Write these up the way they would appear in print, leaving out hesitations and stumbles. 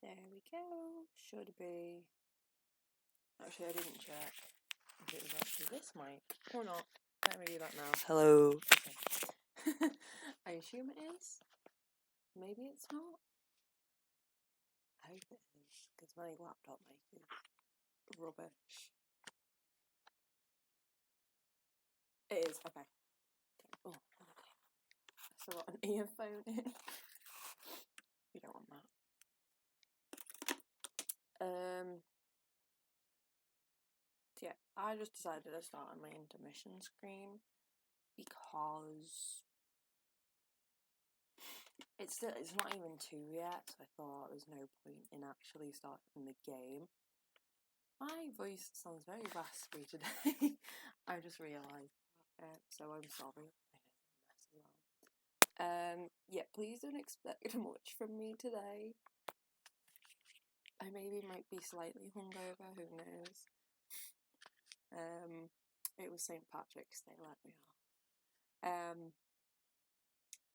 There we go. Should be. Actually, I didn't check if it was actually this mic or not. Let me do that now. Hello. Okay. I assume it is. Maybe it's not. I hope it is, because my laptop mic is rubbish. It is. Okay. Oh, okay. I forgot an earphone in. You don't want that. So yeah, I just decided to start on my intermission screen because it's not even 2 yet, so I thought there's no point in actually starting the game. My voice sounds very raspy today. I just realised that, so I'm sorry. My hair's a mess as well. Yeah, please don't expect much from me today. I maybe might be slightly hungover, who knows. It was St. Patrick's Day, let me off.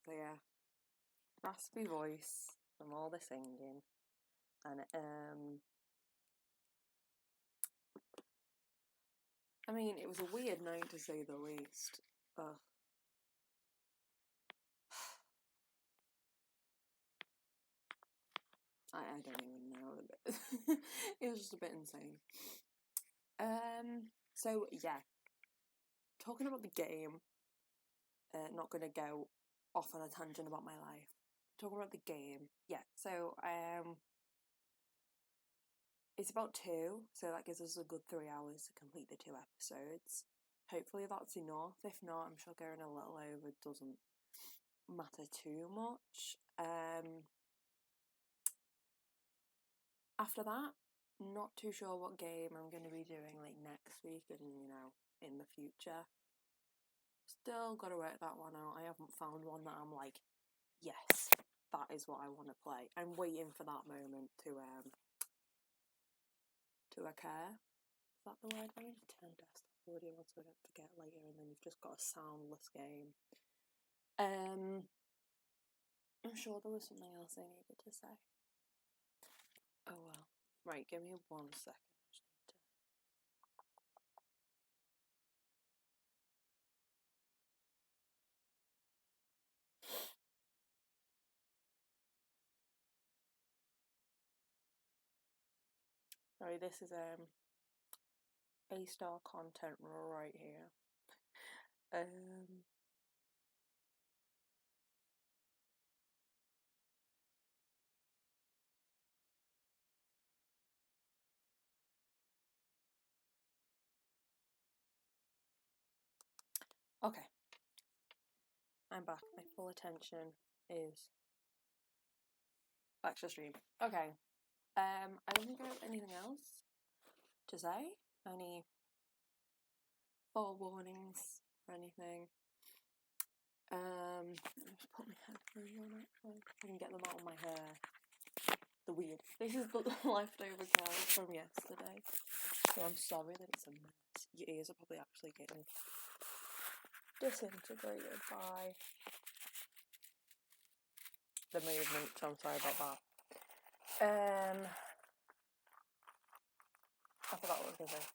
So yeah, raspy voice from all the singing, and I mean, it was a weird night to say the least. Ugh. I don't even know. It was just a bit insane. So yeah, talking about the game. Not gonna go off on a tangent about my life. Talking about the game. Yeah. So it's about 2, so that gives us a good 3 hours to complete the 2 episodes. Hopefully that's enough. If not, I'm sure going a little over doesn't matter too much. After that, not too sure what game I'm going to be doing like next week and in the future. Still got to work that one out. I haven't found one that I'm like, yes, that is what I want to play. I'm waiting for that moment to occur. Is that the word? I need to turn desktop audio on so I don't forget later, and then you've just got a soundless game. I'm sure there was something else I needed to say. Oh well. Right, give me 1 second. I just need to. Sorry, this is A-star content right here. Okay. I'm back. My full attention is back to stream. Okay. I don't think I have anything else to say. Any forewarnings or anything. Let me just put my headphones on actually. I can get them out of my hair. The weird. This is the leftover curls from yesterday. So I'm sorry that it's a mess. Your ears are probably actually getting disintegrated by the movement, so I'm sorry about that. I forgot what I was going to say.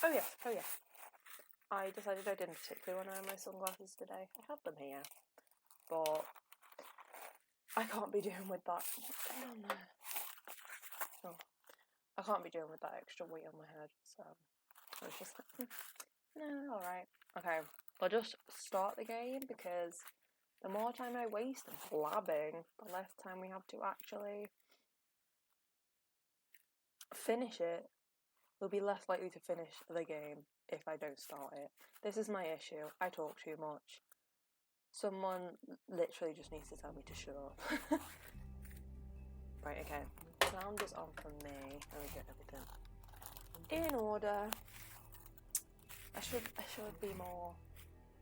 Oh yeah. I decided I didn't particularly want to wear my sunglasses today. I have them here, but I can't be doing with that. What's going on there? Oh, I can't be doing with that extra weight on my head, so I was just like, no, alright. Okay, I'll just start the game because the more time I waste in blabbing, the less time we have to actually finish it. We'll be less likely to finish the game if I don't start it. This is my issue. I talk too much. Someone literally just needs to tell me to shut up. Right, okay. Sound is on for me. Let me get everything in order. I should be more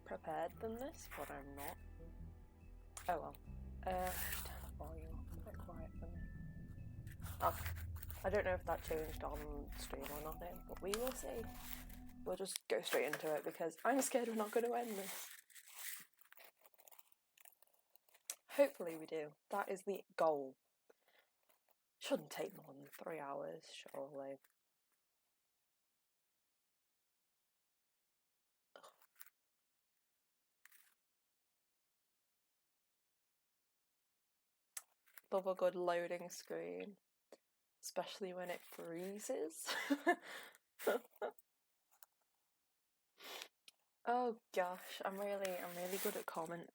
prepared than this, but I'm not. Oh well. Turn the volume up a bit quiet for me. Oh, I don't know if that changed on stream or nothing, but we will see. We'll just go straight into it because I'm scared we're not going to end this. Hopefully we do. That is the goal. Shouldn't take more than 3 hours, surely. Love a good loading screen, especially when it freezes. Oh gosh, I'm really good at commentary.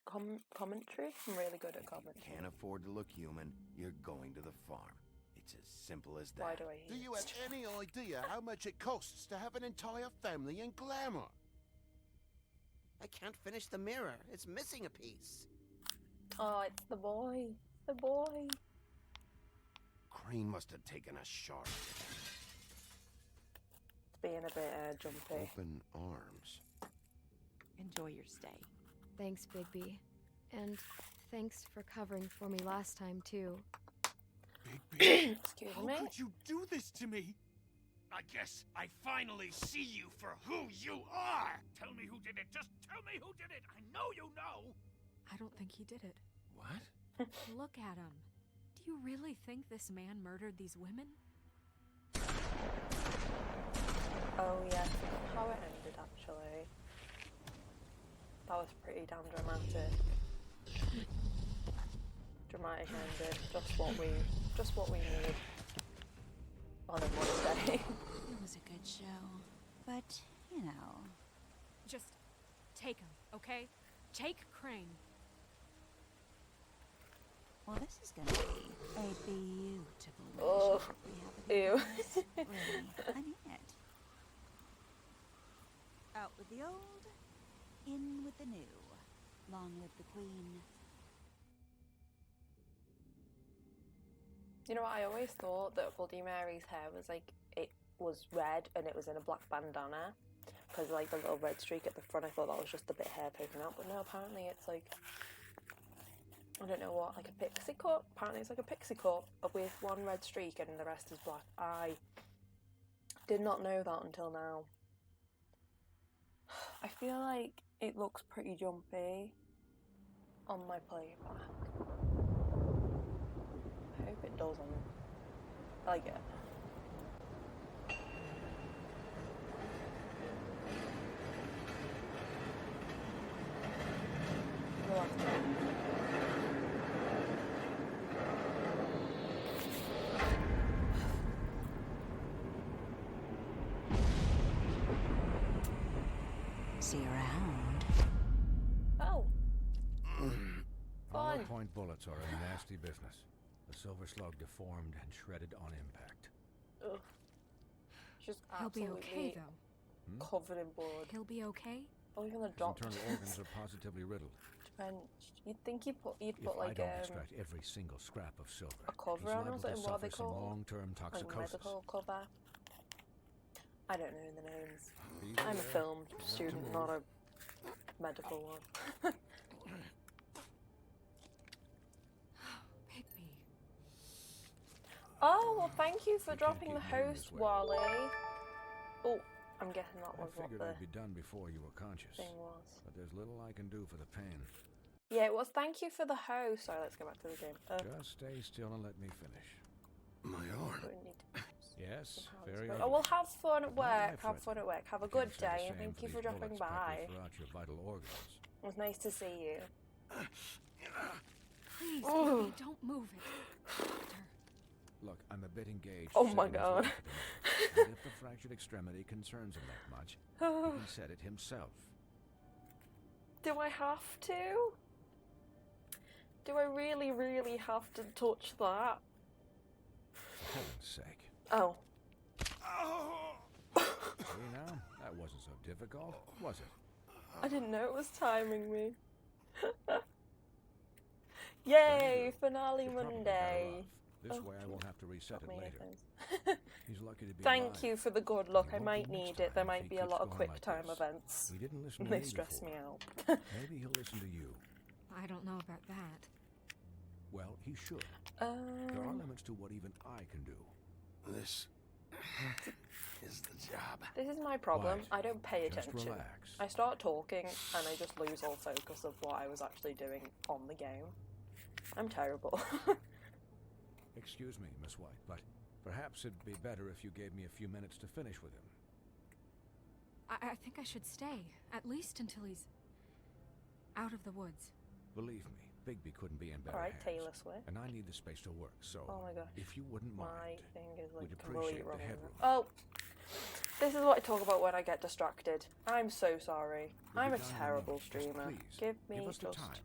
I'm really good at commentary. Can't afford to look human, you're going to the farm. It's as simple as that. Why do I Do you have any idea how much it costs to have an entire family in Glamour? I can't finish the mirror. It's missing a piece. Oh, it's the boy. The boy. Crane must have taken a sharp. Being a bit jumpy. Open arms. Enjoy your stay. Thanks, Bigby. And thanks for covering for me last time, too. Bigby, Excuse how me. could you do this to me? I guess I finally see you for who you are! Tell me who did it! Just tell me who did it! I know you know! I don't think he did it. What? Look at him. Do you really think this man murdered these women? Oh yeah, how it ended actually. That was pretty damn dramatic. Dramatic ending. Just what we need on a Monday. It was a good show, but, you know. Just take him, okay? Take Crane. Well, this is gonna be a beautiful Oh, relationship we have ew. with you guys. Really, I mean it. Out with the old, in with the new. Long live the queen. You know what, I always thought that Bloody Mary's hair was like, it was red and it was in a black bandana. Because like the little red streak at the front, I thought that was just a bit of hair poking out. But no, apparently it's like, I don't know what, like a pixie cut? Apparently it's like a pixie cut with one red streak and the rest is black. I did not know that until now. I feel like it looks pretty jumpy on my playback. I hope it doesn't. I like it. The last one. See you around. Oh, Hollow fun. point bullets are a nasty business. The silver slug deformed and shredded on impact. Ugh. Just He'll be absolutely okay, though. covered in blood. He'll be okay? Oh, even the His doctor. internal organs are positively riddled. Drenched. You'd think you'd put If I like don't extract every single scrap of silver, a cover he's on or liable to something. What are they suffer some called? long-term Like toxicosis. medical cover. I don't know the names. Be I'm a aware. film Not to student, move. not a medical one. Bigby. Oh, well, thank you for You can't dropping keep the moving host, this way. Wally. Oh, I'm guessing that I was what figured the I'd be done before you were conscious. thing was. But there's little I can do for the pain. Yeah, it was thank you for the host. Sorry, let's go back to the game. Just stay still and let me finish. My arm. we need to- Yes, how very it's good. going. Oh, well, have fun at But not work. life Have fun at work. Have a You good can't say the day, and same thank you these for dropping bullets packed by. throughout your vital organs. It was nice to see you. Please, Oh. Bigby, don't move it. Doctor. Look, I'm a bit engaged. Oh my setting his God. life at the moment. And if the fractured extremity concerns him that much, he can set it himself. Do I have to? Do I really, really have to touch that? For heaven's sake. Oh. See now? That wasn't so difficult, was it? I didn't know it was timing me. Yay! Finale You're probably better Monday. off. This Oh, way I won't have to reset Got it me later. earphones. He's lucky to be Thank alive. you for the good luck. He I won't might be next need it. There time if might he be a keeps lot of going quick like time this. events. He didn't listen to They me stress before. me out. Maybe he'll listen to you. I don't know about that. Well, he should. There are limits to what even I can do. This is the job. This is my problem. Quiet. I don't pay Just attention. relax. I start talking and I just lose all focus of what I was actually doing on the game. I'm terrible. Excuse me, Miss White, but perhaps it'd be better if you gave me a few minutes to finish with him. I think I should stay, at least until he's out of the woods. Believe me, Bigby couldn't be in better Alright, hands. Taylor Swift. And I need the space to work, so Oh my gosh. if you wouldn't My mind, thing is like we'd completely appreciate wrong. the headroom. Oh, this is what I talk about when I get distracted. I'm so sorry. We'll I'm be a done in a terrible minute. Just streamer. please, Give me give us the just. time.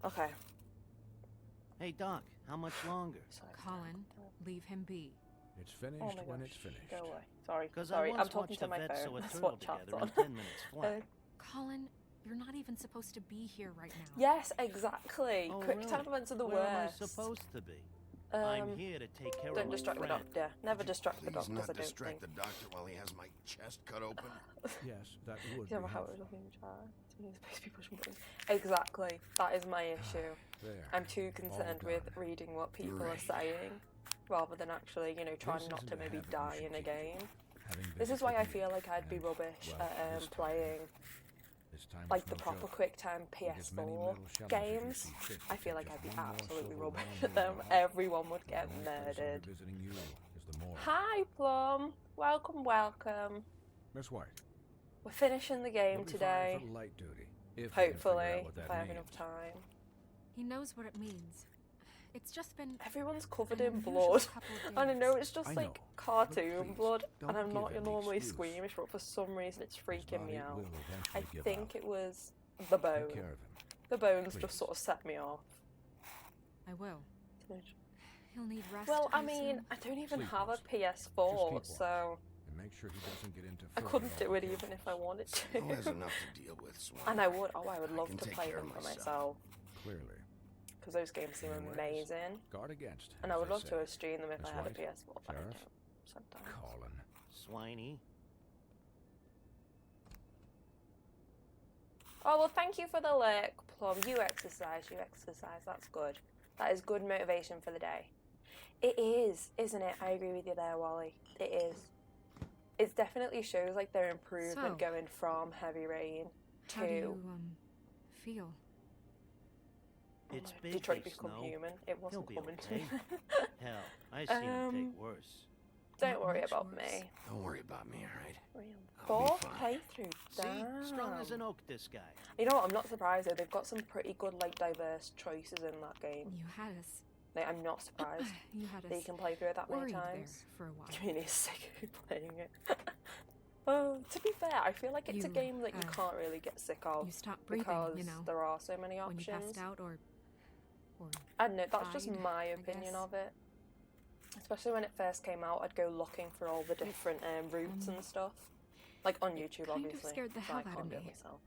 Okay. Hey, Doc, how much longer? Sorry. Colin, leave him be. It's finished Oh my when gosh. it's finished. Go away. Sorry. Because Sorry. I I'm once talking watched to a my vet phone. sew a That's turtle what chat's together on. in 10 minutes flat. Colin, you're not even supposed to be here right now. Yes, exactly. Oh, Quick really? time events are the Where am I worst. supposed to be? I'm here to take care of Don't my distract the friend. doctor. Never distract the Please doctor, not because I don't distract think. the doctor while he has my chest cut open. Yes, that would You be know how it was helpful. looking in chat. He's supposed to be pushing buttons. Exactly. That is my issue. There. I'm too concerned with done. reading what people are Right. saying rather than actually, you know, trying This not isn't to a maybe habit you die should in a keep. game. Having This is visited why I you, feel like I'd be and, rubbish well, at this time, playing this time like was the no proper joke. QuickTime Eat as many PS4 metal shovels as you games. see fit I to feel take like I'd be just one more absolutely silver rubbish round at them. meal. Everyone would The get only place I'll be murdered. visiting you is the morgue. Hi, Plum. Welcome, welcome. Miss White, We're finishing the game you'll be today. fine for light duty. If you can figure Hopefully, out what if that I have means. enough time. He knows what it means. It's just been Everyone's covered an in unusual blood. couple of And I know days. it's just I like know, cartoon please, blood, don't and I'm give not him the normally excuse. squeamish, but for some reason it's His freaking me body out. will I eventually give think out. it was the bone. Take care of him. The bones Please. just sort of set me off. I will. He'll need rest. Well, I I mean, assume. I don't even Sleep have a mostly. PS4, Just keep so And make sure he doesn't get into I further couldn't do it even altercations. if I wanted Snow has to. enough to deal with, Swan. And I would. Oh, I would I love can to take play care them of for myself. myself Clearly. because those games seem Anyways, amazing, Guard against. and I as would they love say. to stream them if Miss I had a White, PS4. But I Sheriff, don't sometimes. Colin. Swiney. Oh, well, thank you for the lurk, Plum. You exercise, That's good. That is good motivation for the day. It is, isn't it? I agree with you there, Wally. It is. It definitely shows like their improvement So, going from Heavy Rain How do to you feel? It's my big, Detroit Big Become Snow. Human. It wasn't be coming okay. to me. Hell, I seen him Um, take worse. Don't Not worry much about worse. me. Don't worry about me, alright? Fourth I'll be fine. playthrough. See, strong as Damn. an oak, this guy. You know what? I'm not surprised though. They've got some pretty good, like, diverse choices in that game. You had us. Like, I'm not surprised You had that you us can play through it that many worried there times. for a while. Community is sick of playing it. Oh, to be fair, I feel like it's a You, game that you can't really get sick of You stopped breathing, because you know, there are so many when you options. passed out or I don't know, that's just died, my I opinion guess. of it. Especially when it first came out, I'd go looking for all the different routes and stuff. Like on YouTube, kind of obviously. scared the so hell I out of can't do it me. myself.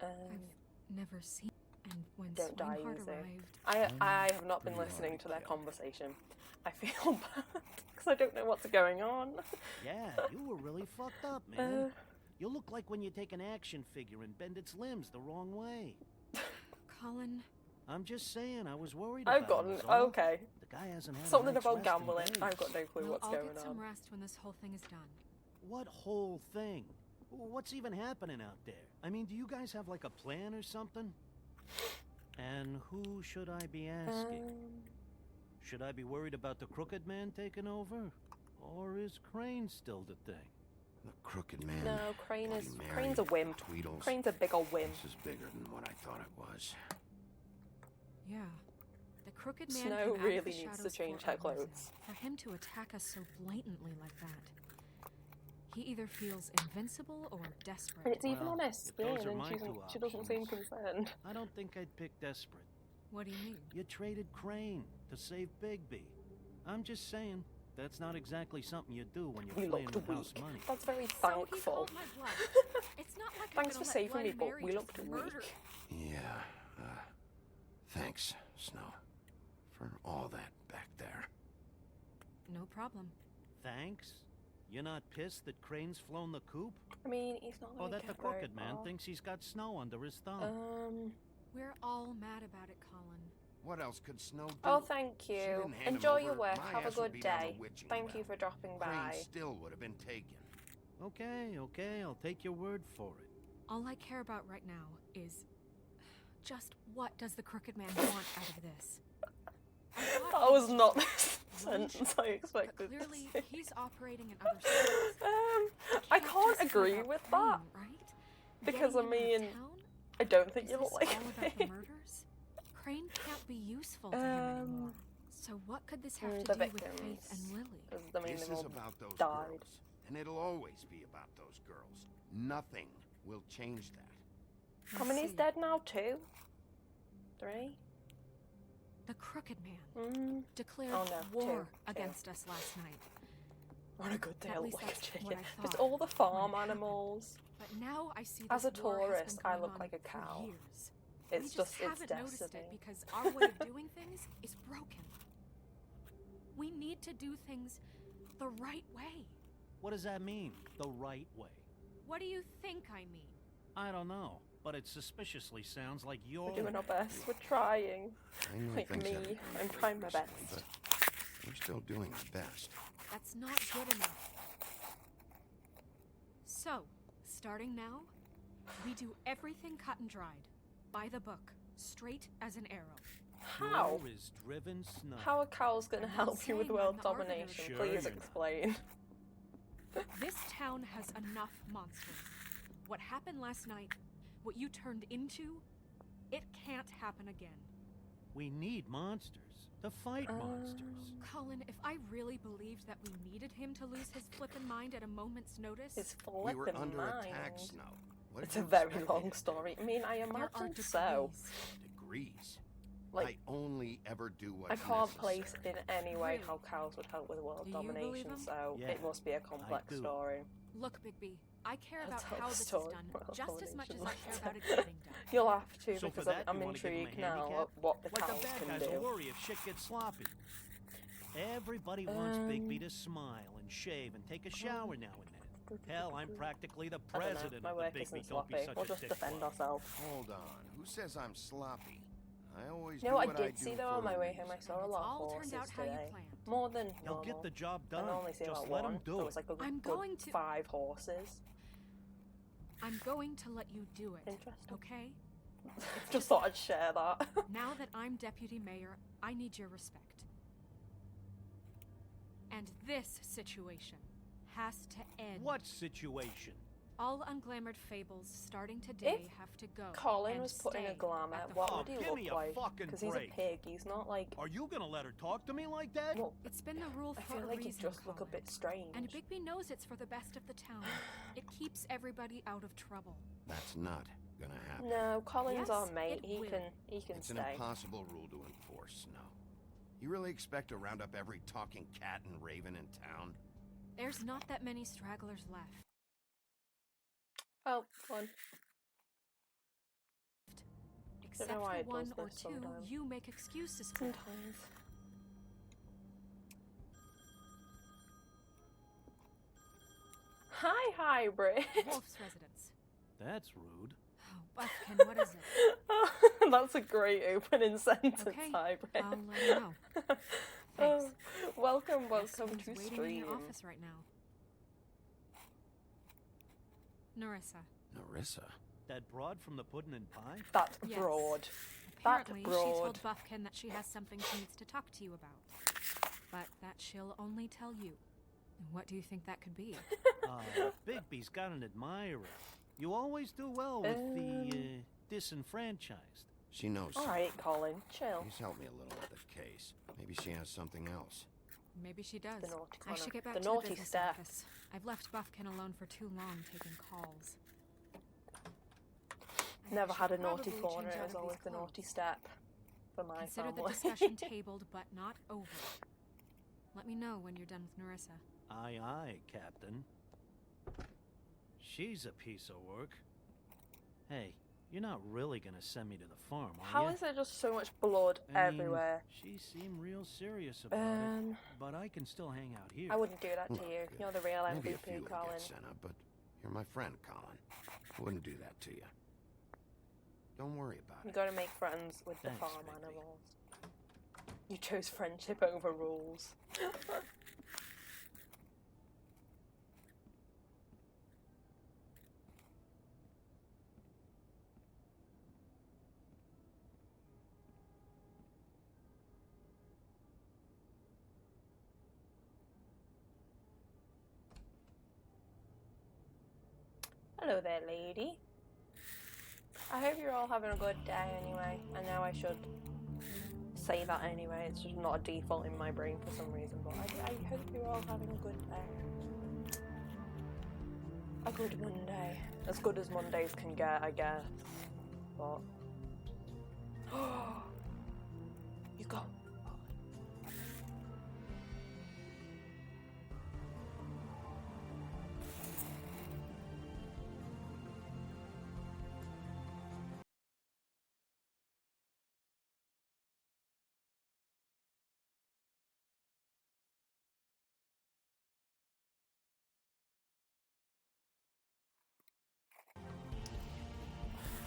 I've never seen. And when Don't die Swinehart easy. arrived, I have not been Pretty listening hard to to their kill. conversation. I feel bad because I don't know what's going on. Yeah, you were really fucked up, man. Uh, You look like when you take an action figure and bend its limbs the wrong way. Colin, I'm just saying, I was worried I've about him, gotten is all. okay. The guy hasn't had a Something night's about rest in gambling. days. I've got no clue well, what's I'll going get on. some rest when this whole thing is done. What whole thing? What's even happening out there? I mean, do you guys have like a plan or something? And who should I be asking? Should I be worried about the Crooked Man taking over? Or is Crane still the thing? The Crooked Man. No, Crane Bloody is Mary, Crane's a wimp. Tweedles. Crane's a big old wimp. This is bigger than what I thought it was. Yeah. The Crooked Man Snow came out of really the needs to shadows change for her a reason. clothes. For him to attack us so blatantly like that. He either feels invincible or desperate. And it's even Well, on her if skin, those are and my two she doesn't seem options. concerned. I don't think I'd pick Desperate. What do you mean? You traded Crane to save Bigby. I'm just saying, that's not exactly something you do when you're We playing looked with house weak. money. That's very So he thankful. called my bluff. It's not like I'm Thanks for gonna let saving Bloody me, but Mary we just looked murder- weak. Yeah, thanks, Snow. For all that back there. No problem. Thanks? You're not pissed that Crane's flown the coop? I mean, he's not Or gonna that the get very Crooked Man far. thinks he's got Snow under his thumb? We're all mad about it, Colin. What else could Snow do? Oh, thank She you. didn't hand him Enjoy your over, work. my Have a ass would good be down the day. witching Thank you well. for dropping Crane by. still would have been taken. Okay, I'll take your word for it. All I care about right now is Just what does the Crooked Man want out of this? That was not the sentence I expected to Clearly, say. he's operating in other circles. I It can't just be agree about with Crane, that. right? Because, Getting I him out of mean, town? I don't think Is you look this like all about the me. murders? Crane can't be useful to him anymore. So what could this have to the do with victims. Faith and Lily? Because, I mean, This they've is all about those died. girls, and it'll always be about those girls. Nothing will change that. How many's see. dead now? 2? 3? The Crooked Man declared Oh, no, war 2. against us last night. On a good day, At I look least like a that's chicken. what I Just thought all the when it farm happened. animals. But now I see As this a war has been tourist, I going look on like a for cow. years. It's we just, it's haven't noticed it destiny. because our way of doing things is broken. We need to do things the right way. What does that mean, the right way? What do you think I mean? I don't know, but it suspiciously sounds like you're... We're doing our best. We're trying. I know Like things me, haven't I'm gone trying my recently, best. but we're still doing our best. That's not good enough. So, starting now, we do everything cut and dried, by the book, straight as an arrow. How? Pure as driven snow. How are cows going to I'm not help you with saying I'm world the arbiter. domination? Sure Please you're not. explain. This town has enough monsters. What happened last night, what you turned into, it can't happen again. We need monsters to fight monsters. Colin, if I really believed that we needed him to lose his flippin' mind at a moment's notice, It's We were flippin' under mind. attack, Snow. What It's did a you very expect long me to story. I mean, I there are imagine degrees. so. do? Degrees. Like, I only ever do what's I can't necessary. place in any way Really? how cows would help with world Do you believe domination, him? so Yeah, it must be a complex do. story. Look, Bigby, I care I'll about tell how the this is story done about just as much as domination I care later. about it getting done. You'll have to So for because that, I'm you wanna give 'em a intrigued now handicap? at what the Like the cows bad can guys do. will worry if shit gets sloppy. Everybody wants Bigby to smile and shave and take a shower now and then. Hell, I'm practically the I don't know. president My of the work Bigby isn't Don't Be sloppy. Such We'll a just Dick defend Club. ourselves. Hold on. Who says I'm sloppy? I always You do know what I what did do see though for on my a way home? I reason. saw a And lot it's of all horses turned out how you today. planned. More than They'll normal. get the job I done. only see Just about let one. them do There it. was like a I'm good going to- 5 horses. I'm going to let you do it, Interesting. okay? Just thought I'd share that. Now that I'm deputy mayor, I need your respect. And this situation has to end. What situation? All unglamored fables starting today have to go. Colin and was put in a stay glamour. at the What farm. would he give look me a like? fucking Because he's a break. pig. He's not like. Are you gonna let her talk to me like that? Well, It's been the rule I for feel a like he reason, just look a Colin. bit strange. And Bigby knows it's for the best of the town. It keeps everybody out of trouble. That's not gonna happen. No, Colin's Yes, our mate. it He will. can It's an stay. impossible rule to enforce, Snow. You really expect to round up every talking cat and raven in town? There's not that many stragglers left. Oh, fun. Except know why for it does one or this two sometimes. you make excuses for. Sometimes. Hi, hybrid. Wolf's residence. That's rude. Oh, Buffkin, what is it? That's a great opening sentence, Okay, hybrid. I'll let you know. Oh, Thanks. welcome Guess to who's waiting in stream. your office right now? Narissa. Narissa? That broad from the pudding and pie? That's Yes. broad. That's Apparently, she broad. told Buffkin that she has something she needs to talk to you about. But that she'll only tell you. And what do you think that could be? Bigby's got an admirer. You always do well with the disenfranchised. She knows Alright, something. Colin, chill. Please help me a little with the case. Maybe she has something else. Maybe she does. The naughty I corner. should get back The to naughty the business step. office. I've left Buffkin alone for too long taking calls. I Never had a should naughty probably corner, change it out was of always these the clothes. naughty step for my Consider the family. discussion tabled but not over. Let me know when you're done with Narissa. Aye, aye, Captain. She's a piece of work. Hey, you're not really gonna send me to the farm, are How you? is there just so much blood I mean, everywhere? she seemed real serious about it, but I can still hang out here. I wouldn't do that to Look, you. You're the real Maybe a few MVP, will Colin. get sent up, but you're my friend, Colin. I wouldn't do that to you. Don't worry about You it. gotta make friends with the Thanks, farm Bigby. animals. You chose friendship over rules. Hello there, lady. I hope you're all having a good day anyway. I know I should say that anyway, it's just not a default in my brain for some reason, but I hope you're all having a good day. A good Monday. As good as Mondays can get, I guess. But... you go.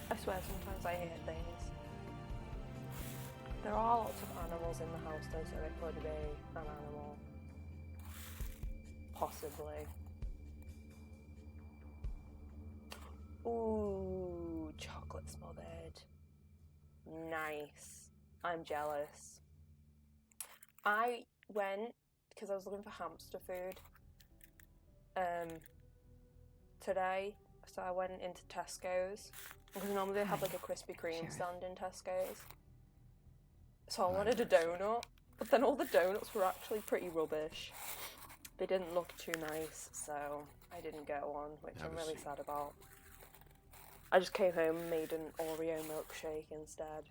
I swear sometimes I hear things. There are lots of animals in the house though, so it could be an animal. Possibly. Ooh, chocolate smothered. Nice. I'm jealous. I went, because I was looking for hamster food, today, so I went into Tesco's. Because normally they have like a Krispy Kreme stand in Tesco's. So I wanted a donut, but then all the donuts were actually pretty rubbish. They didn't look too nice, so I didn't get one, which I'm really sad about. I just came home and made an Oreo milkshake instead.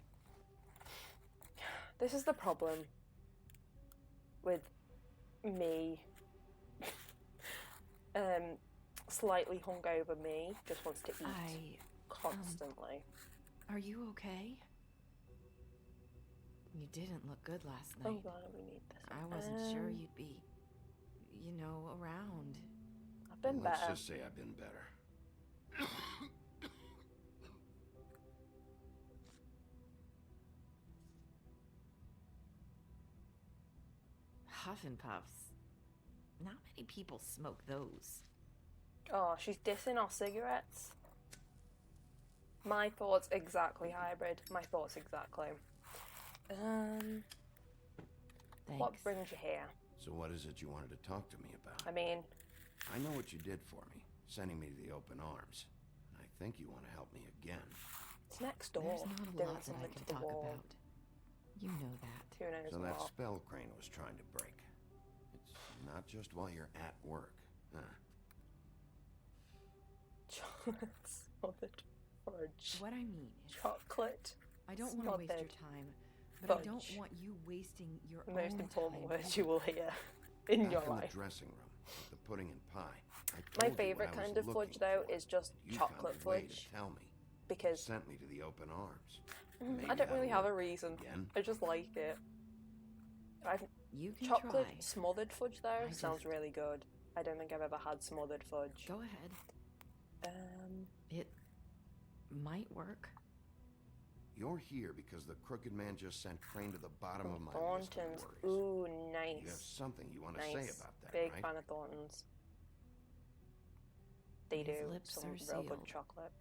This is the problem with me. Slightly hungover me just wants to eat constantly. Are you okay? You didn't look good last night. Oh god, we need this. I wasn't sure you'd be, around. I've been Let's better. just say I've been better. Huff and Puffs. Not many people smoke those. Oh, she's dissing our cigarettes. My thoughts exactly, hybrid. My thoughts exactly. Thanks. What brings you here? So what is it you wanted to talk to me about? I mean, I know what you did for me, sending me to the open arms. And I think you want to help me again. it's next door. There's not a doing lot that I something can to the talk wall. about. You know that. Who knows So that what? spell Crane was trying to break. It's not just while you're at work, huh? Chocolate smothered fudge. What I mean is, Chocolate. I don't want to waste your smothered time, but I don't fudge. want you wasting your The own most important time. words you will hear in Back your in life. the dressing room, with the pudding and pie. I My told you favourite what I was kind of fudge looking though for. is just You chocolate found a way fudge to tell me. because Sent me to the open arms. Maybe I don't really that'll have a work reason. again. I just like it. You can Chocolate try. smothered fudge though I sounds just- really good. I don't think I've ever had smothered fudge. Go ahead. It might work. You're here because the crooked man just sent Crane to the bottom of my list of Thorntons. worries. Ooh, You have nice. something you want to Nice. say about that, Big right? fan of Thorntons. They His do lips some are real good sealed. chocolate.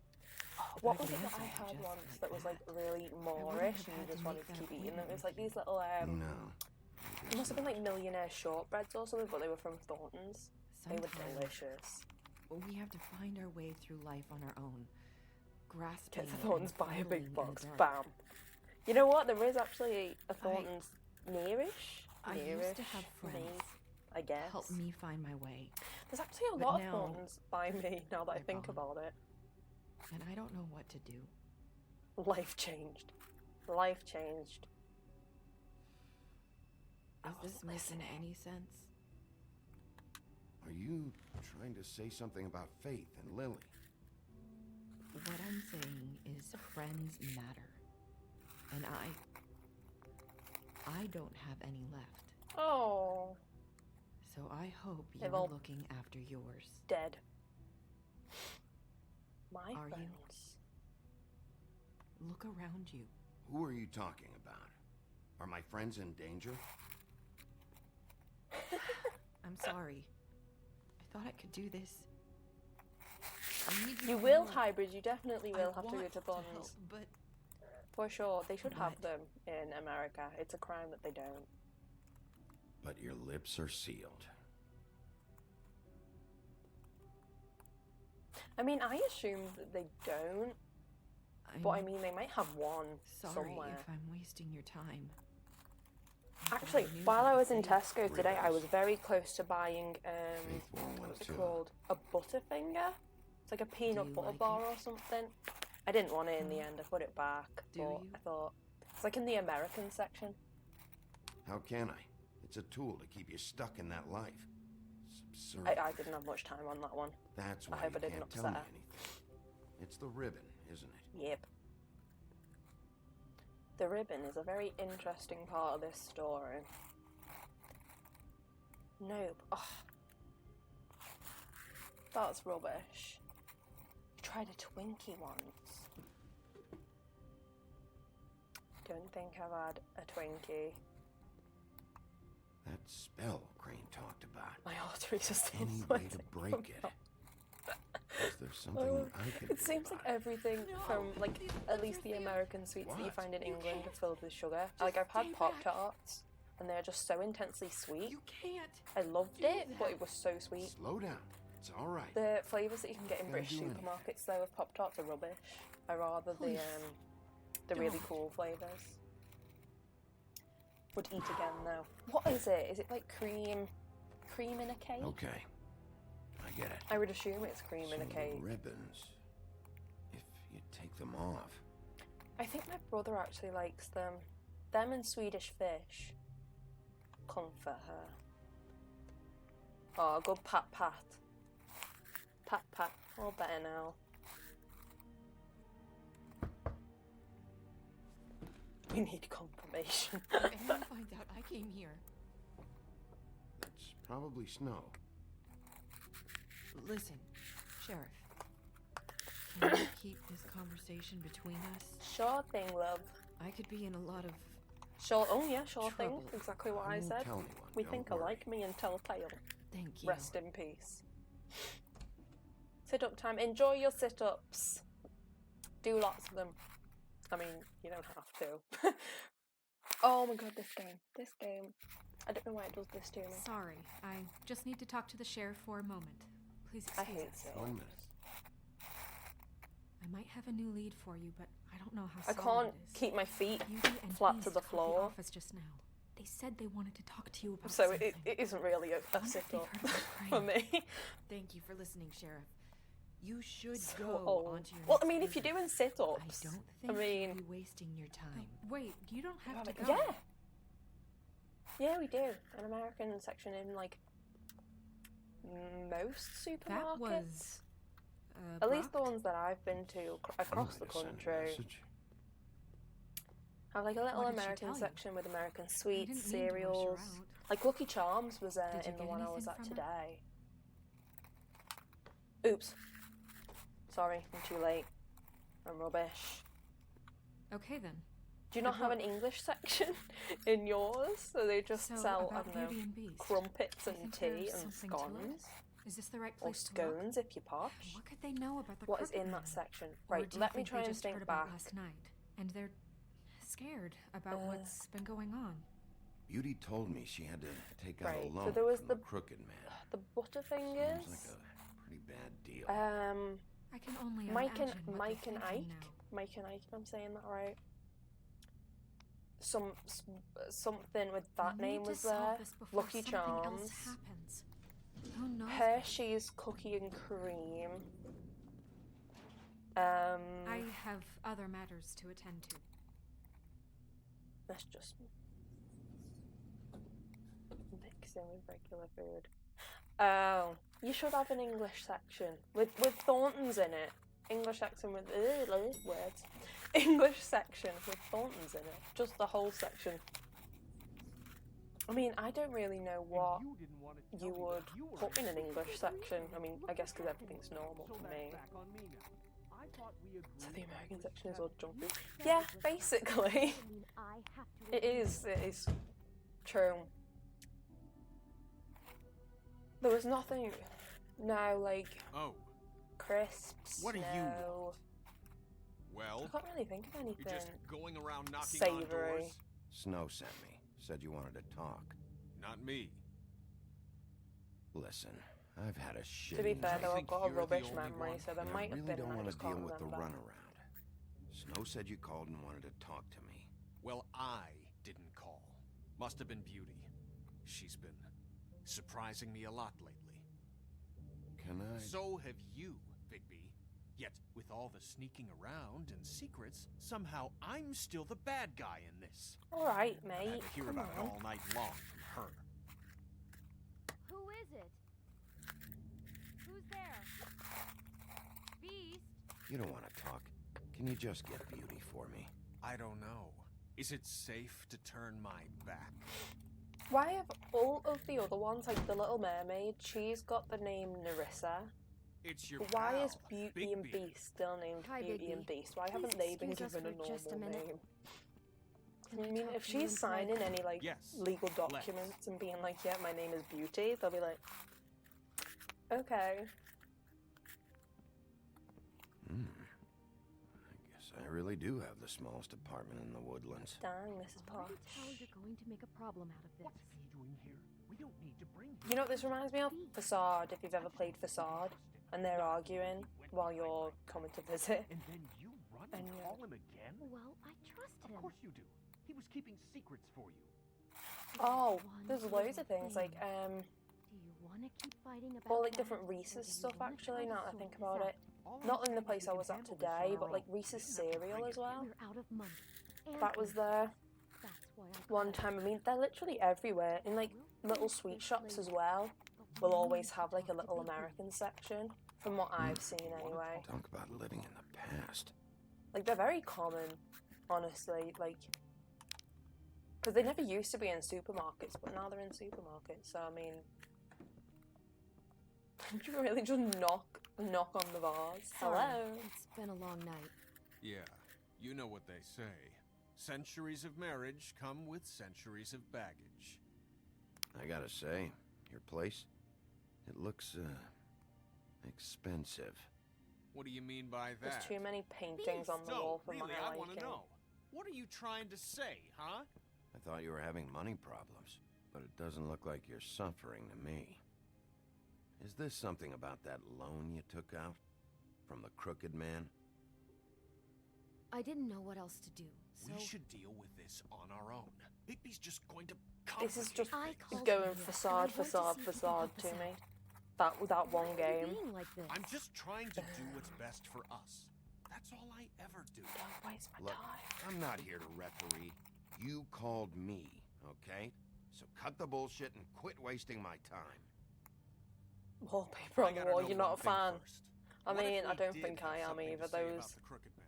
What was it guess that I I had just once like that was like that. really wouldn't Moorish have and you had just to wanted make to that keep eating them? It appointment was like with these little No. it must have been like millionaire shortbreads or something, but they were from Thorntons. They were Sometimes delicious. we have to find our way through life on our own. Grasping Get the and Thorntons, buy a fumbling big in the box, dark. bam. You know what? There is actually a Thorntons nearish. I used to have friends me, I guess. help me find my way, There's actually a but lot of now Thorntons by me now that I they're think gone. about it. and I don't know what to do. Life changed. Life changed. I Is this wasn't making listening. any sense? Are you trying to say something about Faith and Lily? What I'm saying is friends matter. And I don't have any left. Oh, So I hope They've you're all- looking after yours. dead. My Are you? friends. Look around you. Who are you talking about? Are my friends in danger? I'm sorry. I thought I could do this. I need You your will, help. hybrid. You definitely will I have to go want to help, Thorntons. but For sure. They should have But- them in America. It's a crime that they don't. But your lips are sealed. I mean, I assume that they don't, but I mean, they might have one sorry somewhere. if I'm wasting your time. I thought Actually, I knew while you I would was in say- Tesco today, I was very close to buying, Faith won't what's it let called? A Butterfinger? It's like a peanut you butter like bar it? or something. I didn't want it in the end, I put it back, Do but you? I thought, it's like in the American section. How can I? It's a tool to keep you stuck in that life. It's absurd. I didn't have much time on that one. That's why hope you I didn't can't tell me upset her. anything. It's the ribbon, isn't it? Yep. The ribbon is a very interesting part of this story. Nope. Oh. That's rubbish. I tried a Twinkie once. Don't think I've had a Twinkie. That spell Crane talked about. My arteries are still Any way sweating. to break it? Is there something Oh, I can it do seems like about it? everything from, like, at least the American sweets that you What? find in England are filled with sugar. Like, I've had Pop-Tarts, and they're just so intensely sweet. You can't. I loved do it, but that. it was so sweet. Slow down. It's all right. The flavours that you can get in Gotta British do anything. supermarkets, though, of Pop-Tarts are rubbish. I rather Please, the really don't. cool flavours. Would eat again, though. What is it? Is it like cream in a cake? Okay. I get it. I would assume it's cream in a So cake. the ribbons, if you take them off. I think my brother actually likes them. Them and Swedish fish. Comfort her. Oh, good pat pat. Pat pat. All better now. We need confirmation. If anyone finds out I came here, That's probably snow. listen, Sheriff. Can we keep this conversation between us? Sure thing, love. I could be in a lot of. Sure. Oh yeah, sure thing. Trouble. Exactly what I won't said. tell anyone, We don't think worry. alike, me and Telltale. Thank you. Rest in peace. Sit up time. Enjoy your sit ups. Do lots of them. I mean, you don't have to. Oh my god, this game. This game. I don't know why it does this to me. Sorry, I just need to talk to the sheriff for a moment. Please I excuse hate us. it. 1 minute. I might have a new lead for you, but I don't know how I solid can't it is. keep my feet Beauty and flat Beast to the called floor. office just now. They said they wanted to talk to you about So something. it isn't really a wonder sit if they've up heard about for Crane. me. Thank you for listening, Sheriff. You should So go old. onto your Well, I next mean, if you're visit. doing sit I ups, don't I think mean, you'll be wasting your time. Wait, you don't have to go. yeah. Yeah, we do. An American section in, like, most supermarkets. That was. At least the blocked? ones that I've been to across the Might have sent a country message. have like a little What did she American tell you? section with American I didn't sweets, mean to rush her cereals. out. Like Lucky Charms was Did you in the get one I was anything at from her? today. Oops. Sorry, I'm too late. I'm rubbish. Okay then. Do you not Good have an work. English section in yours? So they just So sell, I about don't know, Beauty and Beast. crumpets I and think tea there's and something to it. scones. Is this the right Or place to look? scones if you're posh. What could they know about the What is Crooked in Man? that section? Or Right, do you let me think try they and just think heard about back. last night, and they're scared about what's been going on. Beauty told me she had to take out Right, a so loan there was from the- Crooked Man. The Butterfingers. Seems like a pretty bad deal. I can only Mike imagine what Mike they're and thinking Ike. now. Mike and Ike, if I'm saying that right. Something with that We name need to was solve there. this before Lucky something else Charms. happens. Who knows? Hershey's cookie and cream. I have other matters to attend to. That's just mixing with regular food. Oh, you should have an English section with Thorntons in it. English section with words. English section with Thorntons in it. Just the whole section. I mean, I don't really know what you would put in an English section. I mean, I guess because everything's normal to me. So the American section is all jumpy. Yeah, basically. It is true. There was nothing, no, like, Oh, crisps, What do you no. well, I can't really think of you're anything. just going around knocking on Savoury. doors? Snow sent me. Said you wanted to talk. Not me. Listen, I've had a shitty To be fair, night. though, I've think got a you're the rubbish only memory, one? so there and might I have really been. don't I want just to deal can't with the remember. runaround. Snow said you called and wanted to talk to me. Well, I didn't call. Must have been Beauty. She's been surprising me a lot lately. Can I? So have you, Bigby. Yet, with all the sneaking around and secrets, somehow I'm still the bad guy in this. All right, I had mate. to hear Come about it on. all night long from her. Who is it? Who's there? Beast? You don't want to talk. Can you just get Beauty for me? I don't know. Is it safe to turn my back? Why have all of the other ones, like the Little Mermaid, she's got the name Nerissa? It's your But why pal, is Beauty and Bigby. Beast still named Hi, Beauty and Bigby. Beast? Why Please haven't they been excuse us given a for just a normal minute. name? Can I mean, talk if to you she's in signing private? any like Yes, legal let's. documents and being like, "Yeah, my name is Beauty," they'll be like, "Okay." I guess I really do have the smallest apartment in the Woodlands. Dang, this is What posh. is how you're going to make a problem out of this? he doing here? We don't need to bring You know what this reminds me of? Facade. If you've ever played Facade, and they're arguing while you're coming to visit. And then you run And and you're- call him again? Well, I trust Of him. course you do. He was keeping secrets for you. Oh, One there's little loads of things like thing. Do you want to keep fighting about all like that, different or do Reese's you stuff wanna actually. try to Now that I sort think this about out? it, All I'm not in the saying is place you I can was at handle this today, on but our like own. Reese's You didn't have to cereal bring as it. well. We're out of money. And That was food. there That's why I one called. time. I mean, they're literally everywhere in like We'll little finish sweet this shops as later, well. but We'll we always need to have like a talk to little Bigby. American section, from what I've seen anyway. Talk about living in the past. Like they're very common, honestly. Like, because they never used to be in supermarkets, but now they're in supermarkets. So I mean, did you really just knock on the vase? Sorry, Hello. It's been a long night. Yeah, you know what they say. Centuries of marriage come with centuries of baggage. I gotta say, your place, it looks, expensive. What do you mean by that? There's too many paintings on the No, wall for really, my I want to liking. know. What are you trying to say, huh? I thought you were having money problems, but it doesn't look like you're suffering to me. Is this something about that loan you took out? From the crooked man? I didn't know what else to do, so We should deal with this on our own. Bigby's just going to This is just I complicate called going you here, and I facade, want to facade, see if you can facade help to us me. out. That Why one are you game. being like this? I'm just trying to do what's best for us. That's all I ever do. Don't waste my Look, time. I'm not here to referee. You called me, okay? So cut the bullshit and quit wasting my time. Wallpaper I on the gotta wall. know You're not a one thing fan. first. I What if mean, I we don't did think have I am something to either. say about Those the Crooked Man?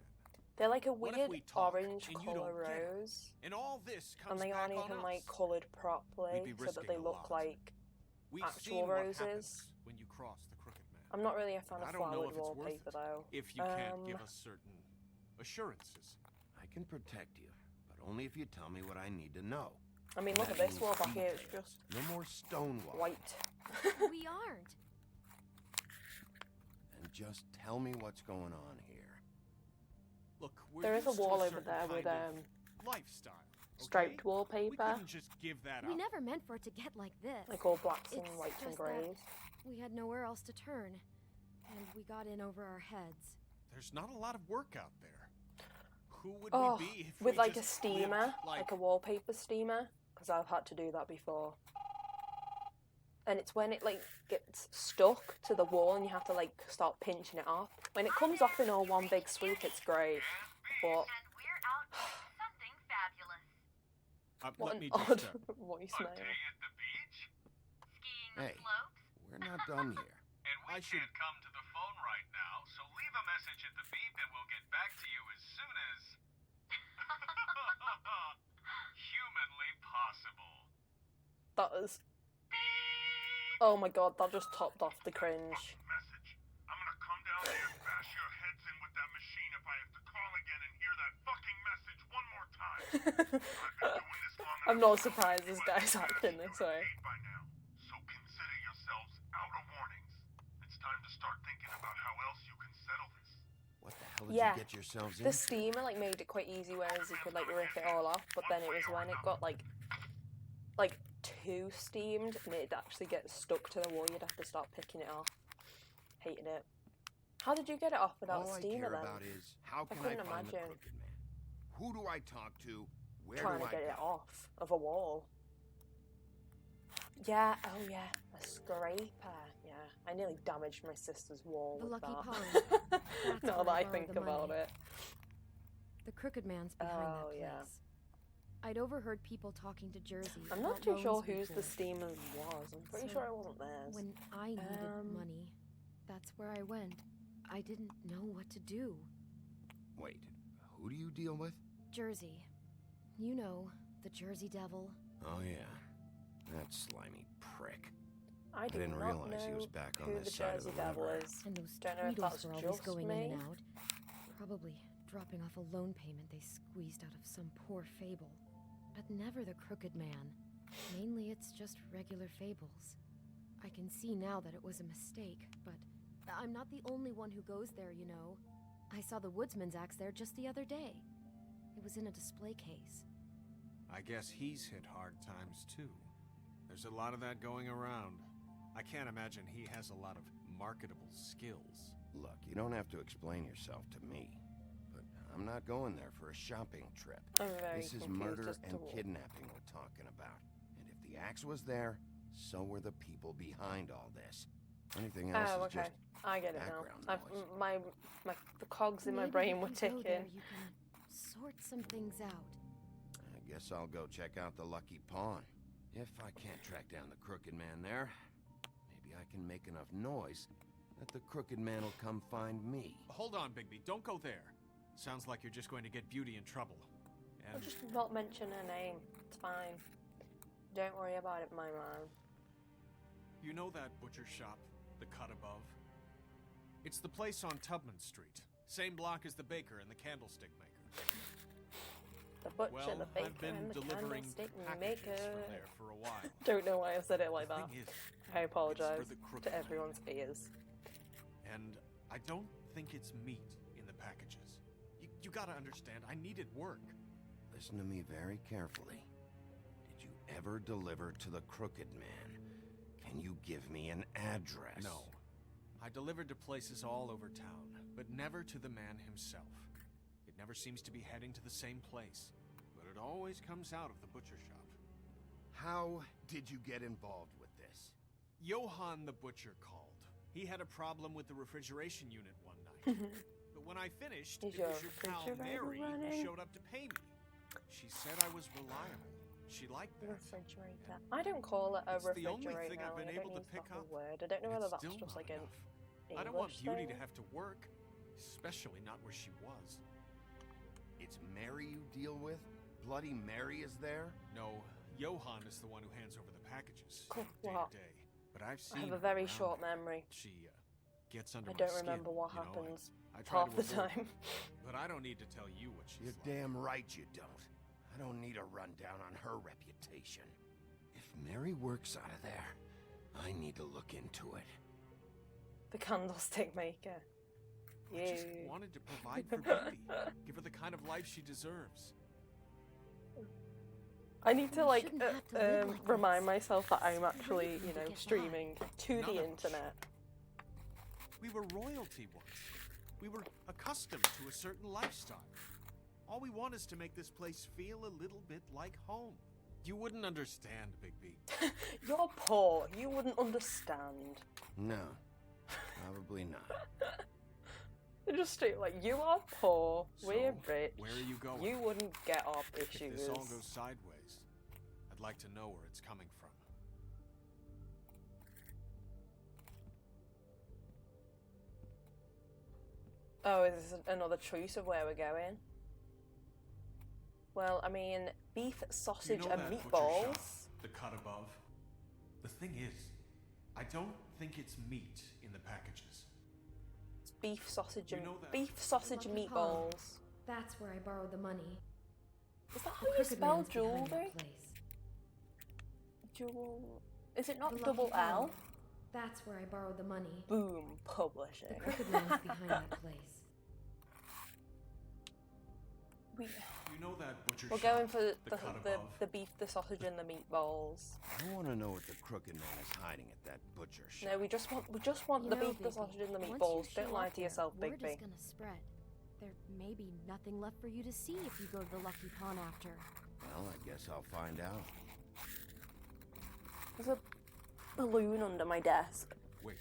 they're like a What if weird we talk orange and you color don't get it? rose, And all this comes and they back aren't on even us. like coloured properly, We'd be so that risking they a look lot. like. We've actual seen what roses. happens when you cross the Crooked Man. I'm not really a fan I of don't know flowered if it's worth wallpaper it. though. If you can't Um, give us certain assurances. I can protect you, but only if you tell me what I need to know. I mean, look at That this wall back means here. It's details. just No more stonewall. white. We aren't. And just tell me what's going on here. Look, we're There is a used to wall over certain there with kind of lifestyle. striped okay? We wallpaper, couldn't just give that We up. never meant for it to get like this. like all blacks and It's whites and just that greys. We had nowhere else to turn, and we got in over our heads. There's not a lot of work out there. Who would Oh, we be if with we like a just steamer, lived like a wallpaper steamer, because I've had to do that before. And it's when it like gets stuck to the wall and you have to like start pinching it off. When it comes off in all one big swoop, it's great. But what let an me odd just, voicemail. Hey, we're not done here. I should come to the phone right now, so leave a message at the beep and we'll get back to you as soon as humanly possible. That is. Oh my god, that just topped off the cringe. Message. I'm gonna come down there and bash your heads in with that machine if I have to call again and hear that fucking message one more time. I've been doing this long I'm enough not surprised this guy's acting this way. by now, so consider yourselves out of warnings. It's time to start thinking about how else you can settle this. What the hell did Yeah, you get yourselves the into? steamer like made it quite easy, whereas you could like rip it all off. But then it was when it got like too steamed and it'd actually get stuck to the wall. You'd have to start picking it off. Hated it. How did you get it off without All I steamer care then? about is how can I couldn't find the imagine. crooked man? Who do I talk to? Where Trying do to I get go? it off of a wall. Yeah, oh yeah, a scraper. Yeah, I nearly damaged my sister's wall The with Lucky that. Pond. That's Now where that I borrowed think the about money. it. The Crooked Man's behind Oh, that place. yeah. I'd overheard people talking to Jersey. I'm about not too sure loans whose the before. steamers was. I'm pretty So, sure it wasn't theirs. When I needed Um, money, that's where I went. I didn't know what to do. Wait, who do you deal with? Jersey. You know, the Jersey Devil. Oh yeah, that slimy prick. I do didn't not realize he know was back on who this the side of Jersey the Devil river. And those Don't know if Tweedles that's were always just going me. in and out. Probably dropping off a loan payment they squeezed out of some poor fable. But never the Crooked Man. Mainly it's just regular fables. I can see now that it was a mistake, but I'm not the only one who goes there, you know. I saw the Woodsman's axe there just the other day. It was in a display case. I guess he's hit hard times too. There's a lot of that going around. I can't imagine he has a lot of marketable skills. Look, you don't have to explain yourself to me, but I'm not going there for a shopping trip. I'm very This is confused murder as to and what- kidnapping we're talking about. And if the axe was there, so were the people behind all this. Anything else Oh, is okay. just I get it now. background noise. The cogs in my Maybe brain if were you go there, ticking. you can sort some things out. I guess I'll go check out the Lucky Pawn. If I can't track down the Crooked Man there, maybe I can make enough noise that the Crooked Man will come find me. Hold on, Bigby. Don't go there. Sounds like you're just going to get Beauty in trouble. I'll And just not mention her name. It's fine. Don't worry about it, my man. you know that butcher shop, the cut above? It's the place on Tubman Street. Same block as the baker and the candlestick maker. The butcher, Well, the baker, I've been and the delivering candlestick packages maker. from there for a while. Don't know why I said it like The that. thing is, I it's apologize for the Crooked to Man. everyone's ears. And I don't think it's meat in the packages. You gotta understand, I needed work. Listen to me very carefully. Did you ever deliver to the Crooked Man? Can you give me an address? No. I delivered to places all over town, but never to the man himself. It never seems to be heading to the same place, but it always comes out of the butcher shop. How did you get involved with this? Johann the butcher called. He had a problem with the refrigeration unit one night. But when I finished, Is it your was your pal refrigerator Mary who running? showed up to pay me. She said I was reliable. She liked that. Refrigerator. I don't call it a It's the only refrigerator. thing I've been I don't able to use pick that up. word. I don't know and whether it's that's still just not like an enough. English I don't want Beauty thing. to have to work, especially not where she was. It's Mary you deal with? Bloody Mary is there? No, Johann is the one who hands over the packages Cool. day What? to day. But I've I seen have a her very around short there. memory. She gets under I my don't skin, remember what you know, happens I try half to the avoid time. it, but I don't need to tell you what she's You're like. damn right you don't. I don't need a rundown on her reputation. If Mary works out of there, I need to look into it. The candlestick maker. I just You. wanted to provide for Beauty, give her the kind of life she deserves. I need to You like shouldn't have to live like remind this. myself that I'm It's actually, really you easy to know, get by. streaming to None the of us. internet. We were royalty once. We were accustomed to a certain lifestyle. All we want is to make this place feel a little bit like home. You wouldn't understand, Bigby. You're poor. You wouldn't understand. No, probably not. Just straight like, you are poor. We're So, rich. where are you going? You wouldn't get our If issues. this all goes sideways, I'd like to know where it's coming from. Oh, is this another choice of where we're going? Well, I mean, beef, sausage, you know and that butcher meatballs. shop, the cut above? The thing is, I don't think it's meat in the packages. It's beef, sausage, You and know that- beef, sausage, and Lucky Pawn. meatballs. That's where I borrowed the money. Is that how The you Crooked spell Man's behind that jewelry? place. Jewel. Is it not The double Lucky L? Pawn. That's where I borrowed the money. Boom, The publishing. Crooked Man's behind that place. You know that butcher We're shop, going for cut above? the beef, the sausage, and the meatballs. I want to know what the crooked man is hiding at that butcher shop. No, we just want You the know, beef, the Bigby, sausage, and the once you meatballs. show Don't lie up to yourself, there, word is Bigby. gonna spread. There may be nothing left for you to see if you go to the Lucky Pawn after. Well, I guess I'll find out. There's a balloon under my desk. Wait,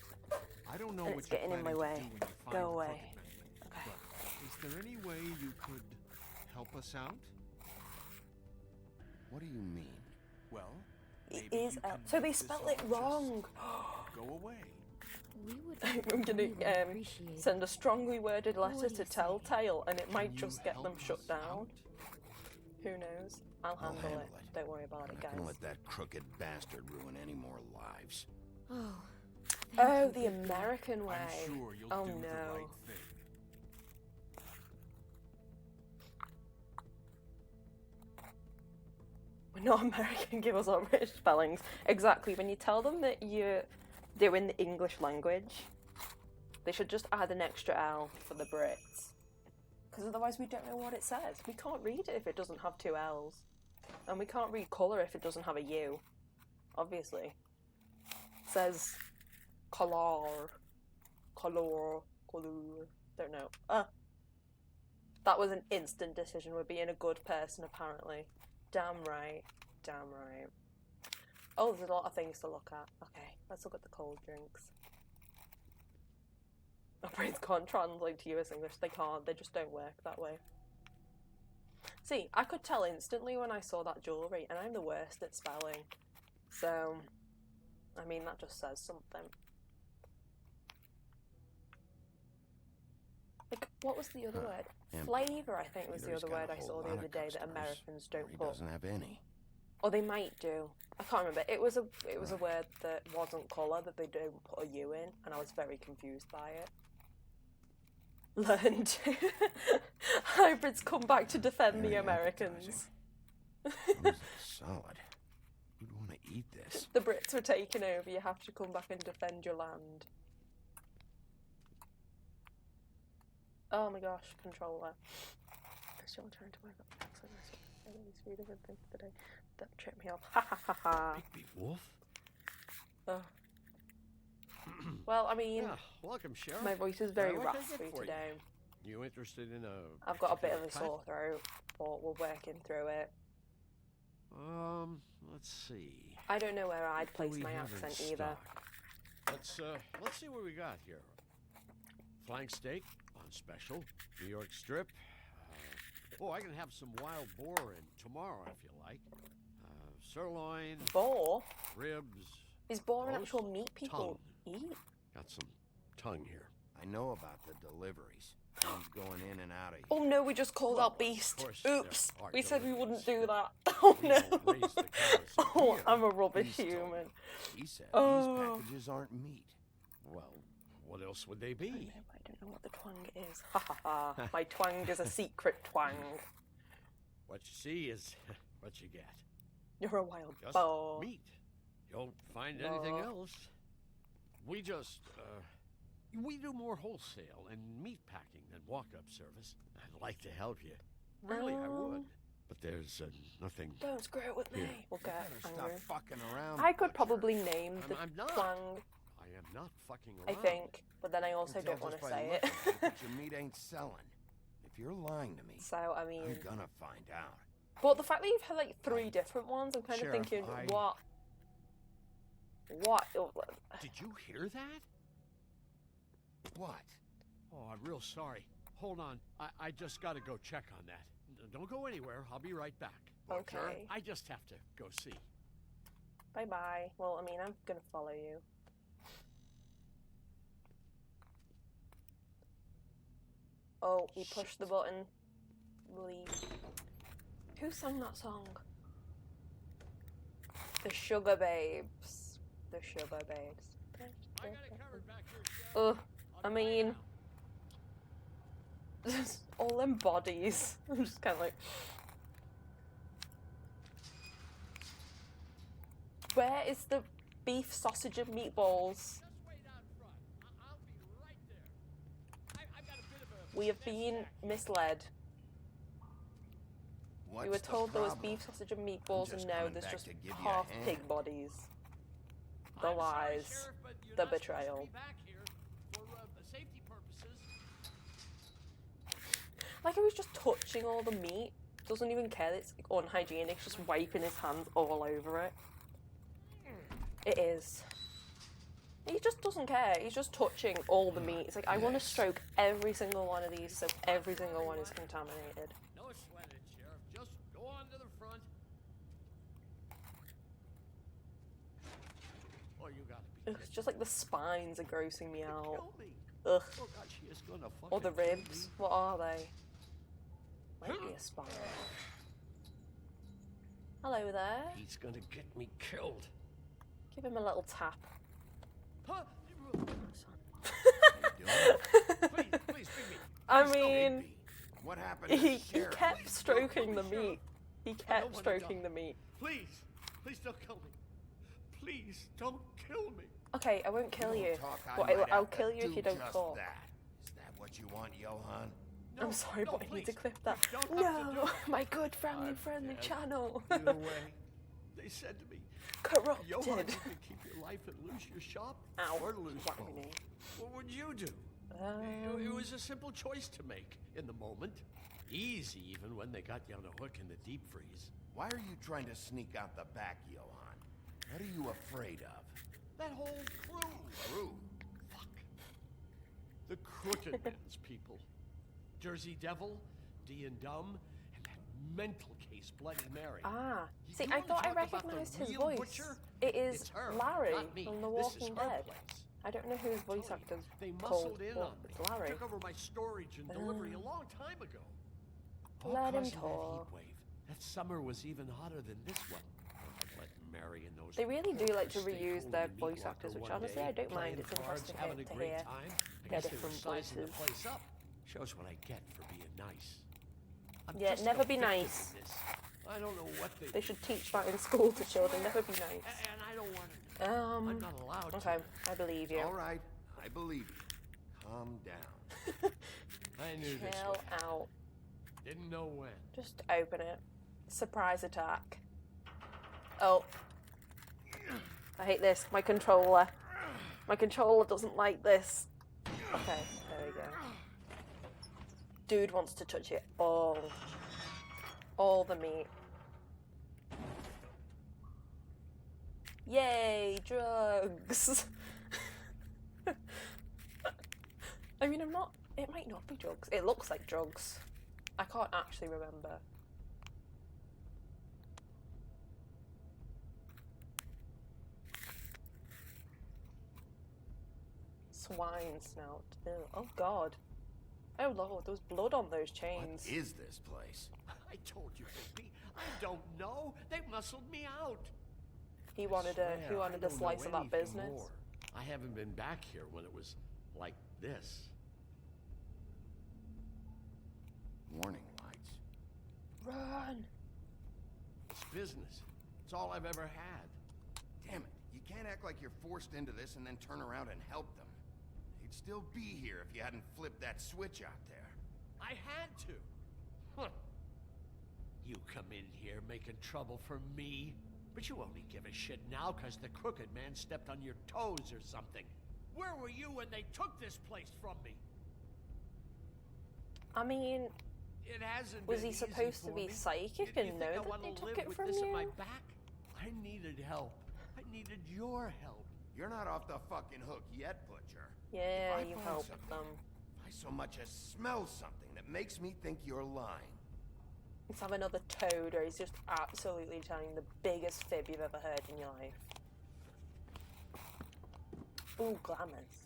I don't know And what it's you're getting in my planning to way. do when you find Go the away. crooked man. Okay. But is there any way you could help us out? What do you mean? Well, It maybe is you L. can So they make this spelled all it just wrong. Go away. We would I'm gonna really appreciate it. send a strongly worded letter What do to you say? Telltale, and it might Can just you get help them shut us down. out? Who knows? I'll handle it. Don't worry about I'm it, not guys. gonna let that crooked bastard ruin any more lives. Oh. Oh, thank the you, Bigby. American way. I'm sure you'll Oh do no. the right thing. We're not American, give us our British spellings. Exactly, when you tell them that you're doing the English language, they should just add an extra L for the Brits. Because otherwise we don't know what it says. We can't read it if it doesn't have two L's. And we can't read colour if it doesn't have a U. Obviously. It says color. Color. Color. Don't know. That was an instant decision. We're being a good person, apparently. Damn right. Damn right. Oh, there's a lot of things to look at. Okay, let's look at the cold drinks. Our brains can't translate to US English. They can't. They just don't work that way. See, I could tell instantly when I saw that jewellery, and I'm the worst at spelling. So, I mean, that just says something. Like, what was the other word? Empty. Flavour, I think, was the Peter's other got word a I whole saw lot the of other day that customers, Americans or don't he put. doesn't have any. Or they might do. I can't remember. It was a word that wasn't colour that they don't put a U in, and I was very confused by it. Learned. Hybrids come back to defend the Very Americans. This is solid. Who'd want to eat this? The Brits were taking over. You have to come back and defend your land. Oh my gosh, controller. I'm still trying to work up the accent. These three different things today that tripped me up. Ha ha ha ha. Bigby Wolf? Oh. Well, I mean, Yeah, welcome, Sheriff. my voice is very What can I get raspy for you? today. You interested in a... I've got a bit of a particular sore throat, but we're working through it. type? Let's see. I don't know where I'd What do place we my have in accent either. stock? Let's see what we got here. Flank steak on special, New York strip. I can have some wild boar in tomorrow if you like. Sirloin, Boar? ribs. Is boar an roast, actual meat people tongue. eat? Got some tongue here. I know about the deliveries. One's going in and out of here. Oh no, we just called Well, out of beast. course there Oops. are We said we wouldn't deliveries, do that. Oh We no. don't raise the cows Oh, here. I'm a rubbish He's told human. me. He said Oh. these packages aren't meat. Well, what else would they I be? know, but I don't know what the twang is. Ha ha ha. My twang is a secret twang. What you see is what you get. You're a wild Just boar. meat. You don't find anything No. else. We just, we do more wholesale and meat packing than walk-up service. I'd like to help you. Really, I would. But there's nothing. Don't screw it with me. Here. We'll get Better angry. stop fucking around. I could butcher. probably name the I'm not. twang, I am not fucking I around. think, but then I also Can tell don't want just to by say looking it. at it that your meat ain't selling. If you're lying to me, So, I mean, I'm gonna find out. but the fact that you've had like 3 different ones, I'm kind of Sheriff, thinking, I- what? What? Did you hear that? What? Oh, I'm real sorry. Hold on. I just got to go check on that. Don't go anywhere. I'll be right back. Okay. I just have to go see. Bye bye. Well, I mean, I'm gonna follow you. Oh, he pushed the button. Leave. Who sang that song? The Sugar Babes. The Sugar Babes. I got it covered back here, Sheriff. Ugh, I I'll be right mean, now. just all them bodies. I'm just kind of like, where is the beef, sausage, and meatballs? Just wait out front. I'll be right there. I've got a bit of a We have been misled. We were told there was beef, sausage, and meatballs, and no, there's just half pig bodies. The lies. The betrayal. Like, he was just touching all the meat. Doesn't even care that it's unhygienic, just wiping his hands all over it. It is. He just doesn't care. He's just touching all the meat. It's like, I want to stroke every single one of these so every single one is contaminated. No sweating, Sheriff. Just go on to the front. Oh, you gotta be. It's just like the spines are grossing me out. Kill me. Ugh. Oh God, she is gonna fucking Or the kill ribs. me. What are they? Might be a spine. Hello there. He's gonna get me killed. Give him a little tap. Huh? Please, bring me. I mean, What happened to he Sheriff? kept stroking the meat. He don't kept wanna stroking die. the meat. Please, please don't kill me. Please don't kill me. Okay, I won't kill you. Talk, I But might I'll have to kill you if do you don't just talk. that. Is that what you want, Johan? I'm sorry, no, but I need to please. clip that. You don't have to do No, it. my good family I'm friendly dead. channel. Either way, they said to me, Corrupted. Johan, you can keep your life and lose your shop, Ow. or lose Whack both. me. What would you do? It was a simple choice to make in the moment. Easy, even when they got you on a hook in the deep freeze. Why are you trying to sneak out the back, Johan? What are you afraid of? That whole crew. Crew? Fuck. The Crooked Man's people. Jersey Devil, D and Dumb, and that mental case, Bloody Mary. Ah, You see, I wanna thought I talk about the recognised his real voice. butcher? It is It's her, Larry not me. from The This is Walking her Dead. place. I don't know who his voice Tell you, actor's They called, muscled in but on me. it's Larry. Took over my storage and delivery a long time ago. All Let him causing that talk. heat wave. That summer was even hotter than this one. Let Mary and those They really do like to stay reuse cool their in the meat voice locker actors, which one honestly day, I don't playing mind. It's cards, interesting having a to great hear time. I their guess they were different sizing the voices. place up. Shows what I get for being nice. I'm Yeah, just never a be victim nice. of this. I don't know what They should teach that in school to children. Never be nice. And I don't want to. I'm not allowed Okay, to. I believe you. All right, I believe you. Calm down. I knew this Chill would happen. out. Didn't know when. Just open it. Surprise attack. Oh. I hate this. My controller. My controller doesn't like this. Okay, there we go. Dude wants to touch it all. All the meat. Yay, drugs! I mean, it might not be drugs. It looks like drugs. I can't actually remember. Swine snout. Ew. Oh god. Oh lord, there was blood on those chains. What is this place? I told you, baby. I don't know. They muscled me out. He wanted Swear, I a don't slice know of that anything business. more. I haven't been back here when it was like this. Warning lights. Run! It's business. It's all I've ever had. Damn it, you can't act like you're forced into this and then turn around and help them. They'd still be here if you hadn't flipped that switch out there. I had to. Huh. You come in here making trouble for me, but you only give a shit now because the Crooked Man stepped on your toes or something. Where were you when they took this place from me? I mean, It hasn't was been he easy supposed to for be me. psychic You and think know I that wanna they took live it with from this in my you? back? I needed help. I needed your help. You're not off the fucking hook yet, Butcher. Yeah, If I you find helped something, them. If I so much as smell something that makes me think you're lying. Let's have another Toad where he's just absolutely telling the biggest fib you've ever heard in your life. Ooh, glamours.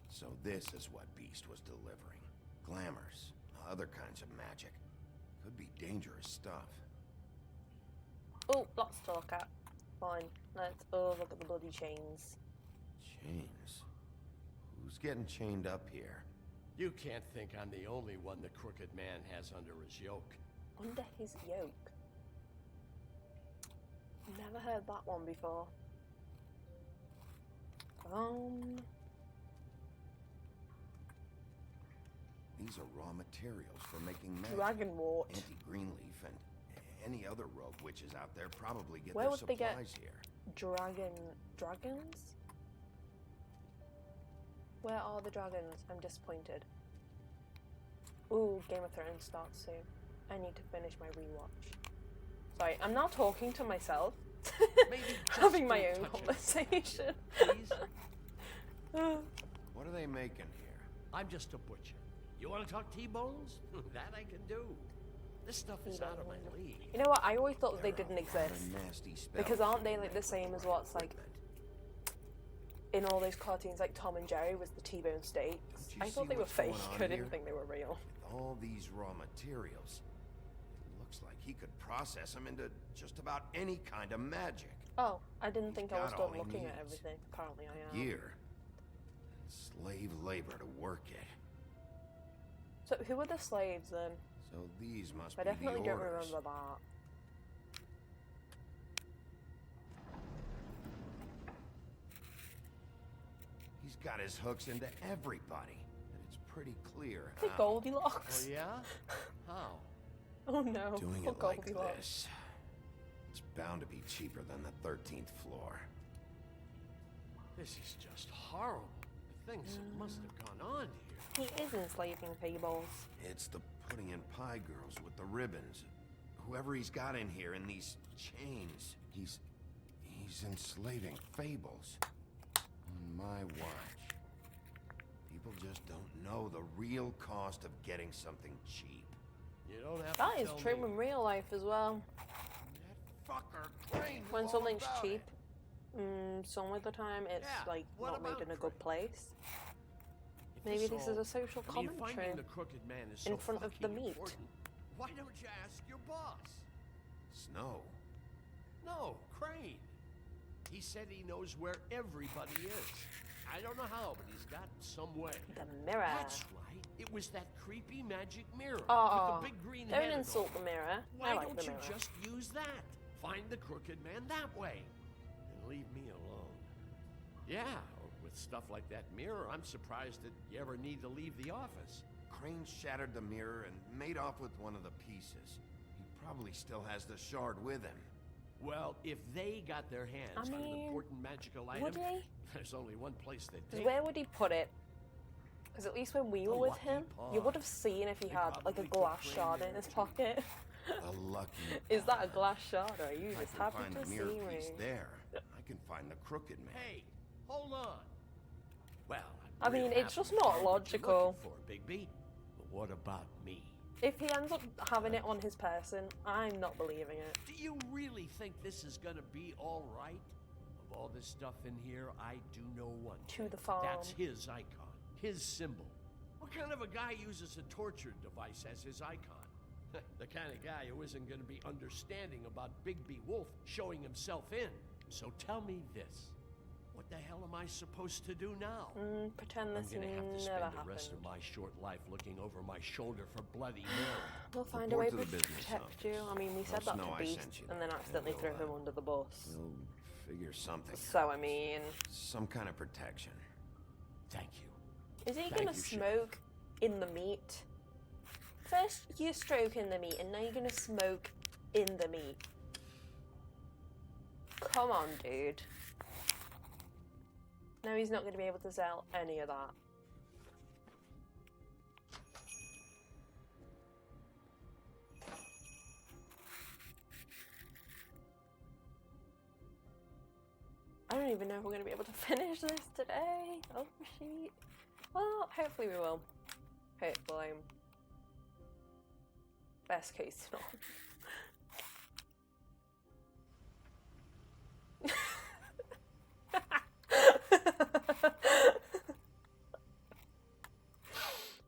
So this is what Beast was delivering. Glamours, other kinds of magic. Could be dangerous stuff. Oh, lots to look at. Fine. Let's look at the bloody chains. Chains? Who's getting chained up here? You can't think I'm the only one the Crooked Man has under his yoke. Under his yoke. Never heard that one before. These are raw materials for making magic. Dragon wart. Anti-greenleaf and Any other rogue witches out there probably get Where their would they get supplies here. dragons? Where are the dragons? I'm disappointed. Ooh, Game of Thrones starts soon. I need to finish my rewatch. Sorry, I'm now talking to myself. Having my own conversation. What are they making here? I'm just a butcher. You want to talk T-bones? That I can do. This stuff is out of my league. You know what? I always thought that they didn't exist. Nasty Because aren't they like the same as what's like in all those cartoons like Tom and Jerry with the T-bone steaks? I thought they were fake. I didn't think they were real. With all these raw materials, it looks like he could process them into just about any kind of magic. Oh, I didn't think I was got done all he looking at needs. everything. Apparently I am. Gear. And slave labor to work it. So who are the slaves then? So these must I be definitely the don't orders. remember that. He's got his hooks into everybody, and it's pretty clear Hey, how. Goldilocks. Oh, yeah? How? Oh no. Doing Poor it like Goldilocks. this. It's bound to be cheaper than the 13th floor. This is just horrible. The things that must have gone on here. He is enslaving fables. It's the putting in pie girls with the ribbons. Whoever he's got in here in these chains, he's enslaving fables. On my watch. People just don't know the real cost of getting something cheap. You don't have That to is tell true me. in real life as well. That fucker Crane When knew all something's about cheap, it. some of the time it's Yeah, like what not made about in a good place. If Maybe this is all- a social I mean, commentary finding the crooked man is in so front of the fucking meat. important. Why don't you ask your boss? Snow. No, Crane. He said he knows where everybody is. I don't know how, but he's got some way. The mirror. That's right. It was that creepy magic mirror Oh, with the big green don't head and insult all. the mirror. Why I like don't the you mirror. just use that? Find the crooked man that way. And leave me alone. Yeah, with stuff like that mirror, I'm surprised that you ever need to leave the office. Crane shattered the mirror and made off with one of the pieces. He probably still has the shard with him. Well, if they got their hands I on an mean, important magical would item, he? there's only one place they'd 'Cause take where would he put it? Because at least when we were The with lucky him, paw. you would have seen if he He had like a probably put glass Crane shard there in his too. pocket. A lucky Is that a paw. glass shard, or are you I just can happy find to the see mirror me? piece there. I can find the crooked man. Hey, hold on. Well, I I'm mean, real it's happy just you not found what you're logical. looking for, Bigby. But what about me? If he ends up having it on his person, I'm not believing it. Do you really think this is gonna be all right? Of all this stuff in here, I do know one To thing. the farm. That's his icon, his symbol. What kind of a guy uses a torture device as his icon? The kind of guy who isn't gonna be understanding about Bigby Wolf showing himself in. So tell me this. What the hell am I supposed to do now? Pretend I'm this gonna have to never spend happened. the rest of my short life looking over my shoulder for Bloody Mary. We'll find a way Report to to the business protect you. office. I mean, we said Let that us know to I Beast, sent you. and then accidentally And threw we'll, him under the bus. We'll figure something. So, I mean, Some kind of protection. Thank you. is he Thank gonna you, smoke in the meat? First, you're stroking the meat, and now you're gonna smoke in the meat. Come on, dude. No, he's not gonna be able to sell any of that. I don't even know if we're going to be able to finish this today. Oh, shit. Well, hopefully we will. Hopefully. Best case scenario.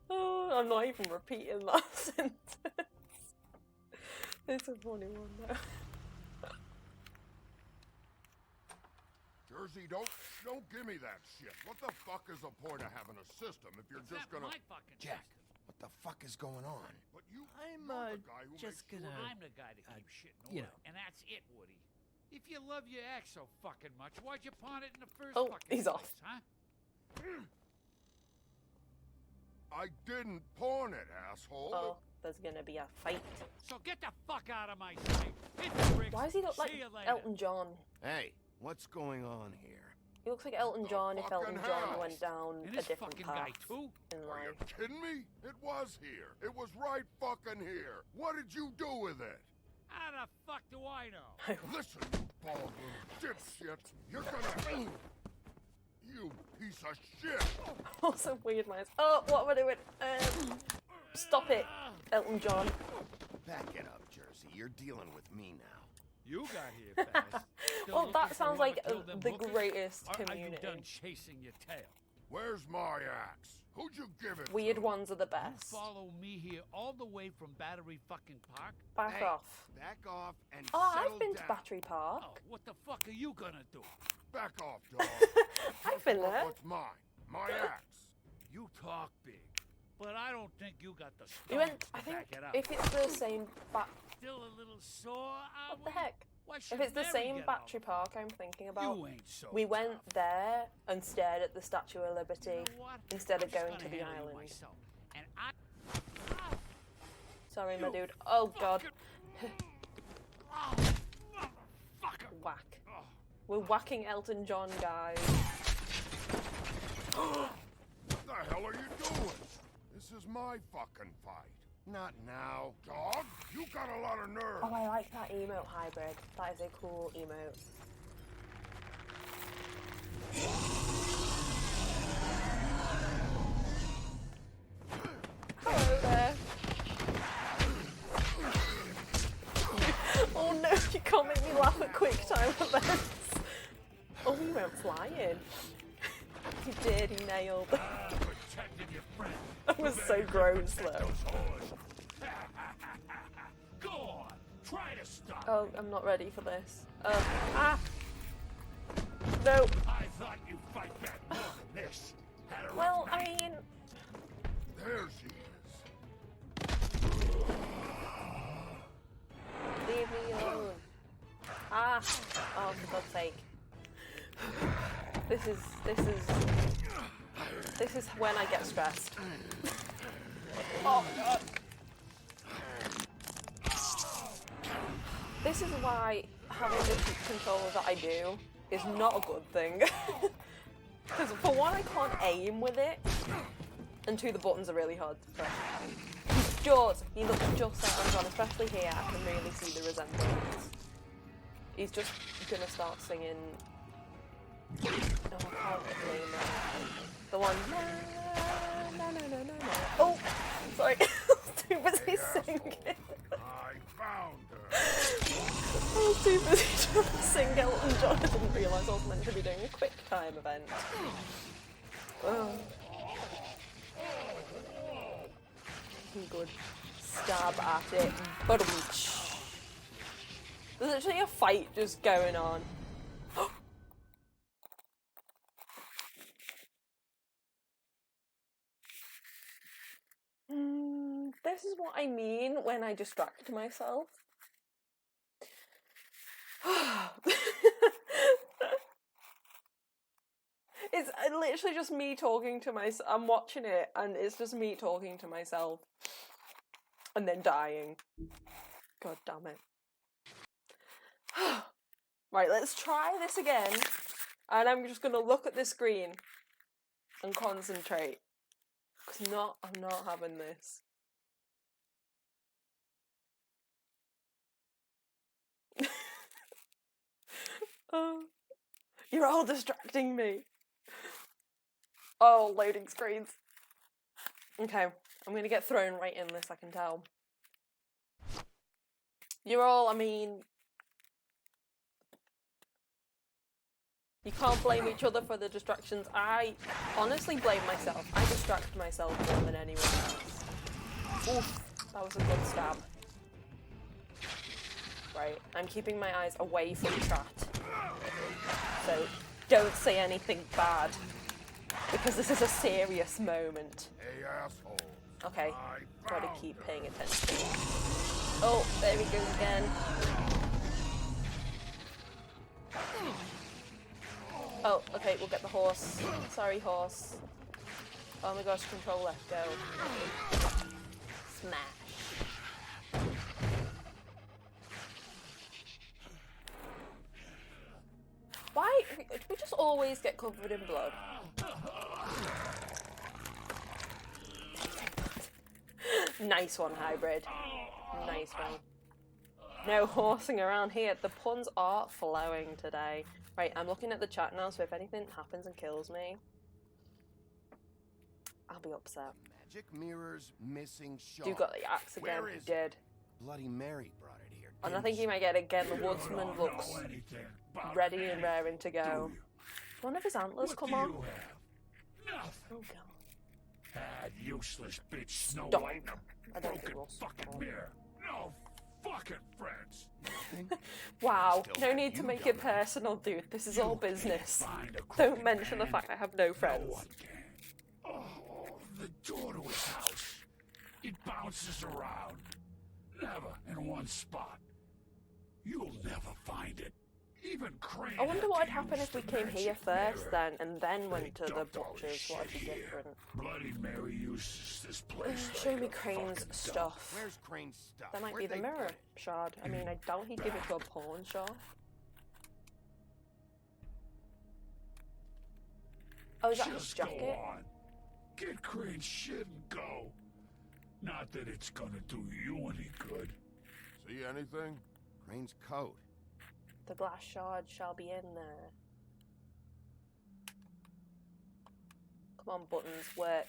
Oh, I'm not even repeating that sentence. It's a funny one though. Jersey, don't give me that shit. What the fuck is the point of having a system if you're just gonna... Jack, what the fuck is going on? But you, I'm you're the guy who just makes gonna. sure- I'm the guy to keep shit in you order, know. and that's it, Woody. If you love your ex so fucking much, why'd you pawn it in the first Oh, fucking he's place, off. huh? I didn't pawn it, asshole. Oh. there's gonna be a fight. So get the fuck out of my sight. Hit the bricks. Why does he look like See you later. Elton John? Hey, what's going on here? He looks like Elton John if Elton fucking John hell? went down And a this different fucking path guy too? in Are you life. kidding me? It was here. It was right fucking here. What did you do with it? How the fuck do I know? Listen, you bald little dipshit. You're gonna... You piece of shit. Also weird noise. Oh, what am I doing? Stop it, Elton John. Back it up, Jersey. You're dealing with me now. You got here fast. Still Well, looking that for sounds whoever like killed them the hookers? greatest Or community. Are you done chasing your tail? Where's my axe? Who'd you give it Weird to? ones are the You best. follow me here all the way from Battery fucking Park? Back Hey, off. Back off and Oh, settle I've been to down. Battery Park. Oh, what the fuck are you gonna do? Back off, dog. I've been Look there. what's mine. My axe. You talk big, but I don't think you got the We stomach went. to I think back it up. if it's the same Still a little sore, are what the we? heck? Why If should it's the Mary same get all Battery the Park I'm thinking about, You ain't so we went tough. there and stared at the Statue of Liberty You know what? instead of I'm just going to gonna the handle you island. myself. And I... Sorry, my You dude. Oh god. Oh, motherfucker! Whack. Oh. We're whacking Elton John, guys. What the hell are you doing? This is my fucking fight. Not now, dog. You got a lot of nerve. Oh, I like that emote hybrid. That is a cool emote. Hello there. Oh no, you can't make me laugh at quick time events. Oh, he went flying. He did, he nailed. Protected your friend. That was so gross though. Go on, try to stop. Oh, I'm not ready for this. Ah! No. I thought you'd fight back more than this. Had her Well, up I right. mean, There she is. leave me alone. Ah! Oh, for God's sake. This is when I get stressed. Oh God. This is why having the controller that I do is not a good thing. Because for one, I can't aim with it, and two, the buttons are really hard to press. He looks just like Anton, especially here. I can really see the resemblance. He's just gonna start singing. Oh, I can't name it. The one. Na, na, na, na, na, na. Oh, sorry. I was too busy singing. I found her. I was too busy trying to sing Elton John. I didn't realise I was meant to be doing a quick time event. Oh. Good stab at it. Ba-dum-tsh. There's actually a fight just going on. This is what I mean when I distract myself. It's literally just me talking to myself. I'm watching it and it's just me talking to myself. And then dying. God damn it. Right, let's try this again. And I'm just going to look at the screen and concentrate. Because I'm not having this. Oh, you're all distracting me. Oh, loading screens. Okay, I'm gonna get thrown right in this, I can tell. You're all, I mean... You can't blame each other for the distractions. I honestly blame myself. I distract myself more than anyone else. Oof, that was a good stab. Right, I'm keeping my eyes away from chat. So, don't say anything bad. Because this is a serious moment. Hey, asshole. Okay, gotta keep paying attention. Oh, there he goes again. Oh, okay, we'll get the horse. Sorry, horse. Oh my gosh, controller, go. Smash. we just always get covered in blood? Nice one, Hybrid. Nice one. No horsing around here. The puns are flowing today. Right, I'm looking at the chat now, so if anything happens and kills me, I'll be upset. Magic mirrors missing shard. You got the axe again. Where You is did. Bloody Mary brought it here. And I think you might get it again. The woodsman looks ready and raring to go. One of his antlers come on. Nothing. Oh god. That useless bitch Snow Stop. White and I a don't think broken we'll fucking stop. mirror. No fucking friends. Wow, Still no have need to you make done it it. personal, dude. This is all business. Find a Don't crooked mention the man. fact I have no No friends. one can. Oh, the door to his house. It bounces around. Never in one spot. You'll never find it. Even Crane. I wonder had what would to happen use if we the came here magic first mirror. and then went to They the dumped all this butcher's. What would be shit here. different? Bloody Mary uses this place. Show like me a Crane's fucking stuff. Where's Crane's stuff? That might Where'd be the they mirror put it? shard. I mean, I doubt he'd give it to a pawn shop. Oh, is that his Just go jacket? on. Get Crane's shit and go. Not that it's gonna do you any good. See anything? Crane's coat. The glass shard shall be in there. Come on, buttons, work.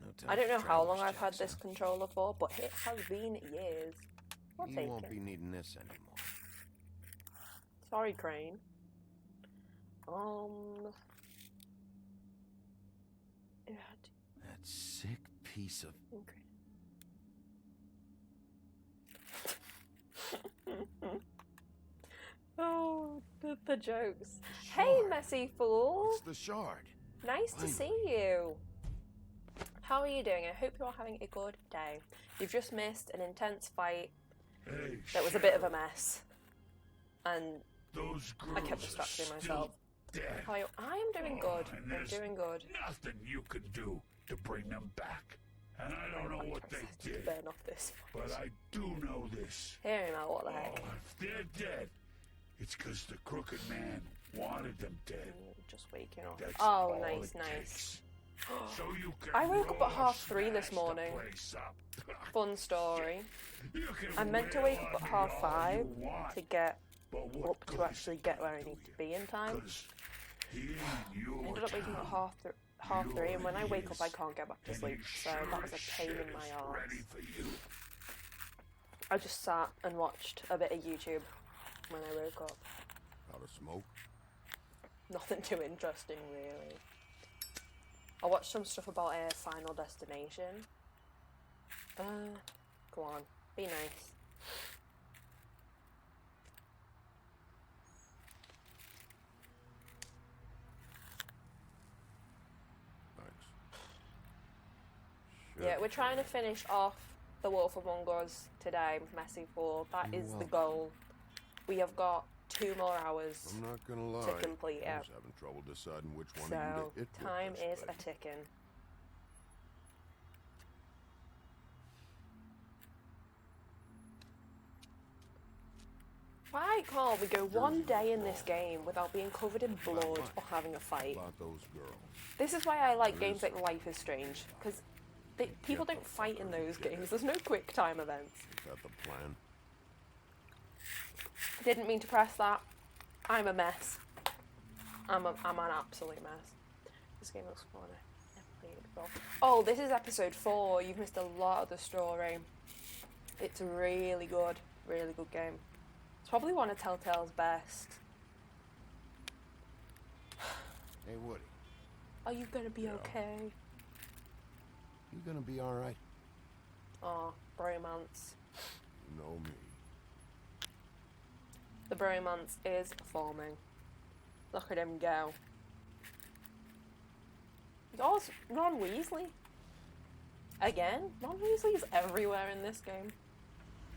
No time I don't for know how long traveler's I've had checks, this huh? controller for, but it has been years. I'll You take won't it. be needing this anymore. Sorry, Crane. Yeah, That sick piece of... oh, the jokes. Hey, messy fool. It's the shard. Nice to see you. How are you doing? I hope you are having a good day. You've just missed an intense fight Hey, that was a bit of a mess. And those girls I kept are distracting still myself. dead. How are you? I am doing good. And I'm there's doing good. Nothing you can do to bring them back. And I don't know what they did, Burn off this. but I do know this. Hear him out, what the Oh, heck? if they're dead, it's because the crooked man wanted them dead. Just waking up. That's Oh, all nice, it nice. takes. So you can I woke up at raw 3:30 this smash the morning. place up. Fun story. You can I meant to wail wake up on at me all 5:30 you want, to get but what up to good actually is it get where I gonna need do to be in time. you? 'Cause he ain't your Ended up waking up at town. half three, and when I wake up, I Yours. can't get back to And sleep. he So that was a sure pain as in my shit is arse. ready for you. I just sat and watched a bit of YouTube when I woke up. Out of smoke. Nothing too interesting, really. I watched some stuff about Final Destination. Go on, be nice. Thanks. Yeah, we're trying to finish off The Wolf Among Us today, Messy Fool. That You're is the welcome. goal. We have got 2 more hours I'm not gonna lie. to complete I it. was having trouble deciding which one So, of you to hit with time this is a thing. ticking. Why can't we go one day in this game without being covered in blood or having a fight? About those girls. This is why I like games like Life is Strange, because people don't fight in those games. There's no quick time events. Is that the plan? Didn't mean to press that. I'm a mess. I'm an absolute mess. This game looks fun. Never played it before. Oh, this is episode 4. You've missed a lot of the story. It's a really good game. It's probably one of Telltale's best. Hey, Woody. Are you gonna be okay? You gonna be alright? Oh, bromance. You know me. The bromance is forming. Look at him go. Oh, it's Ron Weasley. Again? Ron Weasley's everywhere in this game.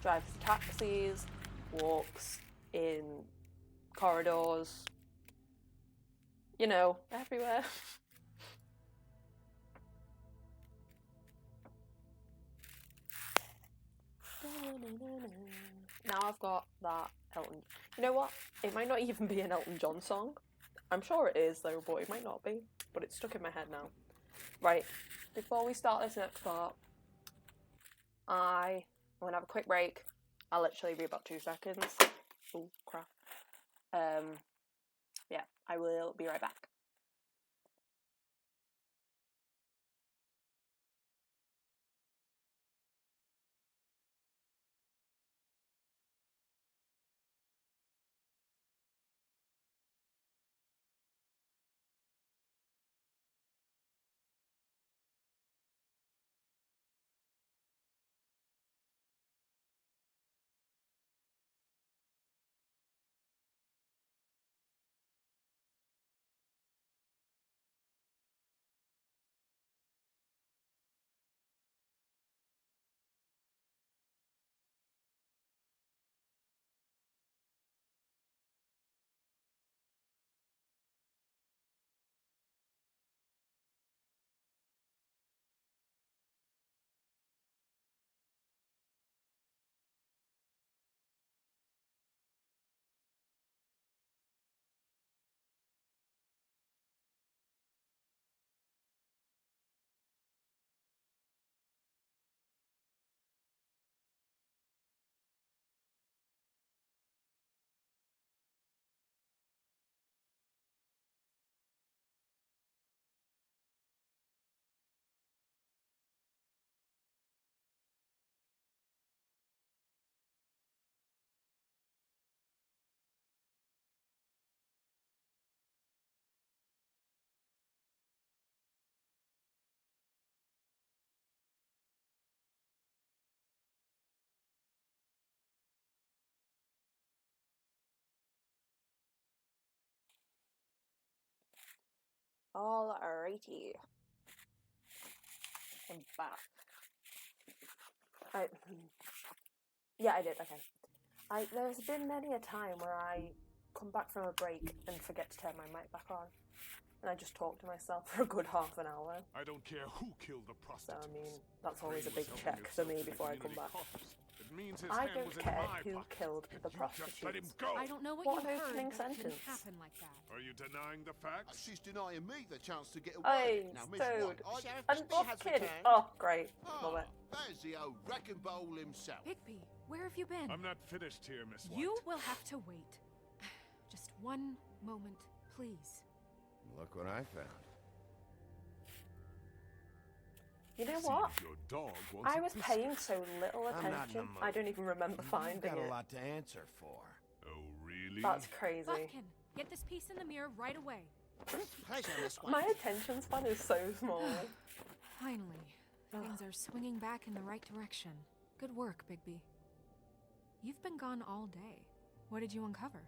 Drives taxis, walks in corridors. You know, everywhere. Now I've got that Elton. You know what? It might not even be an Elton John song. I'm sure it is though, but it might not be. But it's stuck in my head now. Right, before we start this next part, I'm gonna have a quick break. I'll literally be about 2 seconds. Oh crap. Yeah, I will be right back. Alrighty. I'm back. Yeah, I did, okay. There's been many a time where I come back from a break and forget to turn my mic back on. And I just talk to myself for a good half an hour. I don't care who killed the prostitute. So, I mean, that's always a big check for me before I come back. I don't care who killed the prostitute. Let him go. I don't know what What you an heard, opening but it didn't sentence. happen like that. Are you denying the facts? She's denying me the chance to get Hey, away. Now, Miss dude. White, Sheriff And Bigby has Buffkin. returned. Oh, great. Love it. there's the old wrecking bowl himself. Bigby, where have you been? I'm not finished here, Miss White. You will have to wait. Just one moment, please. Look what I found. You know what? Seems your dog wants I a was biscuit. paying so little I'm not in the attention. mood. I don't even remember finding You've got it. a lot to answer for. Oh, really? That's crazy. Buffkin, get this piece in the mirror right away. Pleasure, Miss White. My attention span is so small. Finally, things are swinging back in the right direction. Good work, Bigby. You've been gone all day. What did you uncover?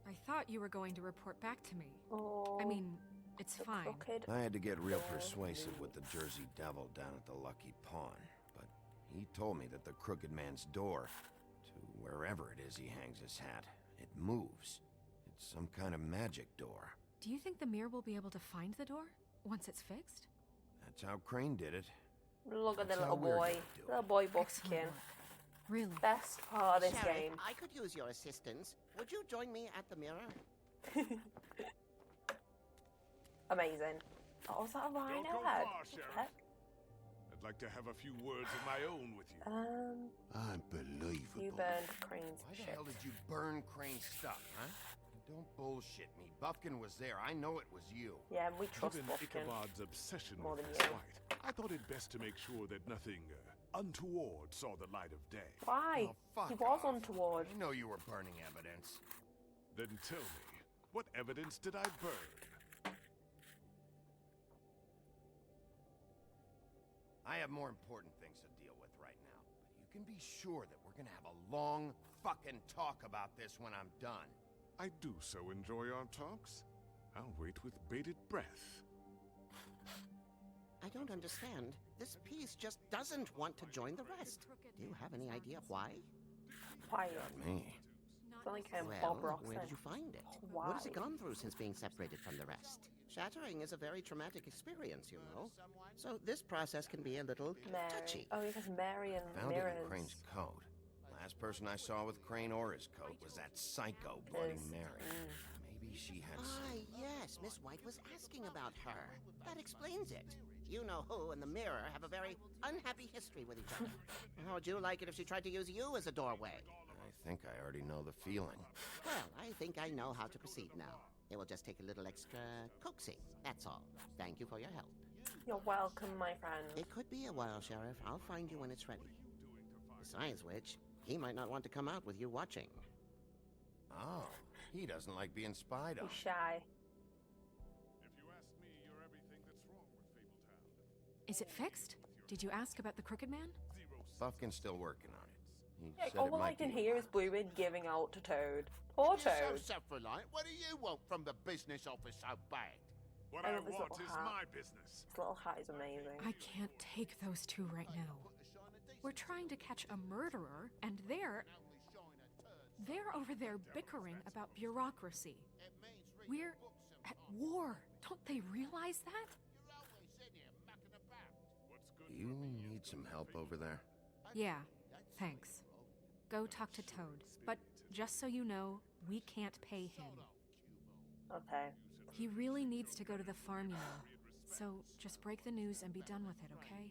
I thought you were going to report back to me. Oh, I mean, it's the fine. crooked. I had to get real Oh, persuasive me. with the Jersey Devil down at the Lucky Pawn, but he told me that the Crooked Man's door, to wherever it is he hangs his hat, it moves. It's some kind of magic door. Do you think the mirror will be able to find the door once it's fixed? That's how Crane did it. Look at the That's little how we're boy. gonna do it. Little boy Excellent Buffkin. work. Really? Best part of this Sheriff, game. I could use your assistance. Would you join me at the mirror? Amazing. Oh, was that a Don't rhino go head? far, Sheriff. Heck. I'd like to have a few words of my own with you. Unbelievable. You burned Crane's Why the ship. hell did you burn Crane's stuff, huh? Don't bullshit me. Buffkin was there. I know it was you. Yeah, and we trust Given Buffkin. Ichabod's obsession more with than Miss you. White, I thought it best to make sure that nothing untoward saw the light of day. Why? Oh, fuck He was off. untoward. I know you were burning evidence. Then tell me, what evidence did I burn? I have more important things to deal with right now, but you can be sure that we're gonna have a long fucking talk about this when I'm done. I do so enjoy our talks. I'll wait with bated breath. I don't understand. This piece just doesn't want to join the rest. Do you have any idea why? Why? Not me. It's like Well, Bob Ross where then. did you find it? Why? What has it gone through since being separated from the rest? Shattering is a very traumatic experience, you know. So this process can be a little Mary. touchy. Oh, because Mary and Found it in mirrors. Crane's code. Last person I saw with Crane or his coat was that psycho Bloody Mary. Maybe she had some... Yes, Miss White was asking about her. That explains it. You know who and the mirror have a very unhappy history with each other. How would you like it if she tried to use you as a doorway? I think I already know the feeling. Well, I think I know how to proceed now. It will just take a little extra coaxing, that's all. Thank you for your help. You're welcome, my friend. It could be a while, Sheriff. I'll find you when it's ready. Besides which, he might not want to come out with you watching. Oh, he doesn't like being spied on. He's shy. Is it fixed? Did you ask about the Crooked Man? Buffkin's still working on it. He Yeah, said all it I might can be hear is Bluebeard giving out to Toad. Poor You're Toad. so self-reliant. What do you want from the business office so bad? What I I love his want little is hat. my business. His little hat is amazing. I can't take those two right now. We're trying to catch a murderer, and they're over there bickering about bureaucracy. We're at war. Don't they realize that? You need some help over there? Yeah, thanks. Go talk to Toad. But just so you know, we can't pay him. Okay. He really needs to go to the farm, you know. So just break the news and be done with it, okay?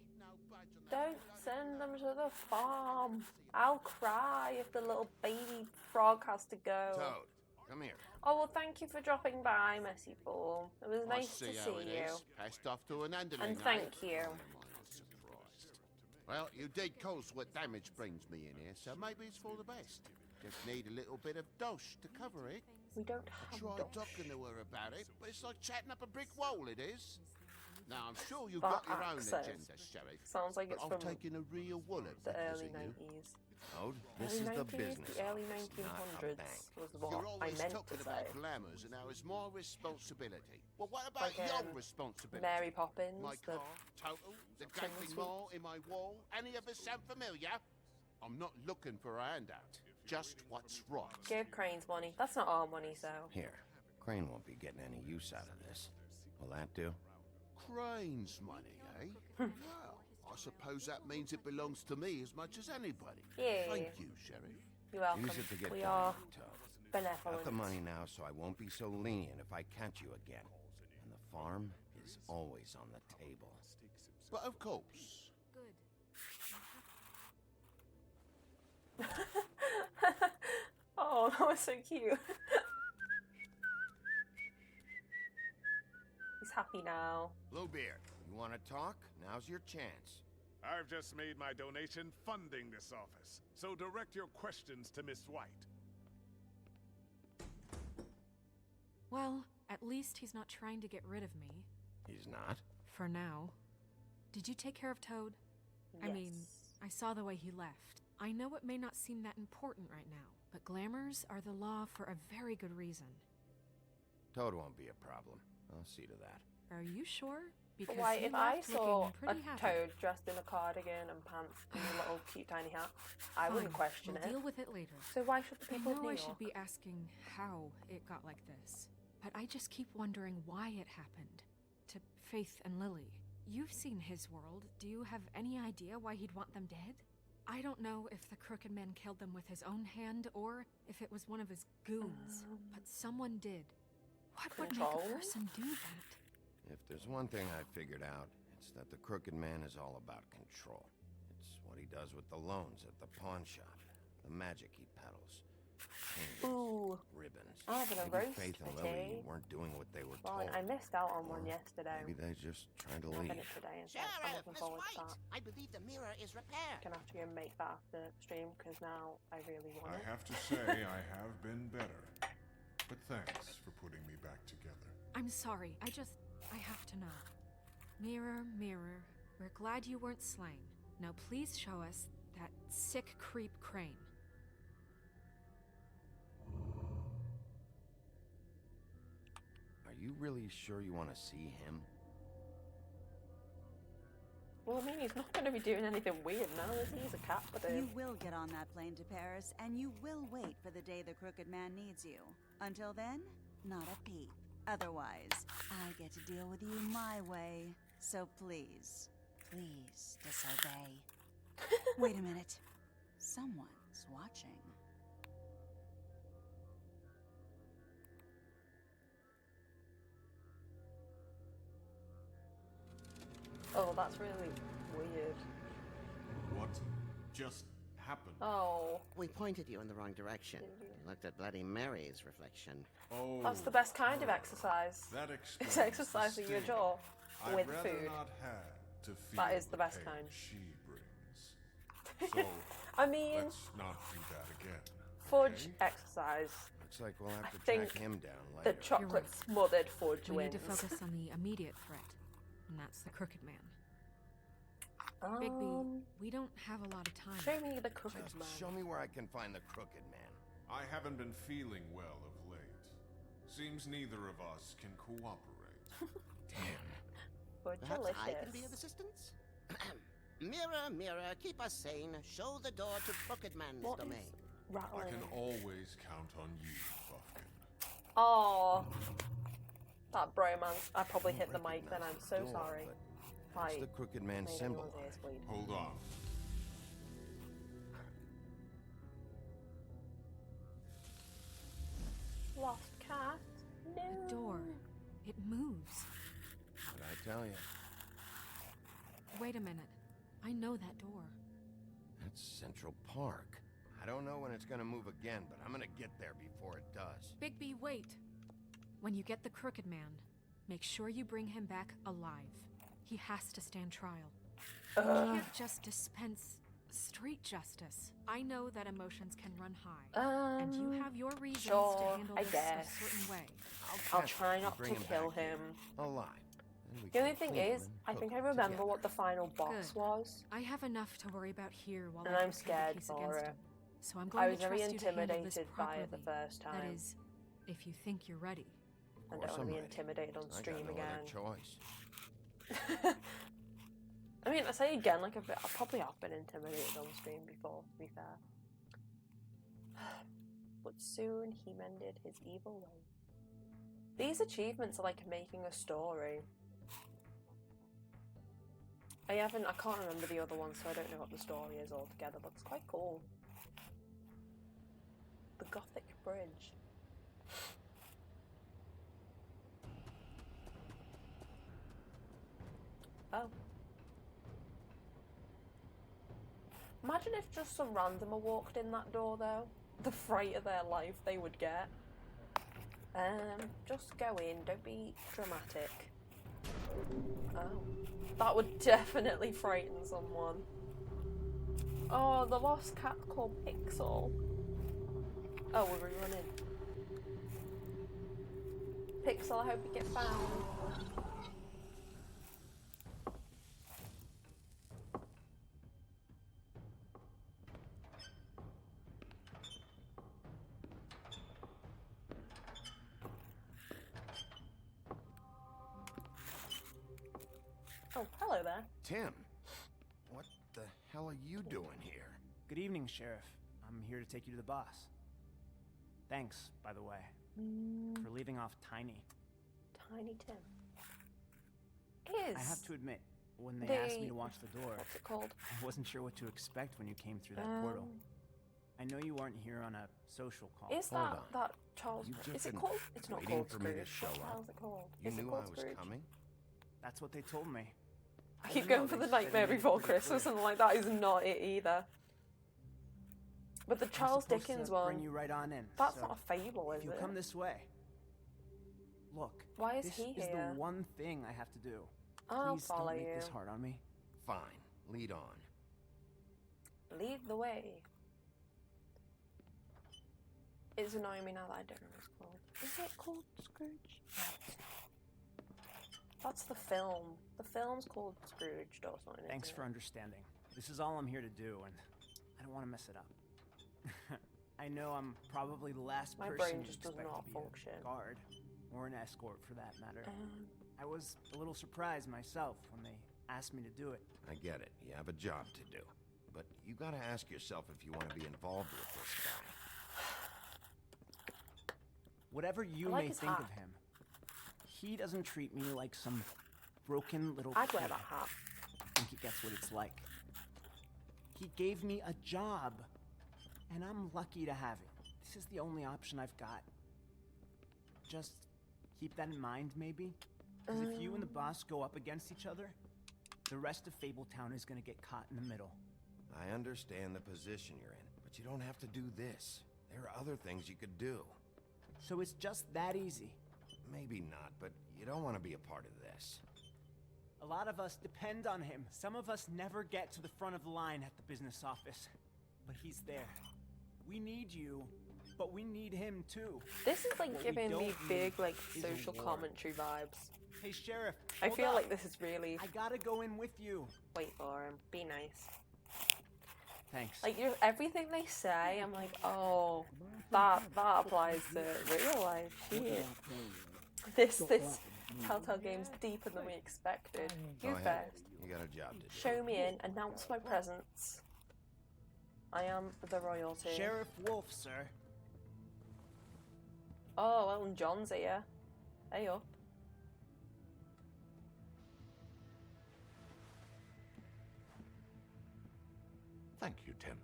Don't send them to the farm. I'll cry if the little baby frog has to go. Toad, come here. Oh, well, thank you for dropping by, Messy Fool. It was I nice to see how it see you. is. Passed off to an underling, And eh? thank you. Am I surprised? Well, you did cause what damage brings me in here, so maybe it's for the best. Just need a little bit of dosh to cover it. We don't I have tried dosh. talking to her about it, but it's like chatting up a brick wall, it is. Now, I'm sure you've That got your own accent agenda, Sheriff. sounds like but it's I've from taken a real wallet the because early of you. 90s. Toad, this Early is the 90s, business the early office, not a 1900s bank. was what You're I always meant to talking say. about glamours, and now it's my responsibility. Well, what about Like, your um, responsibility? Mary Poppins, My the car, Total, the Chimney gaping sweep. mole in my wall. Any of us sound familiar? I'm not looking for a handout. Just what's right. Give Crane's money. That's not our money, so. Here, Crane won't be getting any use out of this. Will that do? Crane's money, eh? Well, I suppose that means it belongs to me as much as anybody. Yeah. Thank you, Sheriff. You're welcome. Use it to get We going, are Toad. benevolent. Got the money now, so I won't be so lenient if I catch you again. And the farm is always on the table. But of course. Good. Oh, that was so cute. He's happy now. Bluebeard, you want to talk? Now's your chance. I've just made my donation funding this office, so direct your questions to Miss White. Well, at least he's not trying to get rid of me. He's not? For now. Did you take care of Toad? I mean, I saw the way he left. I know it may not seem that important right now, but glamours are the law for a very good reason. Toad won't be a problem. I'll see to that. Are you sure? Because Why, he if I left saw looking a pretty happy. Toad dressed in a cardigan and pants and a little cute tiny hat, I wouldn't Fine, question we'll it. deal with it later. So why should the people I of know New I York? should be asking how it got like this, but I just keep wondering why it happened. To Faith and Lily. You've seen his world. Do you have any idea why he'd want them dead? I don't know if the Crooked Man killed them with his own hand or if it was one of his goons, but someone did. What would make Control? a person do that? If there's one thing I've figured out, it's that the Crooked Man is all about control. It's what he does with the loans at the pawn shop, the magic he peddles, chains, Ooh. ribbons. I'm having a Maybe roast Faith and today. Lily weren't doing what they were Well, told. I missed out on one Or yesterday. Maybe they're just trying to I'm leave. having it today instead. I'm Sheriff, looking Miss forward to White, that. I believe the mirror is repaired. Gonna have to go and make that after stream because now I really want I it. have to say I have been better. But thanks for putting me back together. I'm sorry, I have to know. Mirror, mirror, we're glad you weren't slain. Now please show us that sick creep Crane. Are you really sure you want to see him? Well, I mean, he's not going to be doing anything weird now, is he? He's a cat, but You will get on that plane to Paris, and you will wait for the day the Crooked Man needs you. Until then, not a peep. Otherwise, I get to deal with you my way. So please, please disobey. Wait a minute. Someone is watching. Oh, that's really weird. What just happened? Oh. We pointed you in the wrong direction. You looked at Bloody Mary's reflection. Oh, That's the best kind of exercise. that It's explains the exercising your sting. jaw I'd with rather food. not have to feel That is the best pain kind. she brings. So I mean, let's not do that again. fudge exercise. Looks like we'll have I to think track him down the later. chocolate smothered fudge We wins. need to focus on the immediate threat, and that's the Crooked Man. Um, Bigby, we don't have a lot of time. Show me the crooked Just man. show me where I can find the crooked man. I haven't been feeling well of late. Seems neither of us can cooperate. Damn. Fudge Perhaps I can be delicious. of assistance? Mirror, mirror, keep us sane. Show the door to Crooked Man's What is domain. I rattling? can always count on you, Buffkin. Oh, that bromance. I probably hit the mic then. Recognize I'm the so door, sorry. but What's the crooked man made symbol? anyone's ears bleed. Hold on. Lost cat? No. The door. It moves. What'd I tell you? Wait a minute. I know that door. That's Central Park. I don't know when it's gonna move again, but I'm gonna get there before it does. Bigby, wait. When you get the Crooked Man, make sure you bring him back alive. He has to stand trial. You can't just dispense street justice. I know that emotions can run high, and you have your reasons sure, to handle I this guess. a certain way. I'll catch try him not and bring to him kill back him. here, alive. Then we The only can thing clean is, and I think I cook remember together. what the final boss Good. was. I have enough to worry about here while And I I'm prepare the scared case for against it. him. So I'm going I was to very trust you to handle this intimidated by properly. it the first time. That is, if you think you're ready. I Of don't course want to be I'm ready. intimidated on I got stream no again. other choice. I mean, I say again, like I probably have been intimidated on stream before, to be fair. But soon he mended his evil ways. These achievements are like making a story. I can't remember the other one, so I don't know what the story is altogether, but it's quite cool. The Gothic Bridge. Oh. Imagine if just some randomer walked in that door, though. The fright of their life they would get. Just go in, don't be dramatic. Oh. That would definitely frighten someone. Oh, the lost cat called Pixel. Oh, we're rerunning. Pixel, I hope you get found. Oh, hello there. Tim, what the hell are you doing here? Good evening, Sheriff. I'm here to take you to the boss. Thanks, by the way, for leaving off Tiny. Tiny Tim. Is I have to admit, when they asked me to watch the door, what's it called? I wasn't sure what to expect when you came through that portal. I know you weren't here on a social call. Is that Charles? You've just Is it been called? It's not waiting called for me to Scrooge. show What the up. hell's it called? You Is it knew I called was Scrooge? coming? That's what they told me. I keep going for the Nightmare Before Christmas, and like that is not it either. But the Charles I'm supposed Dickens to one, bring you right on in. that's so not a fable, is if you it? come this way, look. Why is this he is here? the one thing I have to do. I'll Please follow don't make this you. hard on me. Fine, lead on. Lead the way. It's annoying me now that I don't know what it's called. Is it called Scrooge? No, it's not. That's the film. The film's called Scrooge or something. Thanks isn't for it? understanding. This is all I'm here to do, and I don't want to mess it up. I know I'm probably the last My person brain you'd just does expect not to be function. a guard, or an escort for that matter. I was a little surprised myself when they asked me to do it. I get it. You have a job to do. But you gotta ask yourself if you want to be involved with this guy. Whatever you I like may his think hat. of him, he doesn't treat me like some broken little I'd kid. wear that hat. I think he gets what it's like. He gave me a job. And I'm lucky to have it. This is the only option I've got. Just keep that in mind, maybe? Because if you and the boss go up against each other, the rest of Fabletown is gonna get caught in the middle. I understand the position you're in, but you don't have to do this. There are other things you could do. So it's just that easy. Maybe not, but you don't want to be a part of this. A lot of us depend on him. Some of us never get to the front of the line at the business office. But he's there. We need you, but we need him too. This is like What we giving me don't big need like is a social war. commentary vibes. Hey, Sheriff. I hold feel up. like this is really. I gotta go in with you. Wait for him. Be nice. Thanks. Like everything they say, I'm like, oh, that applies to real life. Shit. This Telltale game's deeper than we expected. Go You ahead. first. You got a job to do. Show me in. Announce my presence. I am the royalty. Sheriff Wolf, sir. Oh, Elton John's here. Hey up. Thank you, Tim.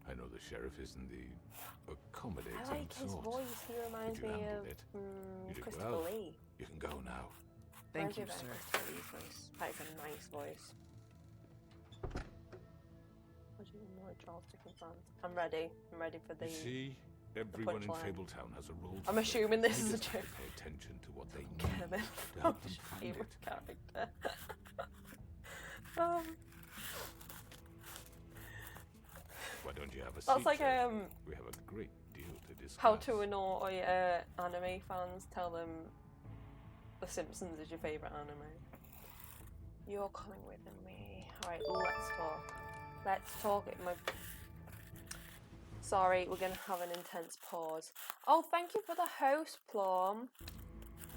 I know the sheriff isn't the accommodating I like his sort. voice. He reminds But you me handled of it. You did Christopher well. Lee. You can go now. Thank you, Reminds me of sir. Christopher Lee's voice. That is a nice voice. What do you want Charles to confront? I'm ready. I'm ready for the. You see, everyone in punchline. Fabletown has a role to I'm play. assuming this They is a just have joke. to pay attention to what they need Kevin to help them find favorite it. character. Why don't you have a That's seat, like Sheriff? We have a great deal to discuss. how to annoy anime fans. Tell them The Simpsons is your favorite anime. You're coming with me. Alright, let's talk. Let's talk. Sorry, we're gonna have an intense pause. Oh, thank you for the host, Plum.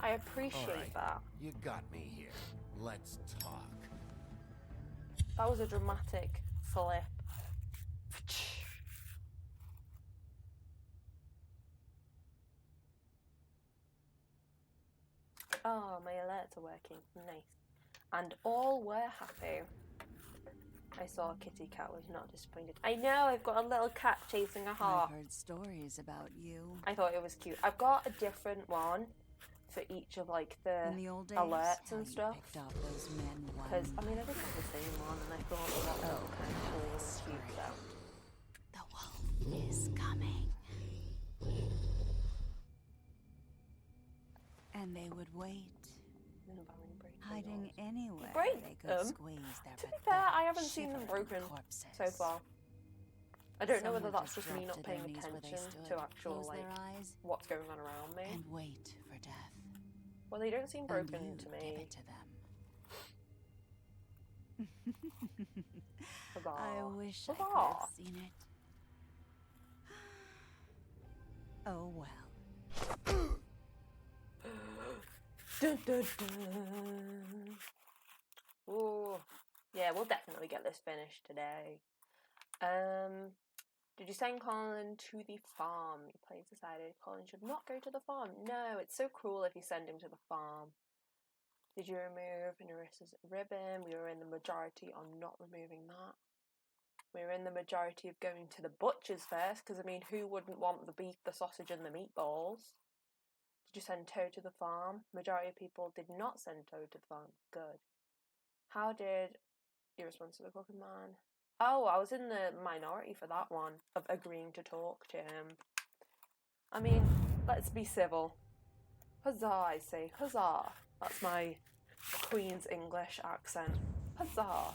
I appreciate All right. that. You got me here. Let's talk. That was a dramatic flip. Oh, my alerts are working. Nice. And all were happy. I saw a kitty cat, was not disappointed. I know, I've got a little cat chasing a heart. I've heard stories about you. I thought it was cute. I've got a different one for each of like the In the old days, alerts how and you stuff. picked off those men Because one I mean, I didn't have the same one, and I thought it was kind of cool and cute. So. The wolf is coming. And they would wait, hiding anywhere Break they could them. squeeze their To be fair, I haven't seen them shivering broken corpses. so far. I don't know Some whether would that's just me drop not to their paying knees where they attention stood, to actual close like their eyes, what's going on around me. and wait for death. Well, they don't seem And broken you to give me. it to them. Huzzah. I wish I could Huzzah. have seen it. Oh well. Dun, dun, dun. Ooh. Yeah, we'll definitely get this finished today. Did you send Colin to the farm? You players decided Colin should not go to the farm. No, it's so cruel if you send him to the farm. Did you remove Narissa's ribbon? We were in the majority on not removing that. We were in the majority of going to the butcher's first, because I mean, who wouldn't want the beef, the sausage, and the meatballs? Did you send Toad to the farm? Majority of people did not send Toad to the farm. Good. How did you respond to the cooking man? Oh, I was in the minority for that one, of agreeing to talk to him. I mean, let's be civil. Huzzah, I say. Huzzah. That's my Queen's English accent. Huzzah.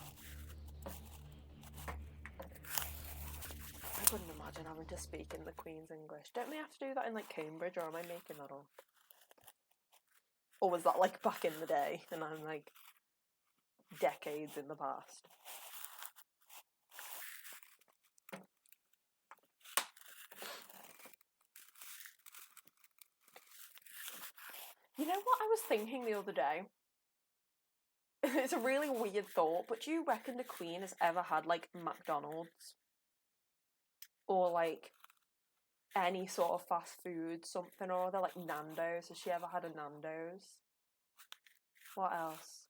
I couldn't imagine having to speak in the Queen's English. Don't they have to do that in like Cambridge, or am I making that up? Or was that like back in the day and I'm like decades in the past? You know what I was thinking the other day? It's a really weird thought, but do you reckon the Queen has ever had like McDonald's? Or like any sort of fast food, something or other, like Nando's? Has she ever had a Nando's? What else?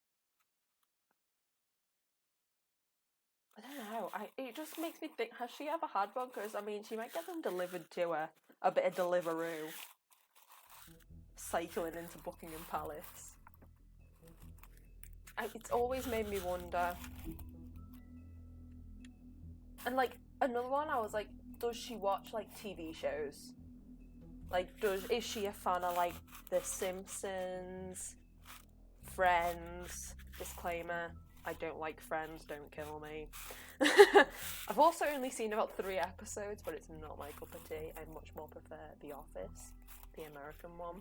I don't know. know. It just makes me think, has she ever had one? Because, I mean, she might get them delivered to her. A bit of Deliveroo. Cycling into Buckingham Palace. It's always made me wonder. And, like, another one, I was like, does she watch, like, TV shows? Like, is she a fan of, like, The Simpsons, Friends? Disclaimer, I don't like Friends, don't kill me. I've also only seen about 3 episodes, but it's not my cup of tea. I much more prefer The Office, the American one.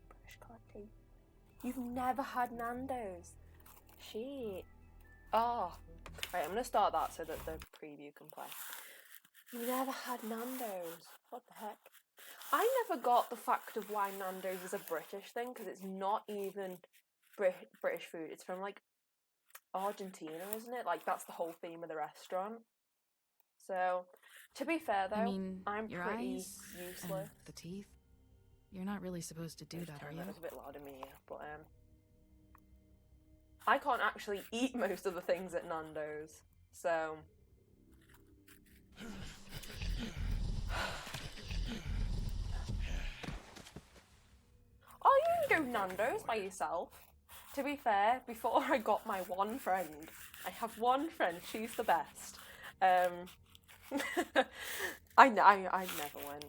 British card tea. You've never had Nando's? Shit. Oh. Right, I'm gonna start that so that the preview can play. You never had Nando's? What the heck? I never got the fact of why Nando's is a British thing, because it's not even British food. It's from, like, Argentina, isn't it? Like, that's the whole theme of the restaurant. So, to be fair, though, I mean, I'm your pretty eyes useless. and the teeth. You're not really supposed to do that, are you? That was a bit loud in me ear, but I can't actually eat most of the things at Nando's, so. Oh, you can go Nando's by yourself. To be fair, before I got my one friend, I have one friend, she's the best. I never went.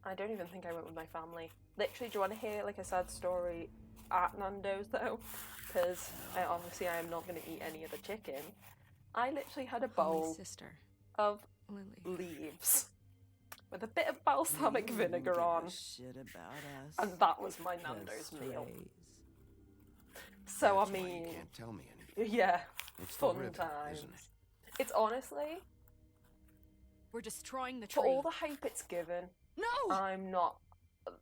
I don't even think I went with my family. Literally, do you want to hear, like, a sad story at Nando's, though? Because, obviously, I am not going to eat any of the chicken. I literally had a bowl of leaves with a bit of balsamic vinegar on. Shit about us. And that was my Nando's meal. So, That's I why mean... you can't tell me anything. Yeah. It's the Fun ribbon, times. isn't it? It's honestly... We're destroying the For tree. all the hype it's given, No! I'm not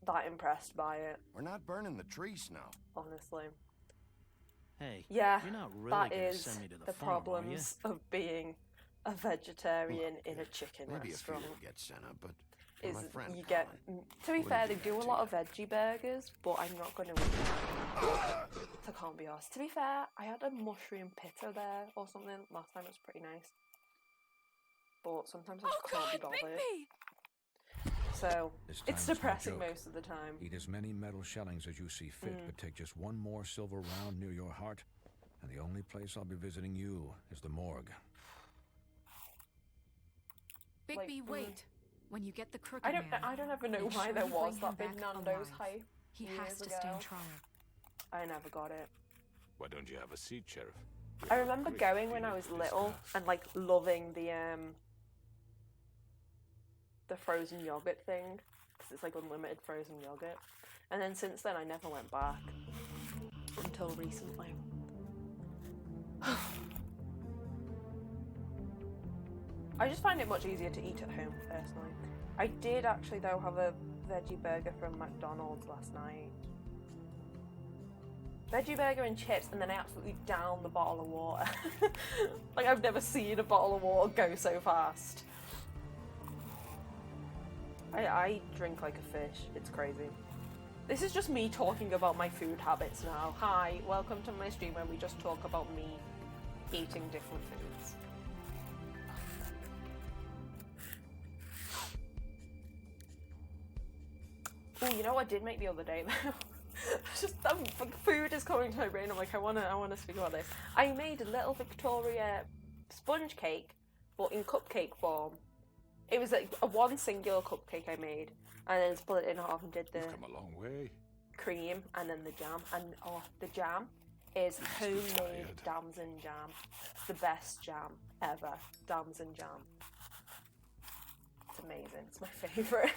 that impressed by it. We're not burning the tree, Snow. Honestly. Hey, Yeah, you're not really that gonna is send me to the the farm, are problems of being a vegetarian in a chicken Maybe restaurant. a few will get sent up, but for Is my friend you get to be Wouldn't fair, do they do a that lot to of veggie burgers, but I'm not gonna eat them. So I can't be arsed. To be fair, I had a mushroom pita there or something last time. It was pretty nice, but sometimes I just can't be bothered. So This it's time no depressing joke. most of the time. Eat as many metal shellings as you see fit, but take just one more silver round near your heart, and the only place I'll be visiting you is the morgue. Bigby, wait. When you get the crooked I don't man, ever know make why sure there you was bring him that big back Nando's alive. hype. He years has to ago. stand trial. I never got it. Why don't you have a seat, Sheriff? I remember going when I was little and like loving the frozen yogurt thing, because it's like unlimited frozen yogurt. And then since then I never went back until recently. I just find it much easier to eat at home personally. I did actually though have a veggie burger from McDonald's last night. Veggie burger and chips, and then I absolutely downed the bottle of water. Like, I've never seen a bottle of water go so fast. I drink like a fish. It's crazy. This is just me talking about my food habits now. Hi, welcome to my stream where we just talk about me eating different foods. Oh, you know what I did make the other day though? Just food is coming to my brain. I'm like, I wanna speak about this. I made a little Victoria sponge cake, but in cupcake form. It was like a one singular cupcake I made, and then split it in half and did the You've come a long way. cream and then the jam. And oh, the jam is homemade damson jam. It's the best jam ever. Damson jam. It's amazing. It's my favourite.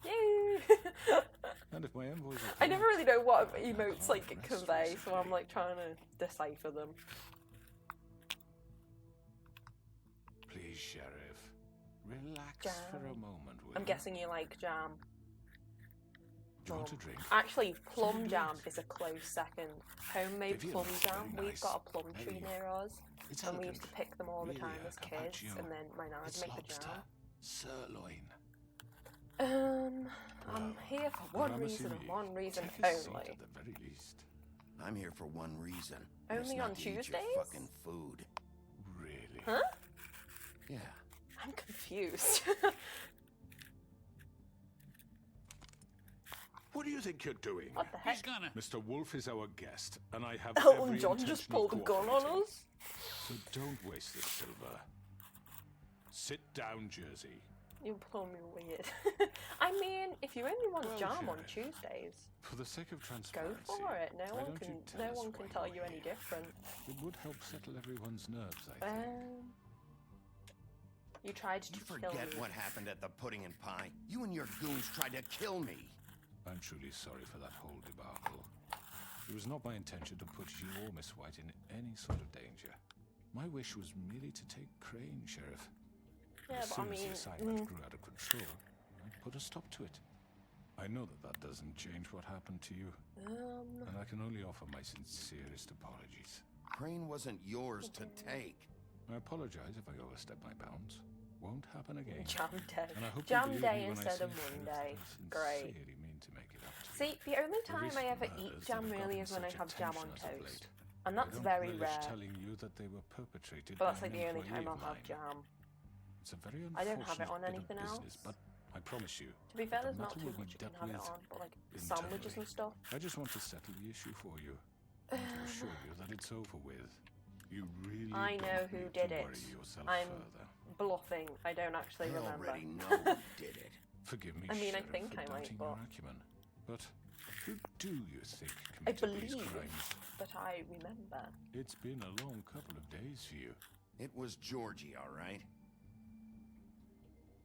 Yay! And if my envoys I never really know what emotes like convey, so I'm like trying to decipher them. Please, Sheriff, relax Jam. for a moment, will I'm you? guessing you like jam. Do you want a drink? Actually, plum jam is a close second. Homemade Vivian plum was jam. very We've nice. got a plum tree Very near us, It's and we elegant. used to pick them all the Really, time as kids, carpaccio. and then my nan would It's make lobster. the jam. Sirloin. I'm here for one reason and one reason only. At the very least. I'm here for one reason. Only It's not on to eat your Tuesdays? fucking food. Really? Huh? Yeah. I'm confused. What do you think you're doing? What the heck? Mr. Wolf is our guest, and I have Elton every John intention just of pulled a gun on cooperating. us? So don't waste this silver. Sit down, Jersey. You pull me weird. I mean, if you only want Well, jam on Sheriff, Tuesdays, For the sake of go transparency, for it. No why one don't can. you tell No us one why can tell you're you any here? different. It would help settle everyone's nerves, I think. You tried to You kill forget me. what happened at the Pudding and Pie. You and your goons tried to kill me. I'm truly sorry for that whole debacle. It was not my intention to put you or Miss White in any sort of danger. My wish was merely to take Crane, Sheriff. Yeah, as but soon I as mean, the assignment grew out of control, I put a stop to it. I know that doesn't change what happened to you, and I can only offer my sincerest apologies. Crane wasn't yours to take. I apologize if I overstep my bounds. Won't happen again. Jam day. And I hope you Jam believe day me when I instead say, of Sheriff, Monday. that I Great. sincerely mean to make it up to you. See, the only The time I recent ever murders eat that jam have really gotten is when I such have jam on attention as of toast. late. And I that's don't very relish rare. telling you that they were perpetrated But that's by like an the only employee time I'll of have mine. jam. It's a very I don't have it unfortunate on bit of anything business, else. but I promise you, To be fair, the there's not matter too will be much you can dealt have it with on, but like internally. sandwiches and stuff. I just want to settle the issue for you and to assure you that it's over with. You really I know don't who need did to it. worry yourself I'm further. bluffing. I don't actually I remember. already know who did it. Forgive me, I mean, I Sheriff, think for I might, doubting but your acumen. But who do you think I committed these believe crimes? that I remember. It's been a long couple of days for you. It was Georgie, all right?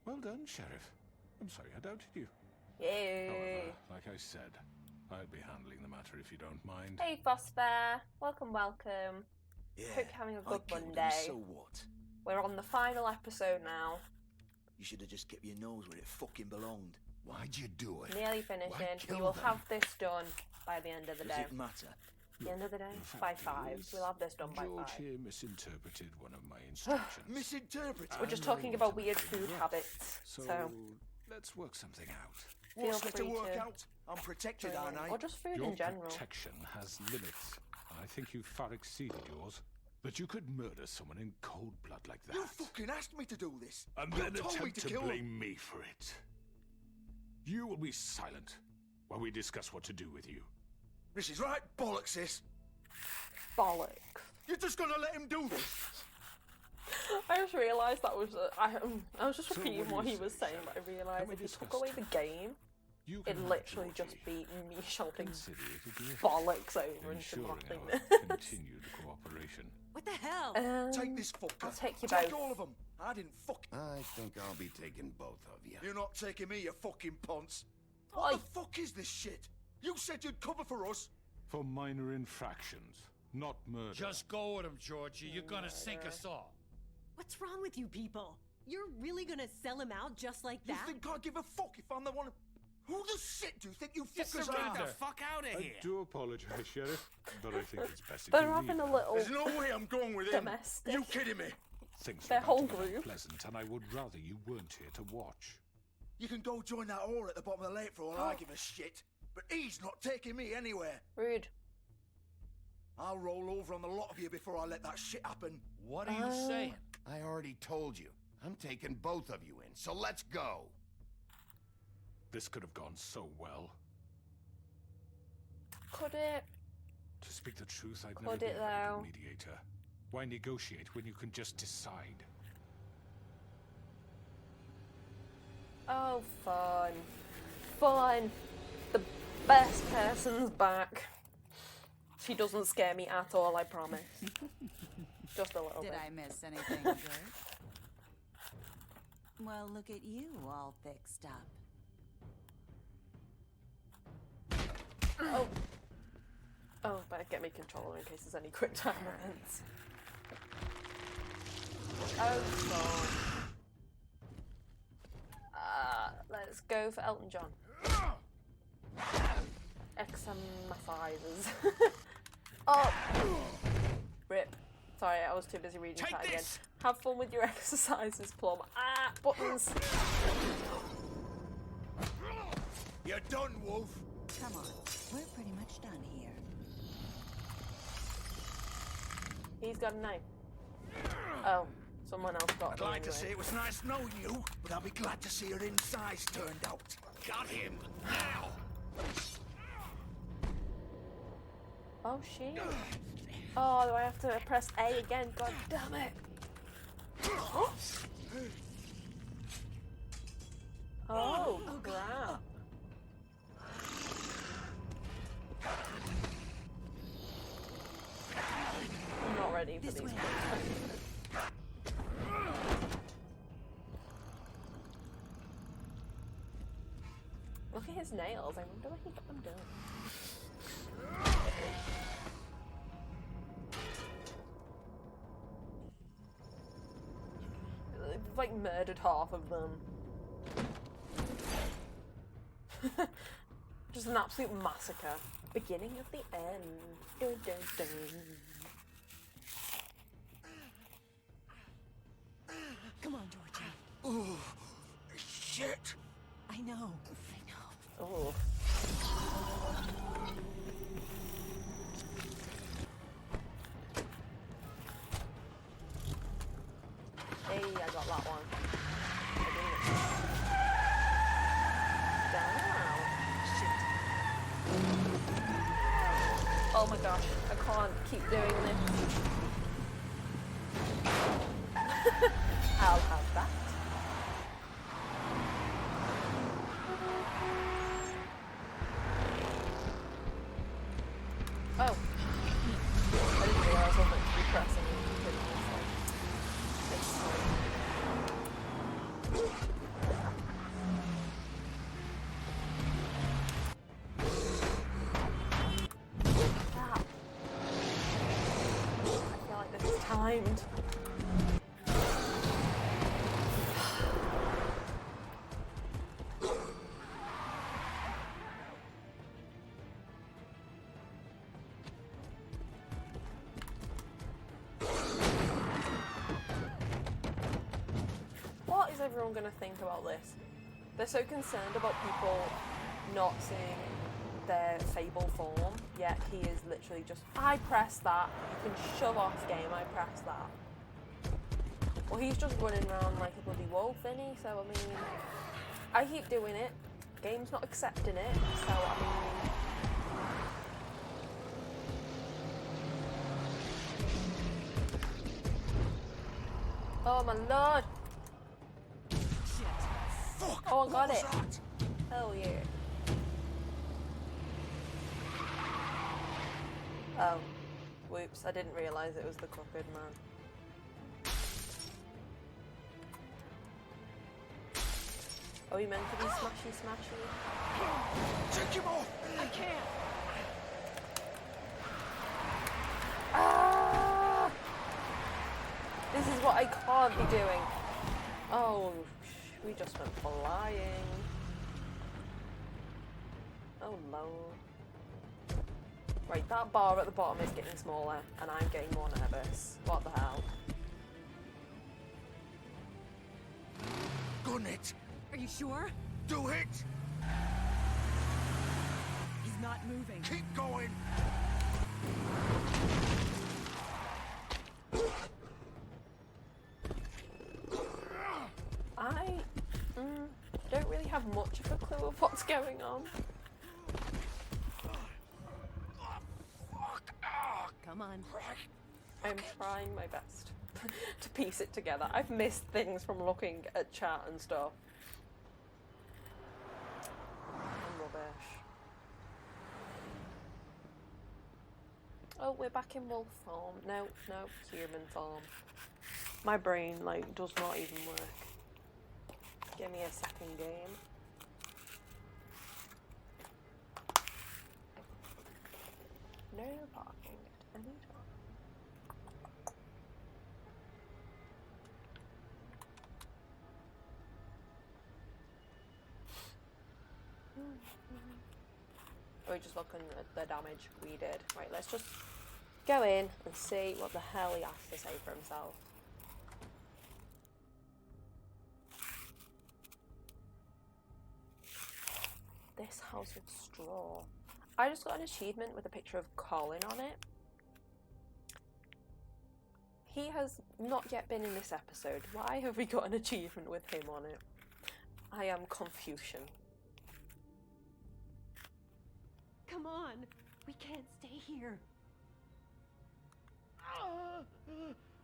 Well done, Sheriff. I'm sorry I doubted you. Yay! However, like I said, I'll be handling the matter if you don't mind. Hey, Phosphor. Welcome, welcome. Yeah, Hope you're having a good I killed him, Monday. so what? We're on the final episode now. You should have just kept your nose where it fucking belonged. Why'd you do it? Nearly finishing. We kill will them? have this done by the end of the Does day. it matter? The end of the day? The fact By 5. is, We'll have this done by George 5. here misinterpreted one of my instructions. Misinterpreted? We're just And I talking about wanted weird to food interrupt. habits. So, let's work something out. feel What's there to free work to out? I'm protected, join aren't in. I? Or just food Your in general. protection has limits, and I think you far exceeded yours. That you could murder someone in cold blood like that. You fucking asked me to do this. And You then told me attempt to to kill him. blame me for it. You will be silent while we discuss what to do with you. This is right bollocks, sis. Bollocks. You're just gonna let him do this? I just realised that was. I was just So repeating what do what you he was say, saying, but I realised we if he discuss took away the game, You it'd can have literally Georgie. just be me shouting Consider it a gift, bollocks over into ensuring nothingness. our continued cooperation. What the hell? Take this fucker. I'll take you Take both. all of them. I didn't fuck. I think I'll be taking both of you. You're not taking me, you fucking ponce. Oi. What the fuck is this shit? You said you'd cover for us. For minor infractions, not murder. Just go with him, Georgie. You're gonna sink us all. What's wrong with you people? You're really gonna sell him out just like You that? think I give a fuck if I'm the one? Who the shit do you think you You fuckers surrender. are? Fuck out of I here. do apologize, Sheriff, but I think it's best if They're you having leave a now. little There's no way I'm going with him. domestic. You kidding me? Things Their were whole about to be group. unpleasant, and I would rather you weren't here to watch. You can go join that whore at the bottom of the lake for all I give a shit. But he's not taking me anywhere. Rude. I'll roll over on the lot of you before I let that shit happen. What are you saying? I already told you. I'm taking both of you in, so let's go. This could have gone so well. Could it? To speak the truth, I've Could never been it, a very though? good mediator. Why negotiate when you can just decide? Oh, fun. Fun. The best person's back. She doesn't scare me at all, I promise. Just a little Did bit. I miss anything good? Well, look at you, all fixed up. Oh. Oh, better get me controller in case there's any quick time events. Oh, God. Let's go for Elton John. Exercises. Oh! Rip. Sorry, I was too busy reading Take that again. this! Have fun with your exercises, Plum. Ah! Buttons! You're done, Wolf. Come on, we're pretty much done here. He's got a knife. Oh, someone else got I'd one like to anyway. say it was nice knowing you, but I'll be glad to see your insides turned out. Got him now. Oh, shit. Oh, do I have to press A again? God damn it. Oh, crap. I'm not ready for these. Look at his nails. I wonder where he got them done. They've, like, murdered half of them. Just an absolute massacre. Beginning of the end. Dun, dun, dun. Come on, Georgia. Oh, shit. I know. Oh. Hey, I got that one. I did it. Down. Shit. Oh my gosh, I can't keep doing this. I'll have that. Oh. I didn't realize I was meant to be pressing it. Ah. I feel like this is timed. What is everyone going to think about this? They're so concerned about people not seeing their Fable form, yet he is literally just, I press that, you can shove off game, I press that. Well, he's just running around like a bloody wolf, isn't he? So, I mean, I keep doing it, game's not accepting it, so, I mean... Oh my lord! Fuck! Oh, I got what it! was that? Hell yeah. Oh. Whoops, I didn't realise it was the Crooked Man. Oh, you meant to be smashy smashy? Take him off! I can't. Ah! This is what I can't be doing. Oh, we just went flying. Oh lord. Right, that bar at the bottom is getting smaller, and I'm getting more nervous. What the hell? Gun it! Are you sure? Do it! He's not moving. Keep going! I don't really have much of a clue of what's going on. Come on. I'm trying my best to piece it together. I've missed things from looking at chat and stuff. I'm rubbish. Oh, we're back in wolf form. No, human form. My brain, like, does not even work. Give me a second game. No parking at any time. We're just looking at the damage we did. Right, let's just go in and see what the hell he has to say for himself. This house with straw. I just got an achievement with a picture of Colin on it. He has not yet been in this episode. Why have we got an achievement with him on it? I am Confucian. Come on. We can't stay here.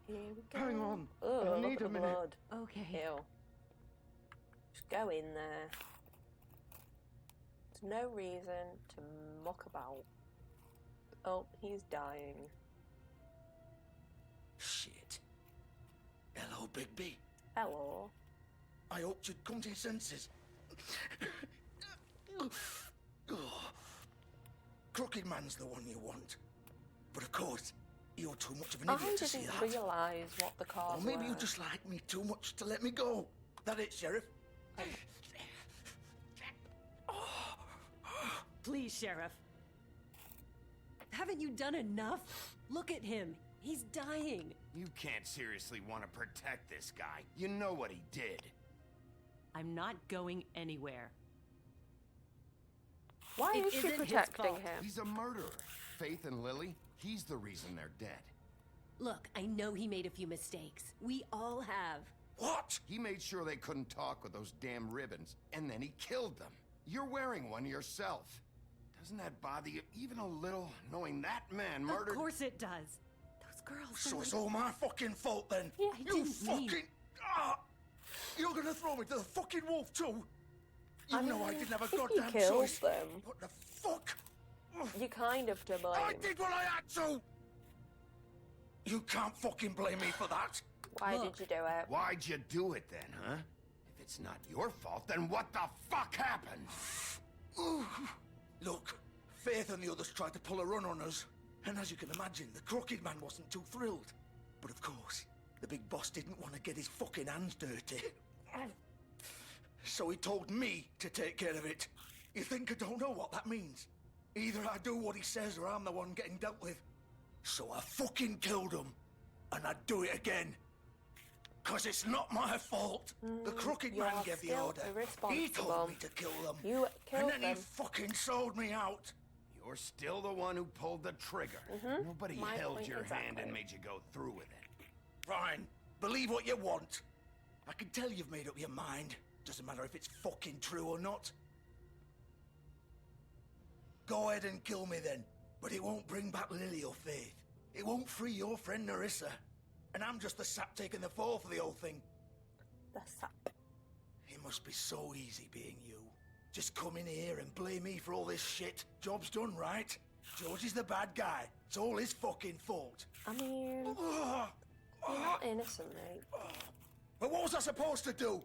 Here we go. Hang on. Ugh, I look need at the a minute. blood. Okay. Ew. Just go in there. There's no reason to muck about. Oh, he's dying. Shit. Hello, Bigby. Hello. I hoped you'd come to your senses. Crooked Man's the one you want. But of course, you're too much of an I idiot to see didn't that. realise what the cars Or maybe were. you just like me too much to let me go. That it, Sheriff? Please, Sheriff. Haven't you done enough? Look at him. He's dying. You can't seriously want to protect this guy. You know what he did. I'm not going anywhere. Why It is she isn't his protecting fault. him? He's a murderer. Faith and Lily, he's the reason they're dead. Look, I know he made a few mistakes. We all have. What? He made sure they couldn't talk with those damn ribbons, and then he killed them. You're wearing one yourself. Doesn't that bother you even a little, knowing that man murdered... Of course it does. Those girls. So it's all my fucking fault then? Yeah, I you didn't fucking... mean- Ah! You're gonna throw me to the fucking wolf too? You know I didn't have a if you goddamn killed choice. them, What the fuck? you're kind of to blame. I did what I had to! You can't fucking blame me for that. Why did you do it? Why'd you do it then, huh? If it's not your fault, then what the fuck happened? Look, Faith and the others tried to pull a run on us. And as you can imagine, the Crooked Man wasn't too thrilled. But of course, the big boss didn't want to get his fucking hands dirty. So he told me to take care of it. You think I don't know what that means? Either I do what he says or I'm the one getting dealt with. So I fucking killed him. And I'd do it again. 'Cause it's not my fault. The Crooked you Man are gave the still order. He irresponsible. told me to kill them. You killed And then them. he fucking sold me out. You're still the one who pulled the trigger. Nobody My held point your hand exactly. and made you go through with it. Fine. Believe what you want. I can tell you've made up your mind. Doesn't matter if it's fucking true or not. Go ahead and kill me then. But it won't bring back Lily or Faith. It won't free your friend Narissa. And I'm just the sap taking the fall for the whole thing. The sap. It must be so easy being you. Just come in here and blame me for all this shit. Job's done, right? George is the bad guy. It's all his fucking fault. I mean, you're not innocent, mate. But what was I supposed to do?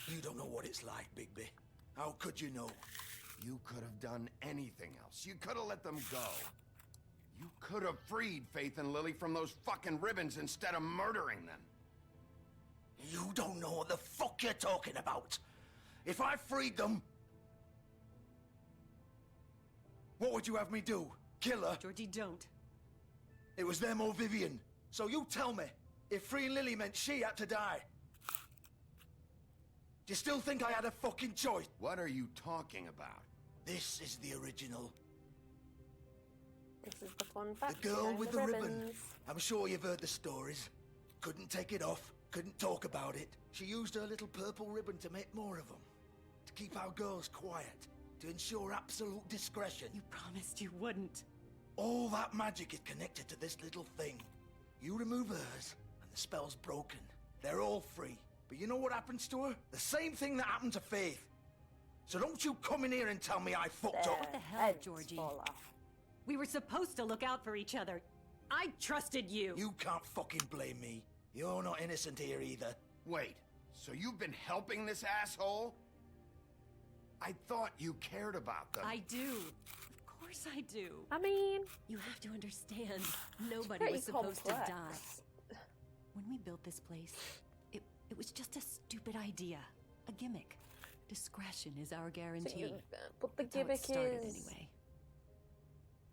You don't know what it's like, Bigby. How could you know? You could have done anything else. You could have let them go. You could have freed Faith and Lily from those fucking ribbons instead of murdering them. You don't know what the fuck you're talking about. If I freed them... What would you have me do? Kill her? Georgie, don't. It was them or Vivian. So you tell me, if freeing Lily meant she had to die. Do you still think I had a fucking choice? What are you talking about? This is the original. This is the fun fact. The girl behind with the ribbon. ribbons. I'm sure you've heard the stories. Couldn't take it off, couldn't talk about it. She used her little purple ribbon to make more of them. To keep our girls quiet. To ensure absolute discretion. You promised you wouldn't. All that magic is connected to this little thing. You remove hers, and the spell's broken. They're all free. But you know what happens to her? The same thing that happened to Faith. So don't you come in here and tell me I fucked up. What the hell, Georgie? We were supposed to look out for each other. I trusted you. You can't fucking blame me. You're not innocent here either. Wait, so you've been helping this asshole? I thought you cared about them. I do. Of course I do. I mean, you have to understand, nobody pretty was supposed complex. to die. When we built this place, it was just a stupid idea. A gimmick. Discretion is our guarantee. But the That's how it gimmick started is anyway.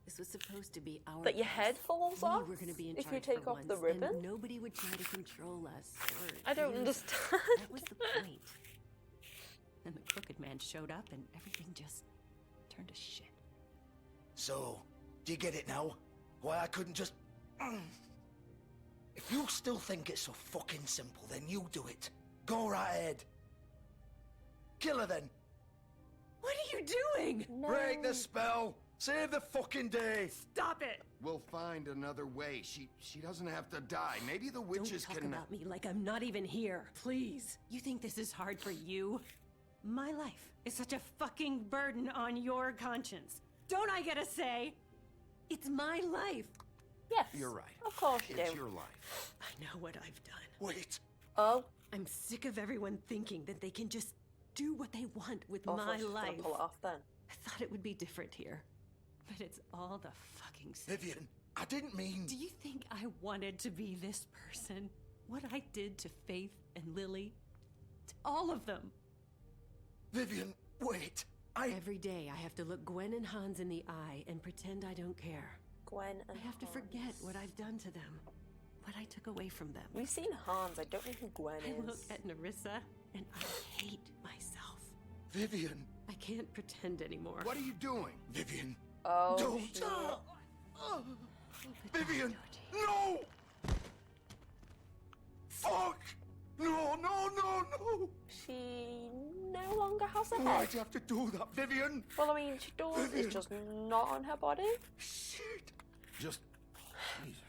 This was supposed to be our that your place. head falls We off were gonna be in if you charge take for off the once, ribbon. and nobody would try to control us. Or I don't use us. understand. That was the point. Then the Crooked Man showed up, and everything just turned to shit. So, do you get it now? Why I couldn't just... If you still think it's so fucking simple, then you do it. Go right ahead. Kill her then. What are you doing? Break the spell. Save the fucking day. Stop it. We'll find another way. She doesn't have to die. Maybe the witches Don't talk can... about me like I'm not even here, please. You think this is hard for you? My life is such a fucking burden on your conscience. Don't I get a say? It's my life. Yes. You're right. Of course you It's do. your life. I know what I've done. Wait. Oh. I'm sick of everyone thinking that they can just do what they want with Oh, I thought my she was gonna life. pull it off then. I thought it would be different here. But it's all the fucking same. Vivian, I didn't mean... Do you think I wanted to be this person? What I did to Faith and Lily? To all of them. Vivian, wait. Every day I have to look Gwen and Hans in the eye and pretend I don't care. Gwen and I have to forget what I've done to them. What I took away from them. We've seen Hans. I don't know who Gwen I is. look at Nerissa and I hate myself. Vivian. I can't pretend anymore. What are you doing? Vivian. Oh, Don't. shit. Vivian. No. Fuck. No, no, no, no. She no longer has a head. Why'd you have to do that, Vivian? Well, I mean, she does. Vivian. It's just not on her body. Shit. Just... Jesus.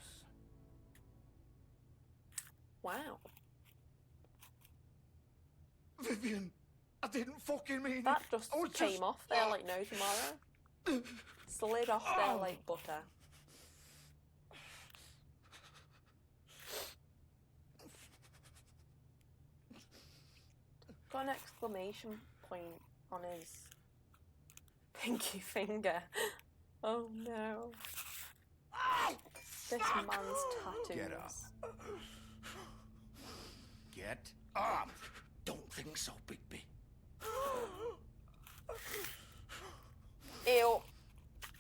Wow. Vivian, I didn't fucking mean That it. just I was came off there like no tomorrow. Slid off there like butter. Got an exclamation point on his pinky finger. Oh no. This man's tattoos. Get up. Get up. Don't think so, Bigby. Ew.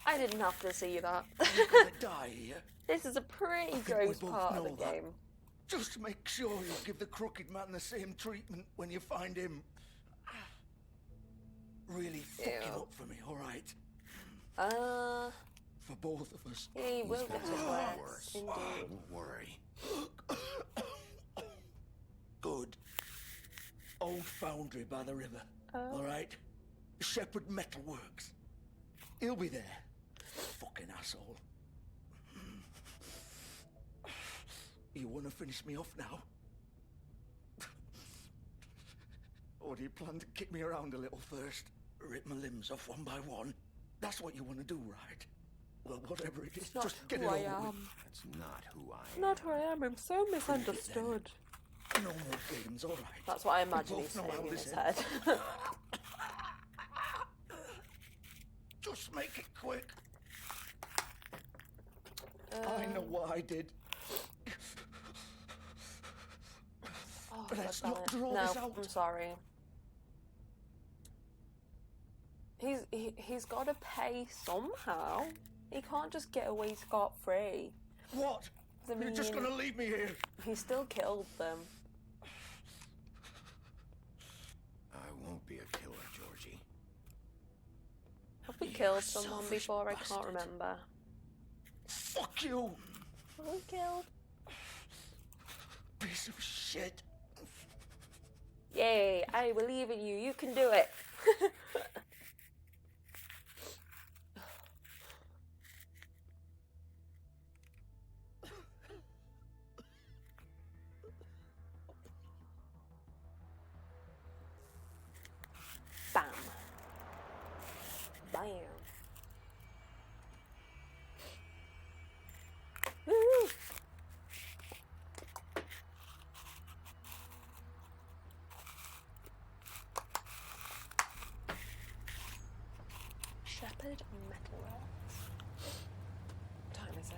I didn't have to see that. You're gonna die here. This is a pretty I think we gross both part of know the that. game. Just make sure you give the crooked man the same treatment when you find him. Really fuck him Ew. up for me, alright? For both of us. He will get it worse. Worse. Indeed. Don't worry. Good. Old foundry by the river. Oh. Alright? Shepherd Metalworks. He'll be there. Fucking asshole. You want to finish me off now? Or do you plan to kick me around a little first? Rip my limbs off one by one? That's what you want to do, right? Well, whatever it is, It's not just get who it I over am. with. That's not who I am. Not who I am. I'm so misunderstood. No more games, alright? That's what I imagine We he's both know saying how in this his ends. head. Just make it quick. I know what I did. Oh, But let's God not damn it. draw No, this out. I'm sorry. He's got to pay somehow. He can't just get away scot-free. What? I You're just mean, gonna leave me here? He still killed them. I won't be a killer, Georgie. Have we killed someone selfish before? I bastard. can't remember. Fuck you! Have we killed? Piece of shit. Yay! I believe in you. You can do it. Bam. Bam. Woo! Shepherd Metalworks. What time is it?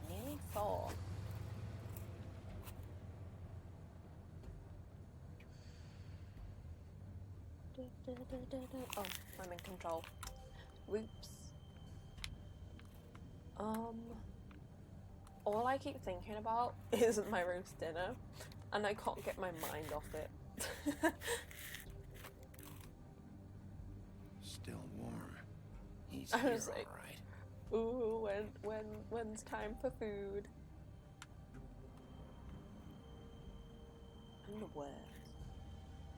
Nearly 4. Oh, I'm in control. Whoops. All I keep thinking about is my roast dinner, and I can't get my mind off it. Still warm. He's I here, was like, all right. ooh, when's time for food? Underwear.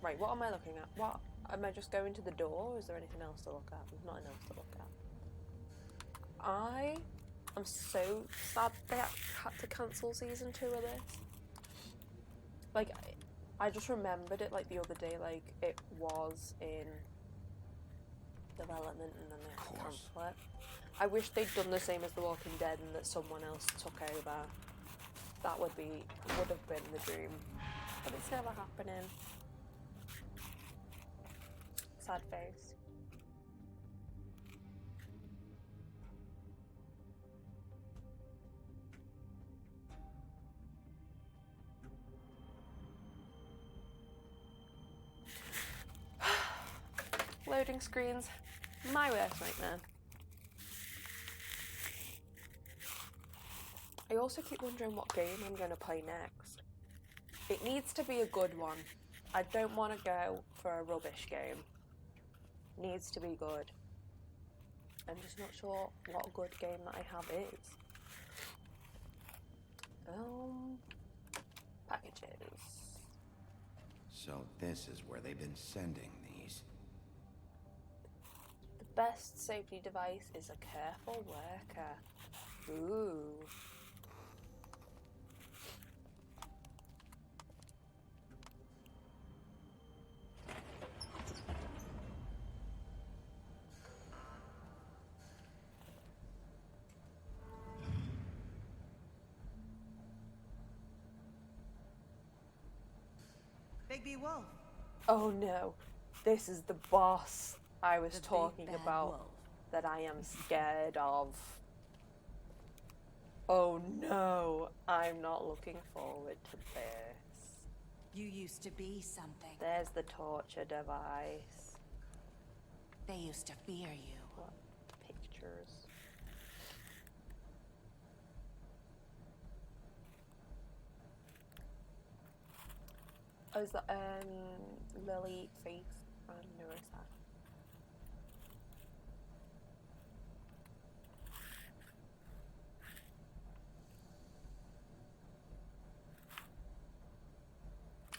Right, what am I looking at? What? Am I just going to the door, or is there anything else to look at? There's nothing else to look at. I am so sad they had to cancel season 2 of this. Like, I just remembered it like the other day, like it was in development and then they had to cancel it. I wish they'd done the same as The Walking Dead and that someone else took over. That would have been the dream. But it's never happening. Sad face. Loading screens, my worst nightmare. I also keep wondering what game I'm going to play next. It needs to be a good one. I don't want to go for a rubbish game. Needs to be good. I'm just not sure what a good game that I have is. Packages. So this is where they've been sending these. The best safety device is a careful worker. Ooh. Bigby Wolf. Oh no, this is the boss I was The big talking bad about wolf. that I am scared of. Oh no, I'm not looking forward to this. You used to be something. There's the torture device. They used to fear you. What pictures? Oh, is that Lily, Faith, and Nerissa?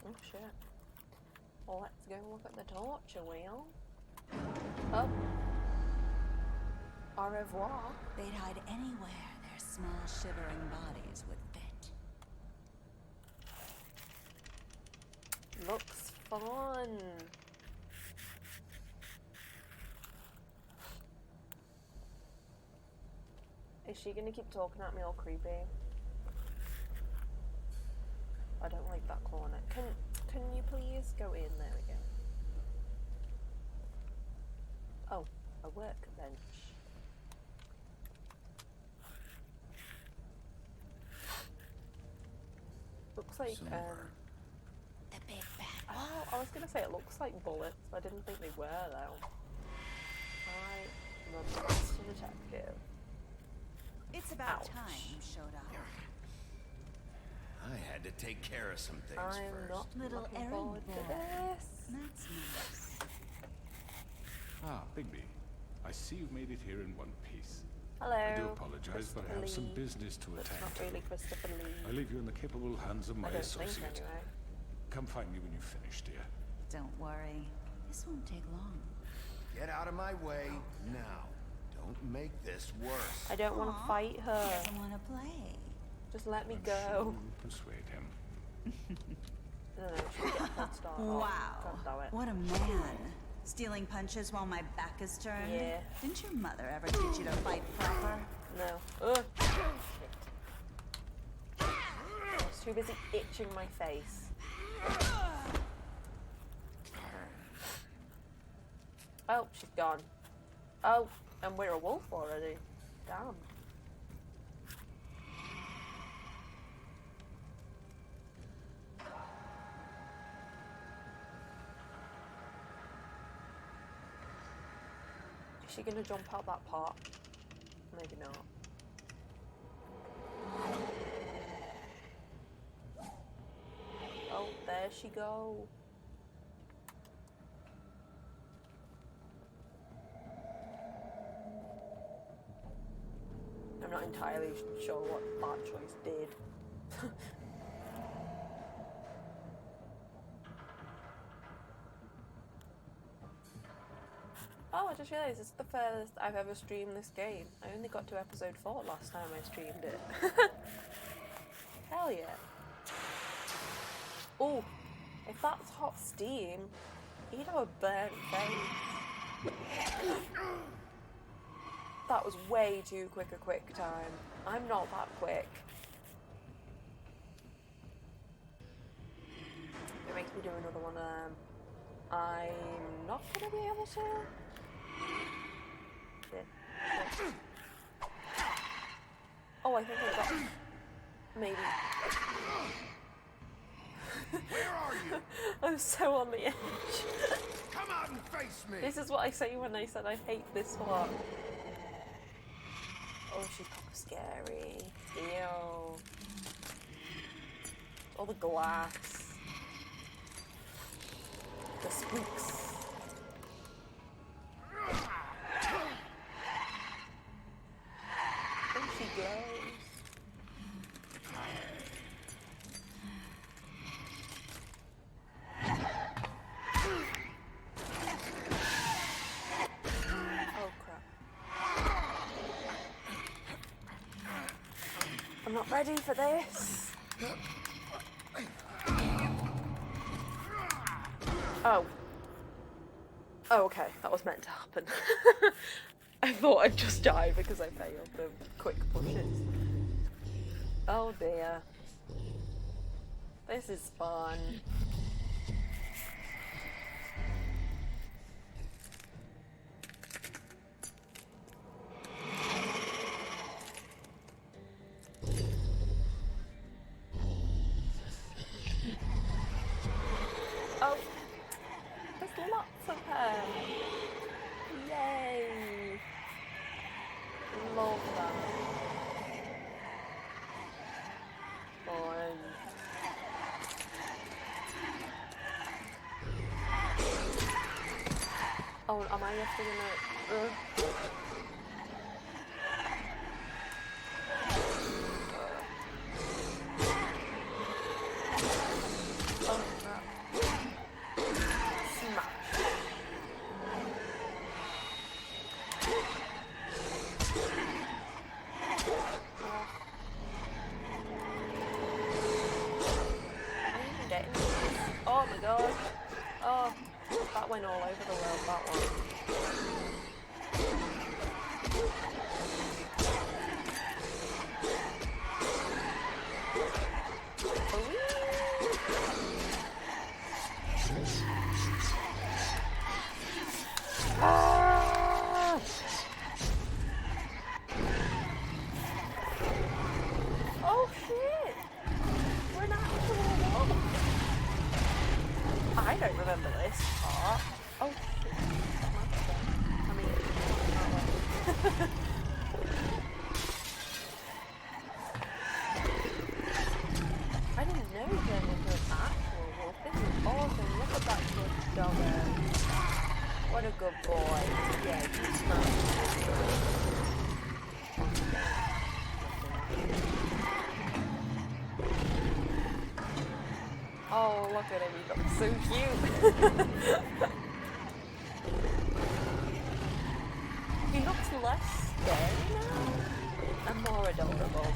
Oh shit. Well, let's go look at the torture wheel. Oh. Au revoir. They'd hide anywhere their small shivering bodies would fit. Looks fun. Is she gonna keep talking at me all creepy? I don't like that corner. Can you please go in? There we go. Oh, a workbench. Looks like The big bad. Oh, I was gonna say it looks like bullets. I didn't think they were though. I'm a master detective. It's about Ouch. time you showed up. I had to take care of some things I'm first. not Little looking errand forward to boy. this. That's nice. Ah, Bigby. I see you've made it here in one piece. Hello. I do apologize, but I have some Christopher Lee. business to That's attend not to. really Christopher Lee. I leave you in the capable hands of my I don't think associate. anyway. Come find me when you finish, dear. Don't worry. This won't take long. Get out of my way now. Don't make this worse. I don't want to Aw, fight her. He doesn't want to play. Just let me I'm go. sure you'll persuade him. No, she gets a head start. Oh, Wow. God damn it. What a man. Stealing punches while my back is turned? Yeah. Didn't your mother ever teach you to fight proper? No. Ugh. Shit. I was too busy itching my face. Oh, she's gone. Oh, and we're a wolf already. Damn. Is she gonna jump out that pot? Maybe not. Oh, there she go. not entirely sure what that choice did. Oh, I just realised it's the furthest I've ever streamed this game. I only got to episode 4 last time I streamed it. Hell yeah. Oh, if that's hot steam, he'd have a burnt face. That was way too quick a quick time. I'm not that quick. It makes me do another one. I'm not gonna be able to. Yeah. Oh, I think I got. Maybe. Where are you? I'm so on the edge. Come out and face me. This is what I say when I said I hate this one. Oh, she's proper scary. Ew. All the glass. The spooks. Oh, she glows. Oh crap. I'm not ready for this. Oh. Oh, okay. That was meant to happen. I thought I'd just die because I failed the quick pushes. Oh dear. This is fun. Oh, there's lots of her. Yay! Love that. Fun. Oh, am I just gonna? Oh crap. Smash. Oh my god. Oh, that went all over the world, that one. Ah! Oh shit! We're not cool. I don't remember this part. Oh shit. I mean, I didn't know he turned into an actual wolf. This is awesome. Look at that good doggo. What a good boy. Yeah, he's smart. Oh, look at him, he looks so cute. He looks less scary now and more adorable.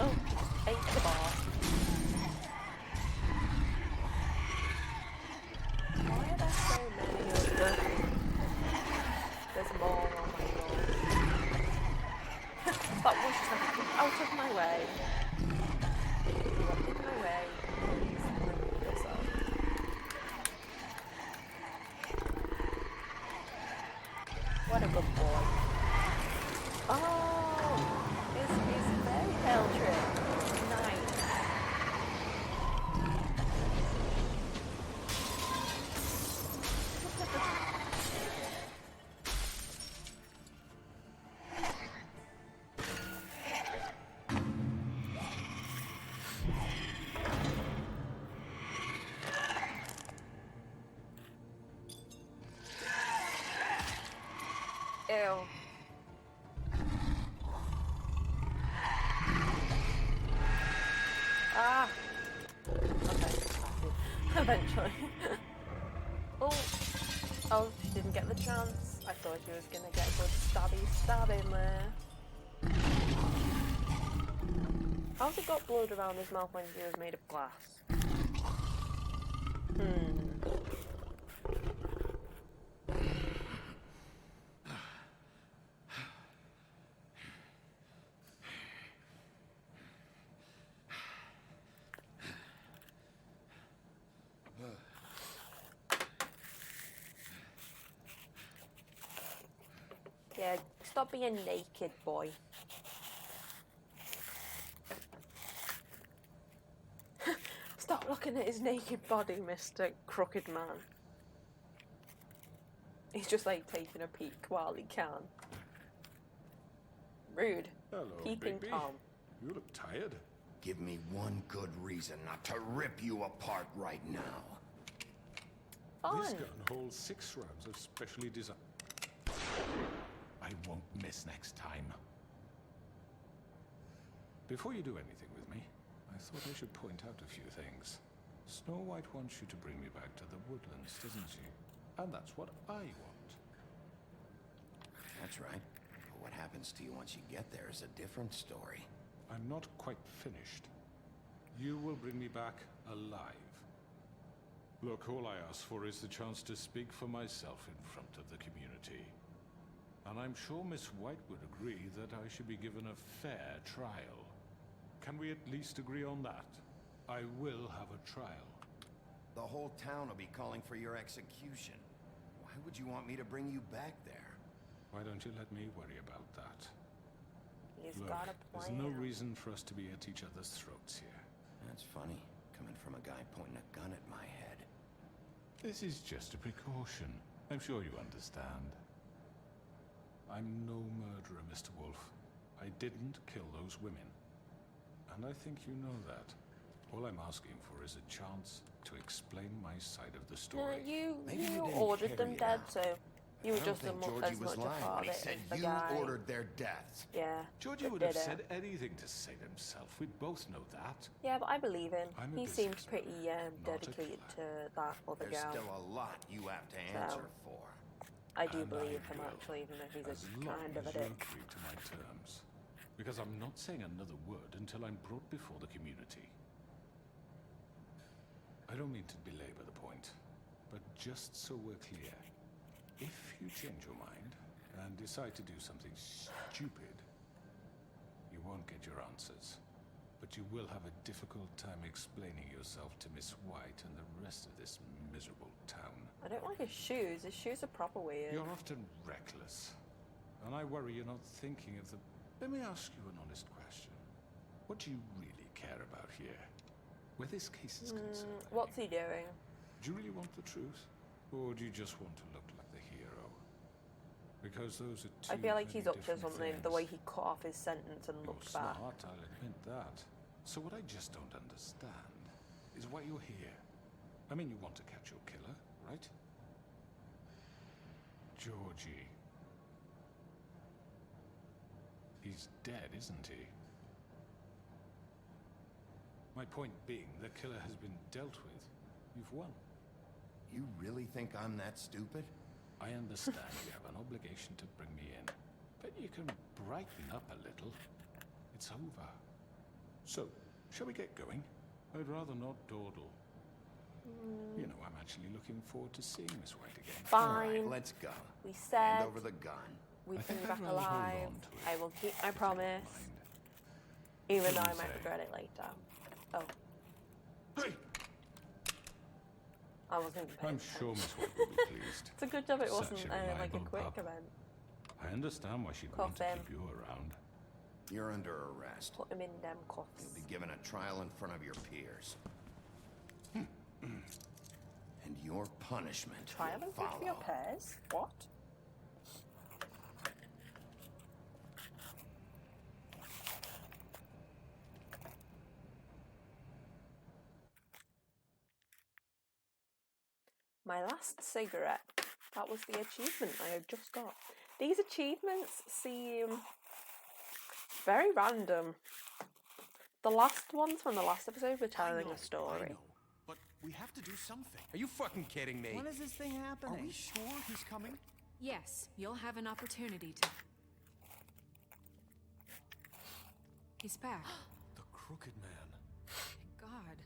Oh, ate the bar. Why are there so many of them? There's more, oh my god. That was just like, out of my way. What a good boy. Oh, it's his fairy tale trick. Nice. Ew. Ah! Okay. Eventually. Oh! Oh, she didn't get the chance. I thought she was gonna get a good stab in there. How's it got blood around his mouth when he was made of glass? Yeah, stop being naked, boy. Stop looking at his naked body, Mr. Crooked Man. He's just like taking a peek while he can. Rude. Hello, Peeping Bigby. Tom. You look tired. Give me one good reason not to rip you apart right now. Fun. This gun holds 6 rounds of specially designed. I won't miss next time. Before you do anything with me, I thought I should point out a few things. Snow White wants you to bring me back to the woodlands, doesn't she? And that's what I want. That's right. But what happens to you once you get there is a different story. I'm not quite finished. You will bring me back alive. Look, all I ask for is the chance to speak for myself in front of the community. And I'm sure Miss White would agree that I should be given a fair trial. Can we at least agree on that? I will have a trial. The whole town will be calling for your execution. Why would you want me to bring you back there? Why don't you let me worry about that? He's Look, got a there's plan. no reason for us to be at each other's throats here. That's funny, coming from a guy pointing a gun at my head. This is just a precaution. I'm sure you understand. I'm no murderer, Mr. Wolf. I didn't kill those women. And I think you know that. All I'm asking for is a chance to explain my side of the story. You Maybe you didn't ordered them carry it dead, out. so you were I don't just think as Georgie was much a lying part when of he it said as the you guy. ordered their deaths. Yeah. Georgie that would have did it. said anything to save himself. We both know that. Yeah, but I believe him. I'm a He businessman, seems pretty dedicated to that other There's girl. still a lot you have to So, answer for. I do And believe I him will, actually, even though he's as a long kind of a as you dick. agree to my terms. Because I'm not saying another word until I'm brought before the community. I don't mean to belabor the point, but just so we're clear, if you change your mind and decide to do something stupid, you won't get your answers. But you will have a difficult time explaining yourself to Miss White and the rest of this miserable town. I don't like his shoes. His shoes are proper weird. You're often reckless, and I worry you're not thinking of the... Let me ask you an honest question. What do you really care about here? Where this case is concerned, What's he doing? do you really want the truth? Or do you just want to look like the hero? Because those are two I feel like very he's up to different something, things. the way he cut off his sentence and You're looked back. smart, I'll admit that. So what I just don't understand is why you're here. I mean, you want to catch your killer, right? Georgie. He's dead, isn't he? My point being, the killer has been dealt with. You've won. You really think I'm that stupid? I understand you have an obligation to bring me in, but you can brighten up a little. It's over. So, shall we get going? I'd rather not dawdle. You know, I'm actually looking forward to seeing Miss White again. Fine. All right, let's go. We said Hand over the gun. we'd I bring think you back I'd rather hold alive. on to it. I will keep my promise. Even though What do I you might say? regret it later. Oh. Hey! I wasn't I'm sure Miss White will be pleased. It's a good job it Such wasn't a like a reliable quick pup. event. I understand why she'd Cuff want to him. keep you around. You're under arrest. Put him in them cuffs. You'll be given a trial in front of your peers. And your punishment Trial will in front of your follow. pears? What? My last cigarette. That was the achievement I had just got. These achievements seem very random. The last ones from the last episode were telling a story. I know, but we have to do something. Are you fucking kidding me? When is this thing happening? Are we sure he's coming? Yes, you'll have an opportunity to. He's back. The Crooked Man. Thank God.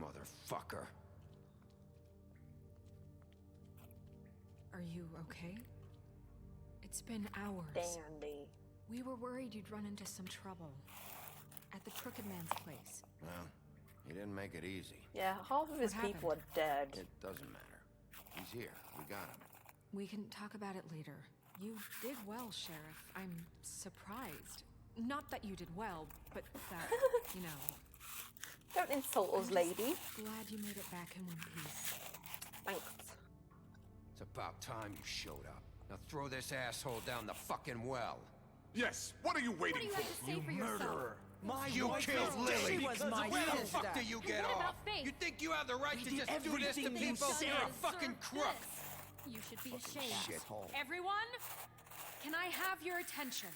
Motherfucker. Are you okay? It's been hours. Dandy. We were worried you'd run into some trouble. At the Crooked Man's place. Well, he didn't make it easy. Yeah, half of his people are dead. It doesn't matter. He's here. We got him. We can talk about it later. You did well, Sheriff. I'm surprised. Not that you did well, but that, you know. Don't insult us, lady. Glad you made it back in one piece. Thanks. It's about time you showed up. Now throw this asshole down the fucking well. Yes, what are you waiting What do you have to say for yourself? murderer? My You wife killed is dead Lily. because of my Where the sister. fuck do you And get what off? about Faith? You think you have the right We to did just do this to everything you people? said. You're a fucking crook. You should be ashamed. Shithole. Everyone, can I have your attention?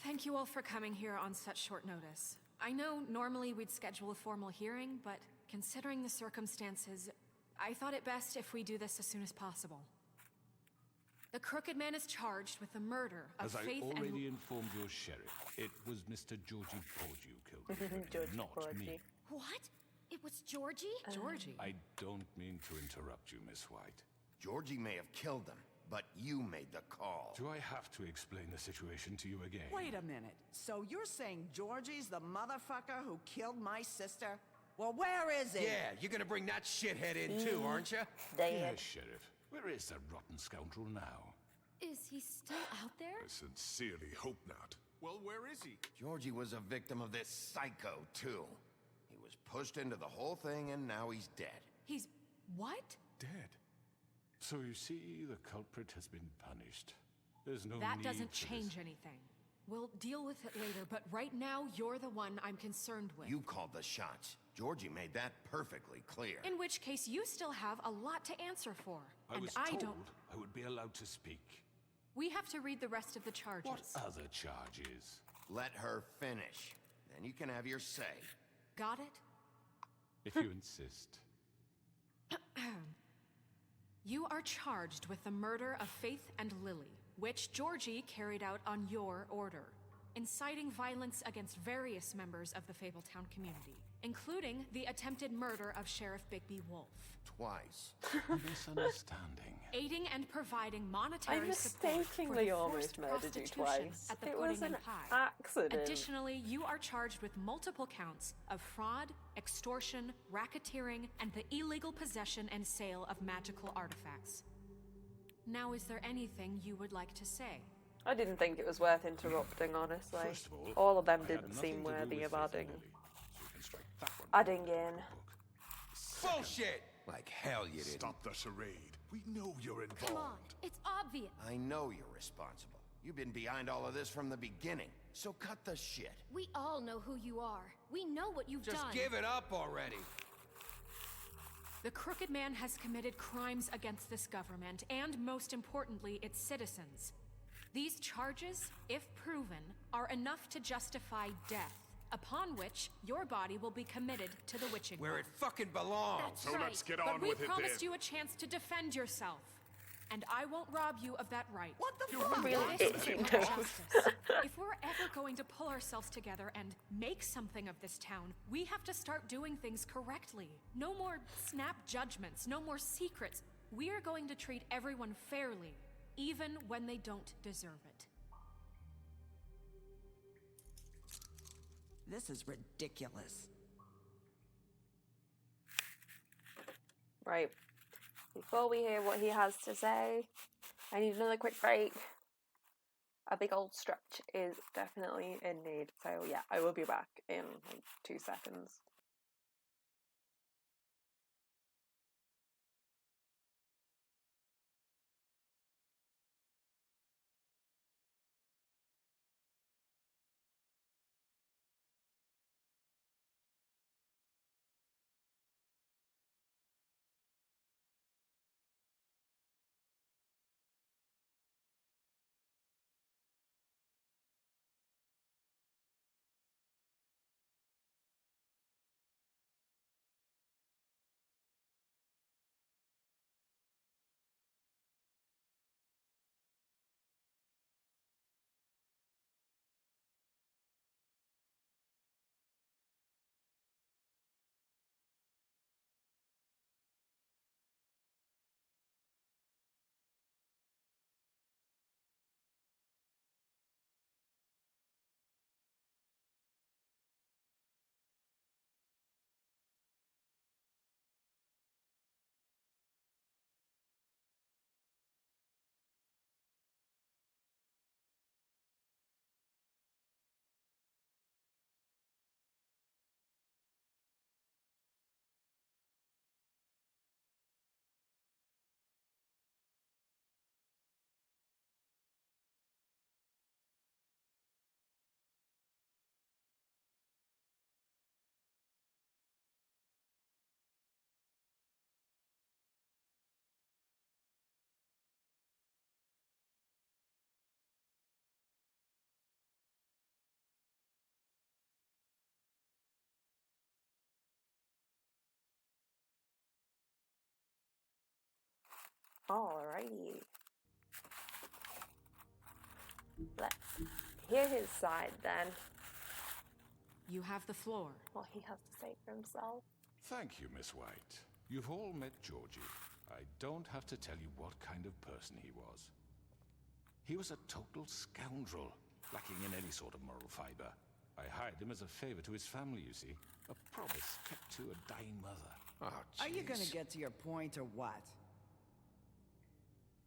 Thank you all for coming here on such short notice. I know normally we'd schedule a formal hearing, but considering the circumstances, I thought it best if we do this as soon as possible. The Crooked Man is charged with the murder of As I Faith already and... informed your sheriff, it was Mr. Georgie Porgy who killed me, Georgie not Porgy. me. What? It was Georgie? Georgie. I don't mean to interrupt you, Miss White. Georgie may have killed him, but you made the call. Do I have to explain the situation to you again? Wait a minute. So you're saying Georgie's the motherfucker who killed my sister? Well, where is he? Yeah, you're gonna bring that shithead in too, aren't you? Yes, Sheriff. Where is that rotten scoundrel now? Is he still out there? I sincerely hope not. Well, where is he? Georgie was a victim of this psycho, too. He was pushed into the whole thing, and now he's dead. He's... what? Dead. So you see, the culprit has been punished. There's no That need doesn't for change anything. We'll deal with it later, but right now, you're the one I'm concerned with. You called the shots. Georgie made that perfectly clear. In which case, you still have a lot to answer for. I and was I told don't... I would be allowed to speak. We have to read the rest of the charges. What other charges? Let her finish. Then you can have your say. Got it? If you insist. You are charged with the murder of Faith and Lily, which Georgie carried out on your order, inciting violence against various members of the Fabletown community, including the attempted murder of Sheriff Bigby Wolf. Twice. Misunderstanding. Aiding and providing monetary I support for mistakenly the almost forced murdered you prostitution twice. at the It Pudding was an and Pie. accident. Additionally, you are charged with multiple counts of fraud, extortion, racketeering, and the illegal possession and sale of magical artifacts. Now, is there anything you would like to say? I didn't think it was worth interrupting, honestly. First of All of them I had didn't nothing seem to do worthy with of Faith adding. and Lily, so you can strike that one Adding in. Bullshit! Like hell you didn't. Stop the charade. We know you're involved. Come on, it's obvious. I know you're responsible. You've been behind all of this from the beginning. So cut the shit. We all know who you are. We know what you've Just done. give it up already. The Crooked Man has committed crimes against this government and, most importantly, its citizens. These charges, if proven, are enough to justify death, upon which your body will be committed to the witching Where well. it fucking belongs. That's So right. let's get But on we with it promised then. you a chance to defend yourself. And I won't rob you of that right. What the You fuck? really This did. is not justice. If we're ever going to pull ourselves together and make something of this town, we have to start doing things correctly. No more snap judgments, no more secrets. We are going to treat everyone fairly, even when they don't deserve it. This is ridiculous. Right. Before we hear what he has to say, I need another quick break. A big old stretch is definitely in need. So yeah, I will be back in like 2 seconds. Alrighty. Let's hear his side then. You have the floor. What he has to say for himself. Thank you, Miss White. You've all met Georgie. I don't have to tell you what kind of person he was. He was a total scoundrel, lacking in any sort of moral fiber. I hired him as a favor to his family, you see. A promise kept to a dying mother. Are you gonna get to your point or what?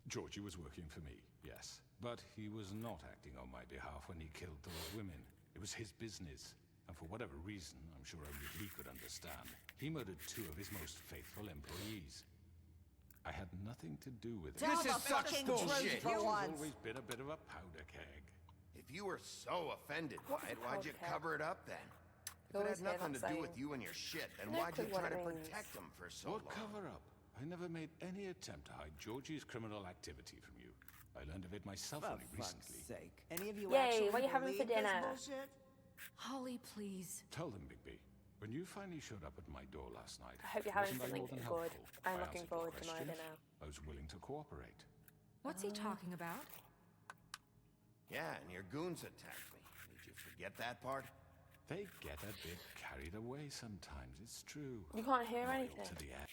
Georgie was working for me, yes. But he was not acting on my behalf when he killed those women. It was his business. And for whatever reason, I'm sure only he could understand, he murdered 2 of his most faithful employees. I had nothing to do with it. This is such bullshit. Georgie's always been a bit of a powder keg. If you were so offended by it, why'd you cover it up then? If it had nothing to do with you and your shit, then why'd you try to protect him for so long? What cover up? I never made any attempt to hide Georgie's criminal activity from you. I learned of it myself only recently. Sake. Any of you Yay, what are you having for believe this dinner? bullshit? Holly, please. Tell them, Bigby. When you finally showed up at my door last night, I hope you're having wasn't I something more than good. helpful? I'm I looking answered forward your to my questions. dinner. I was willing to cooperate. What's he talking about? Yeah, and your goons attacked me. Did you forget that part? They get a bit carried away sometimes, it's true. You can't hear Loyal anything. to the end.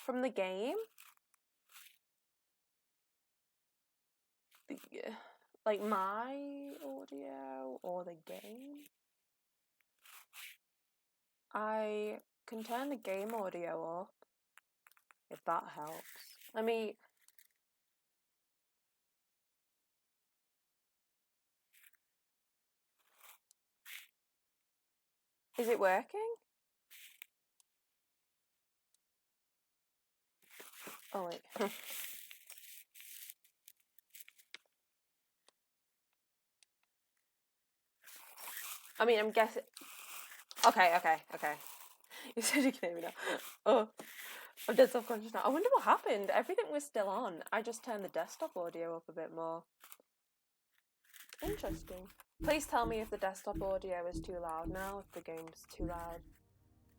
From the game? Like my audio or the game? I can turn the game audio up if that helps. Let me. Is it working? Oh wait. I mean, I'm guessing. Okay. You said you can hear me now. Oh, I'm dead self-conscious now. I wonder what happened. Everything was still on. I just turned the desktop audio up a bit more. Interesting. Please tell me if the desktop audio is too loud now, if the game's too loud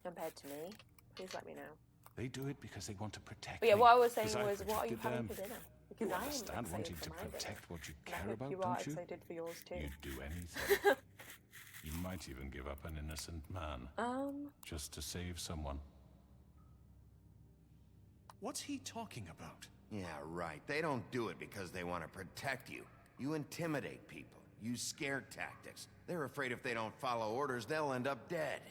compared to me. Please let me know. They do it because they want to protect But yeah, me, what I was saying 'cause I was, what are you protected having them. for dinner? Because You I am understand excited wanting for to my dinner. protect what you And I care hope about, you are don't you? excited for yours too. You'd do anything. You might even give up an innocent man. Just to save someone. What's he talking about? Yeah, right. They don't do it because they want to protect you. You intimidate people. Use scare tactics. They're afraid if they don't follow orders, they'll end up dead.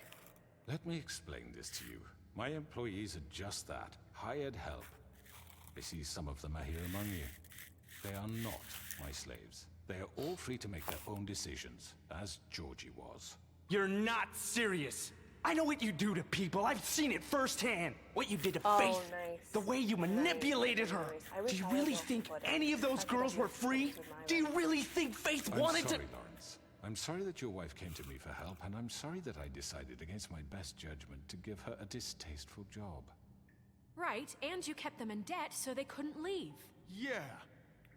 Let me explain this to you. My employees are just that. Hired help. I see some of them are here among you. They are not my slaves. They are all free to make their own decisions, as Georgie was. You're not serious. I know what you do to people. I've seen it firsthand. What you did to Oh, Faith. nice. The way you manipulated her. I wish Do you I really had think one, but any of those I girls were free? Do you really think Faith I'm wanted sorry, to... Lawrence. I'm sorry that your wife came to me for help, and I'm sorry that I decided against my best judgment to give her a distasteful job. Right, and you kept them in debt so they couldn't leave. Yeah,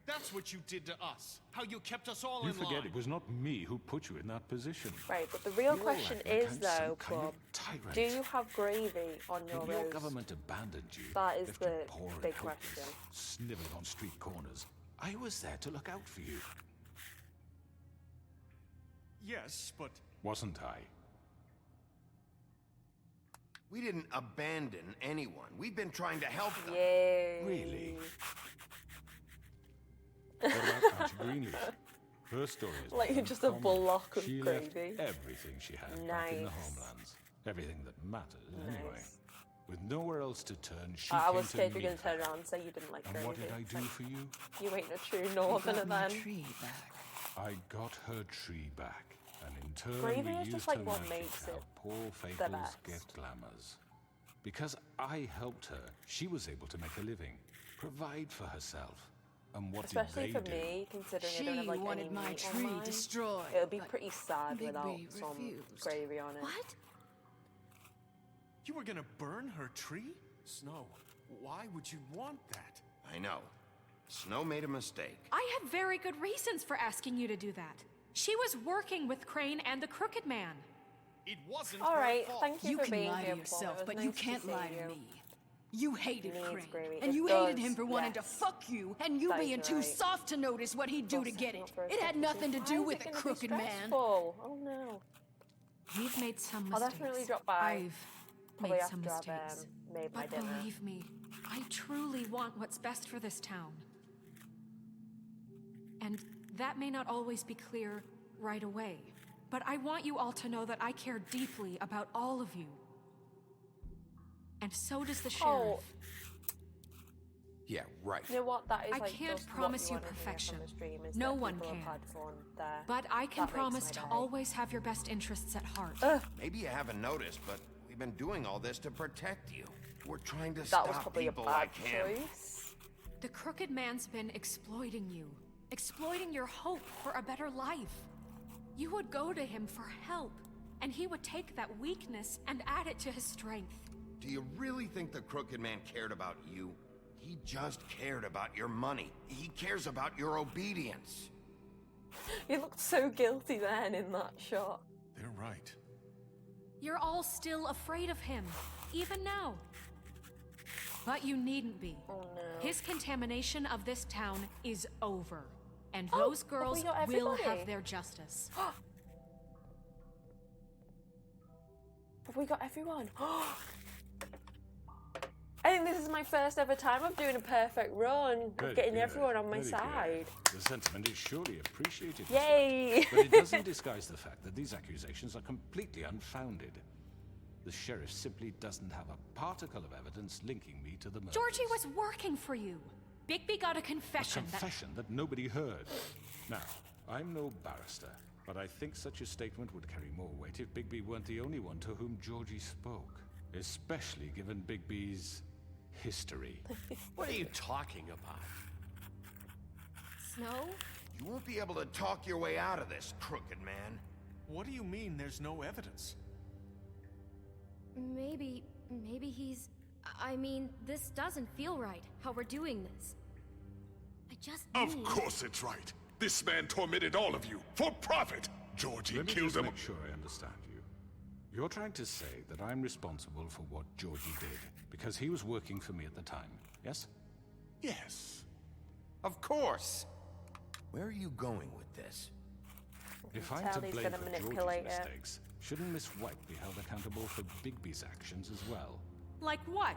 that's what you did to us. How you kept us all You in forget line. it was not me who put you in that position. Right, but the real You all question act like is I'm some though, kind of Bob, tyrant. do you have gravy on your When your roast? government abandoned you, That is left you the poor and big helpless, question. sniveling on street corners, I was there to look out for you. Yes, but... Wasn't I? We didn't abandon anyone. We've been trying to help them. Yay. Really? What about Auntie Greenleaf? Her story is Like not just a uncommon. block of She gravy. left everything she had back in the Nice. homelands. Everything that mattered, anyway. Nice. With nowhere else to turn, she I came was scared to you were me. going to turn around and say you didn't like And gravy. what did I do for you? You ain't a true northerner then. I got her tree back, and in turn Gravy we is used just like her what magic makes to it help poor the fables best. get glamours. Because I helped her, she was able to make a living, provide for herself. And what Especially did for they do? me, considering I don't She have like wanted any my meat tree on mine. destroyed, It would be but pretty sad Big without B some refused. gravy on it. What? You were gonna burn her tree? Snow, why would you want that? I know. Snow made a mistake. I had very good reasons for asking you to do that. She was working with Crane and the Crooked Man. It wasn't All her right, fault. thank you You for can being lie to here, yourself, Paul. but It was you nice can't see lie to you. me. You hated Needs Crane, Gravy. and It you hated does, him for wanting to yes. fuck you, and you That is being too right. soft to notice what he'd do to get it. Not for a It had second. nothing to Why do is with it the gonna be crooked man. stressful? Oh no. We've made some I'll mistakes. definitely drop by. I've Probably made some after I've mistakes. made my But dinner. believe me, I truly want what's best for this town. And that may not always be clear right away. But I want you all to know that I care deeply about all of you. And so does the sheriff. Yeah, right. You know what? That is I like can't just promise what you wanna hear from perfection. the stream, is No that one people have can. had fun there. But I can That makes promise my to day. always have your best interests at heart. Maybe you haven't noticed, but we've been doing all this to protect you. We're trying to That stop was probably a people bad like him. choice. The crooked man's been exploiting you. Exploiting your hope for a better life. You would go to him for help, and he would take that weakness and add it to his strength. Do you really think the Crooked Man cared about you? He just cared about your money. He cares about your obedience. You looked so guilty then in that shot. They're right. You're all still afraid of him, even now. But you needn't be. Oh no. His contamination of this town is over. And Oh, those have we girls got will everybody? have their justice. Have we got everyone? I think this is my first ever time of doing a perfect run. Of getting good, everyone on my very side. good. The sentiment is surely appreciated. Miss Yay! White. But it doesn't disguise the fact that these accusations are completely unfounded. The sheriff simply doesn't have a particle of evidence linking me to the murder. Georgie was working for you. Bigby got a A confession. confession that nobody heard. Now, I'm no barrister, but I think such a statement would carry more weight if Bigby weren't the only one to whom Georgie spoke. Especially given Bigby's history. What are you talking about? Snow? You won't be able to talk your way out of this, Crooked Man. What do you mean there's no evidence? Maybe he's... I mean, this doesn't feel right, how we're doing this. I just Of need... course it's right. This man tormented all of you for profit. Georgie Let me killed just him. make sure I understand you. You're trying to say that I'm responsible for what Georgie did because he was working for me at the time, yes? Yes. Of course. Where are you going with this? If I'm tell to he's blame gonna for manipulate Georgie's it. mistakes, shouldn't Miss White be held accountable for Bigby's actions as well? Like what?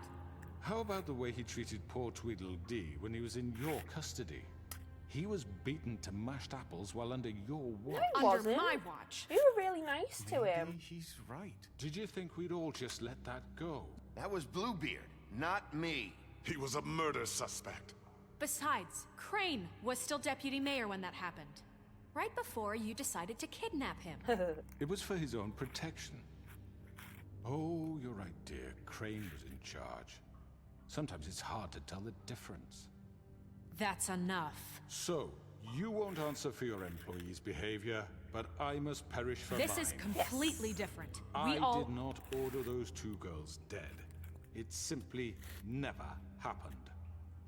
How about the way he treated poor Tweedledee when he was in your custody? He was beaten to mashed apples while under your watch. He Under wasn't. my watch. You were really nice to him. Maybe he's right. Did you think we'd all just let that go? That was Bluebeard, not me. He was a murder suspect. Besides, Crane was still deputy mayor when that happened. Right before you decided to kidnap him. It was for his own protection. Oh, you're right, dear. Crane was in charge. Sometimes it's hard to tell the difference. That's enough. So, you won't answer for your employees' behavior, but I must perish for This mine. is completely different. I We all... did not order those two girls dead. It simply never happened.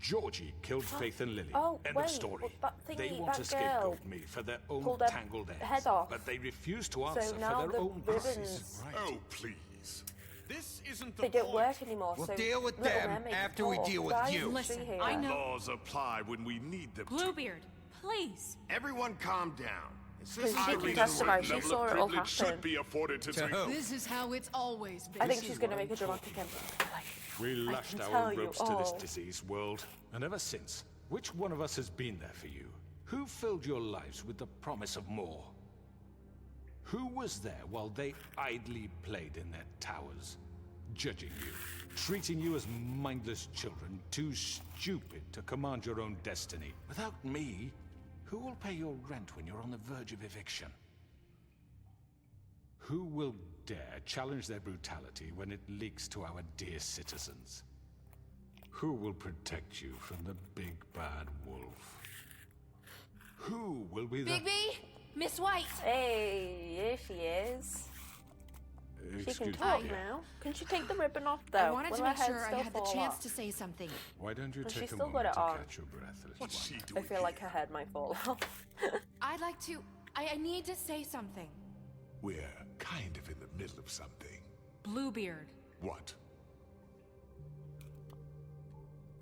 Georgie killed Faith and Lily. Oh, End wait, of story. that They thingy, want that to girl scapegoat me for their own pulled her tangled ends. head off. But they refuse to So answer now for their the own ribbons- crimes. Oh, please. This isn't the They don't point. work anymore, We'll so deal with Little them Mermaid after we talk. deal with Guys, you. Listen, see here. I know... Laws apply when we need them to. Bluebeard, please. Everyone calm down. Is Because this she how can we testify. do She it? saw it all privilege happen. should be afforded to who? This is how it's always been. I think This she's is going to what make a I'm dramatic talking ending. Like, We I lashed can our tell you ropes to this all. diseased world, and ever since, which one of us has been there for you? Who filled your lives with the promise of more? Who was there while they idly played in their towers, judging you, treating you as mindless children, too stupid to command your own destiny? Without me, who will pay your rent when you're on the verge of eviction? Who will dare challenge their brutality when it leaks to our dear citizens? Who will protect you from the big bad wolf? Who will be the... Bigby! Miss White! hey, here she is. She Excuse can me, talk dear. now. Can she take the ribbon off though? I wanted Will to her make head sure I still had the fall chance off? to say something. Why don't you But take she's a still got moment it to on. catch your breath, little What's one? she I doing feel like her head might fall off. I'd like to... I need to say something. We're kind of in the middle of something. Bluebeard. What?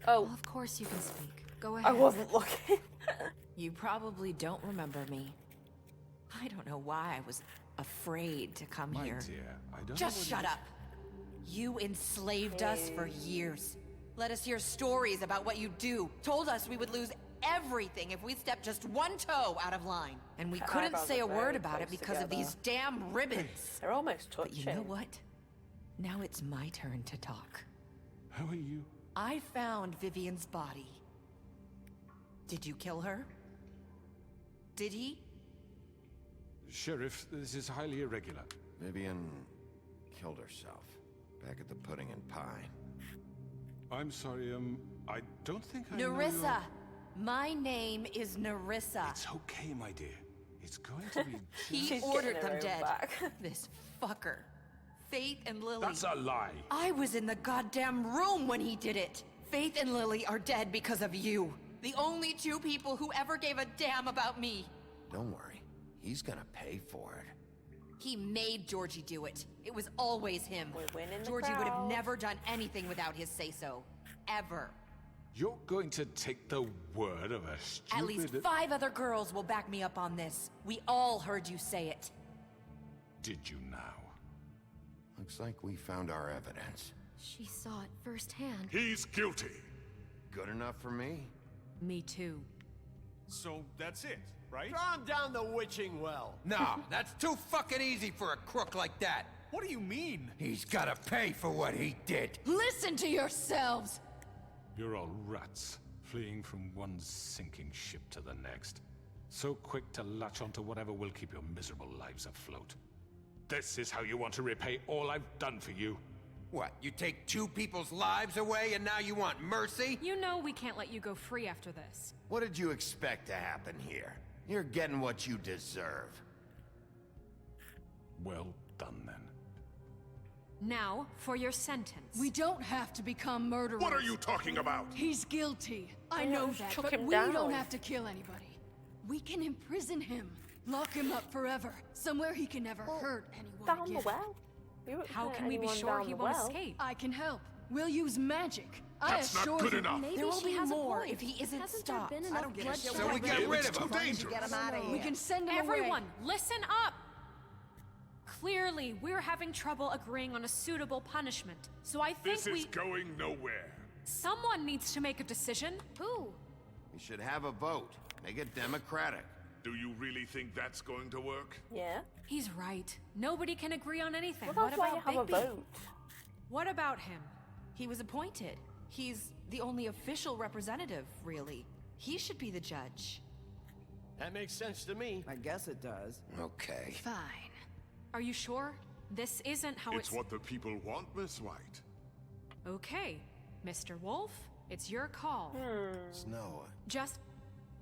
Oh. Well, of course you can speak. Go I ahead. wasn't looking. You probably don't remember me. I don't know why I was afraid to come My here. dear, I don't Just know shut what up. You enslaved us for years. Let us hear stories about what you do. Told us we would lose everything if we stepped just one toe out of line. And we Her couldn't eyebrows say are a word very about it close because of together. these damn ribbons. They're almost touching. But you know what? Now it's my turn to talk. How are you? I found Vivian's body. Did you kill her? Did he? Sheriff, this is highly irregular. Vivian killed herself back at the Pudding and Pie. I'm sorry, I don't think I know Nerissa! your- My name is Nerissa. It's okay, my dear. It's going to be He She's ordered getting her them own dead. back. This fucker. Faith and Lily. That's a lie. I was in the goddamn room when he did it. Faith and Lily are dead because of you. The only two people who ever gave a damn about me. Don't worry. He's gonna pay for it. He made Georgie do it. It was always him. We're winning the Georgie would have crowd. never done anything without his say-so. Ever. You're going to take the word of a stupid... At least 5 other girls will back me up on this. We all heard you say it. Did you now? Looks like we found our evidence. She saw it firsthand. He's guilty. Good enough for me? Me too. So that's it, right? Throw him down the witching well. No, that's too fucking easy for a crook like that. What do you mean? He's gotta pay for what he did. Listen to yourselves! You're all rats, fleeing from one sinking ship to the next. So quick to latch onto whatever will keep your miserable lives afloat. This is how you want to repay all I've done for you. What, you take 2 people's lives away and now you want mercy? You know we can't let you go free after this. What did you expect to happen here? You're getting what you deserve. Well done, then. Now, for your sentence. We don't have to become murderers. What are you talking about? He's guilty. I Yeah, know just that, chuck but him we down. don't have to kill anybody. We can imprison him. Lock him up forever. Somewhere he can never hurt anyone Down again. the well? You wouldn't How hurt can we be anyone sure down he the won't well. escape? I can help. We'll use magic. That's I not assure good you. enough. Maybe There will she be has a more point. if he isn't Hasn't stopped. there been I enough don't give a shit bloodshed? So we get rid of him. Get him out of here. We can send him Everyone, away. listen up! Clearly, we're having trouble agreeing on a suitable punishment. So I think going nowhere. someone needs to make a decision. Who? We should have a vote. Make it democratic. Do you really think that's going to work? Yeah. He's right. Nobody can agree on anything. Well, that's why you have a Bigby? vote. What about him? He was appointed. He's the only official representative, really. He should be the judge. That makes sense to me. I guess it does. Okay. Fine. Are you sure? This isn't how it's... what the people want, Miss White. Okay, Mr. Wolf, it's your call. Snow. Just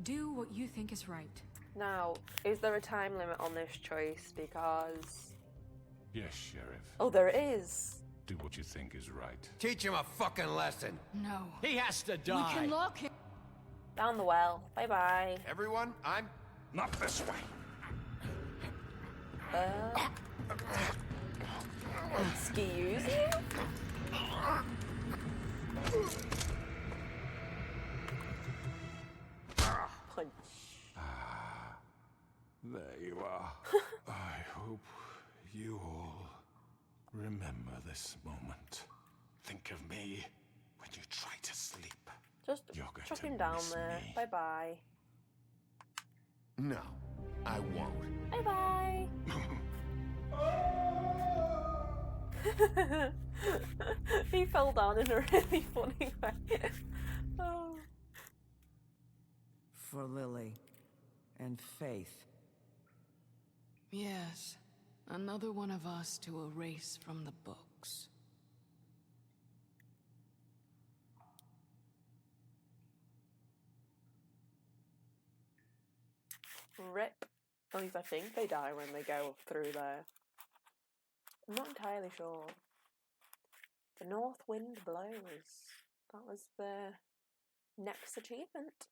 do what you think is right. Now, is there a time limit on this choice? Because... Yes, Sheriff. Oh, there is. Do what you think is right. Teach him a fucking lesson. No. He has to We die. can lock him. Down the well. Bye-bye. Everyone, I'm... Not this way. Excuse you? Punch. There you are. I hope you all remember this moment. Think of me when you try to sleep. Just You're going chuck to him down miss there. me. Bye-bye. No, I won't. Bye-bye. He fell down in a really funny way. Oh. For Lily and Faith. Yes, another one of us to erase from the books. Rip. At least I think they die when they go through there. I'm not entirely sure. The North Wind Blows. That was their next achievement.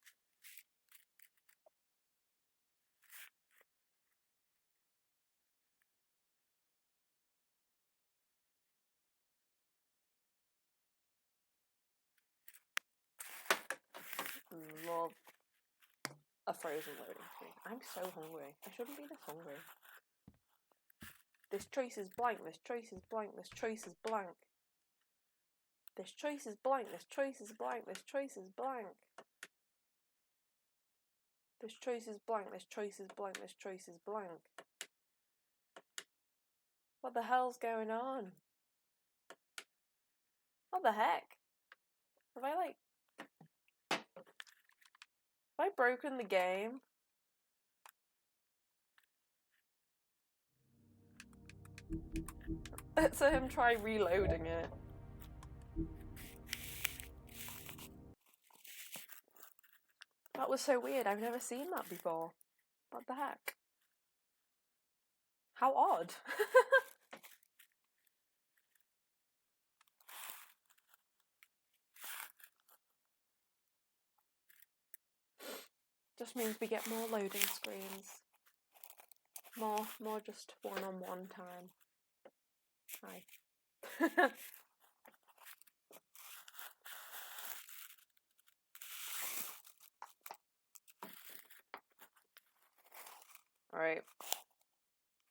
love a frozen loading screen. I'm so hungry. I shouldn't be this hungry. This choice is blank. This choice is blank. This choice is blank. This choice is blank. This choice is blank. This choice is blank. This choice is blank. This choice is blank. This choice is blank. What the hell's going on? What the heck? Have I broken the game? Let's him try reloading it. That was so weird. I've never seen that before. What the heck? How odd. Just means we get more loading screens. More just one-on-one time. Hi. Alright.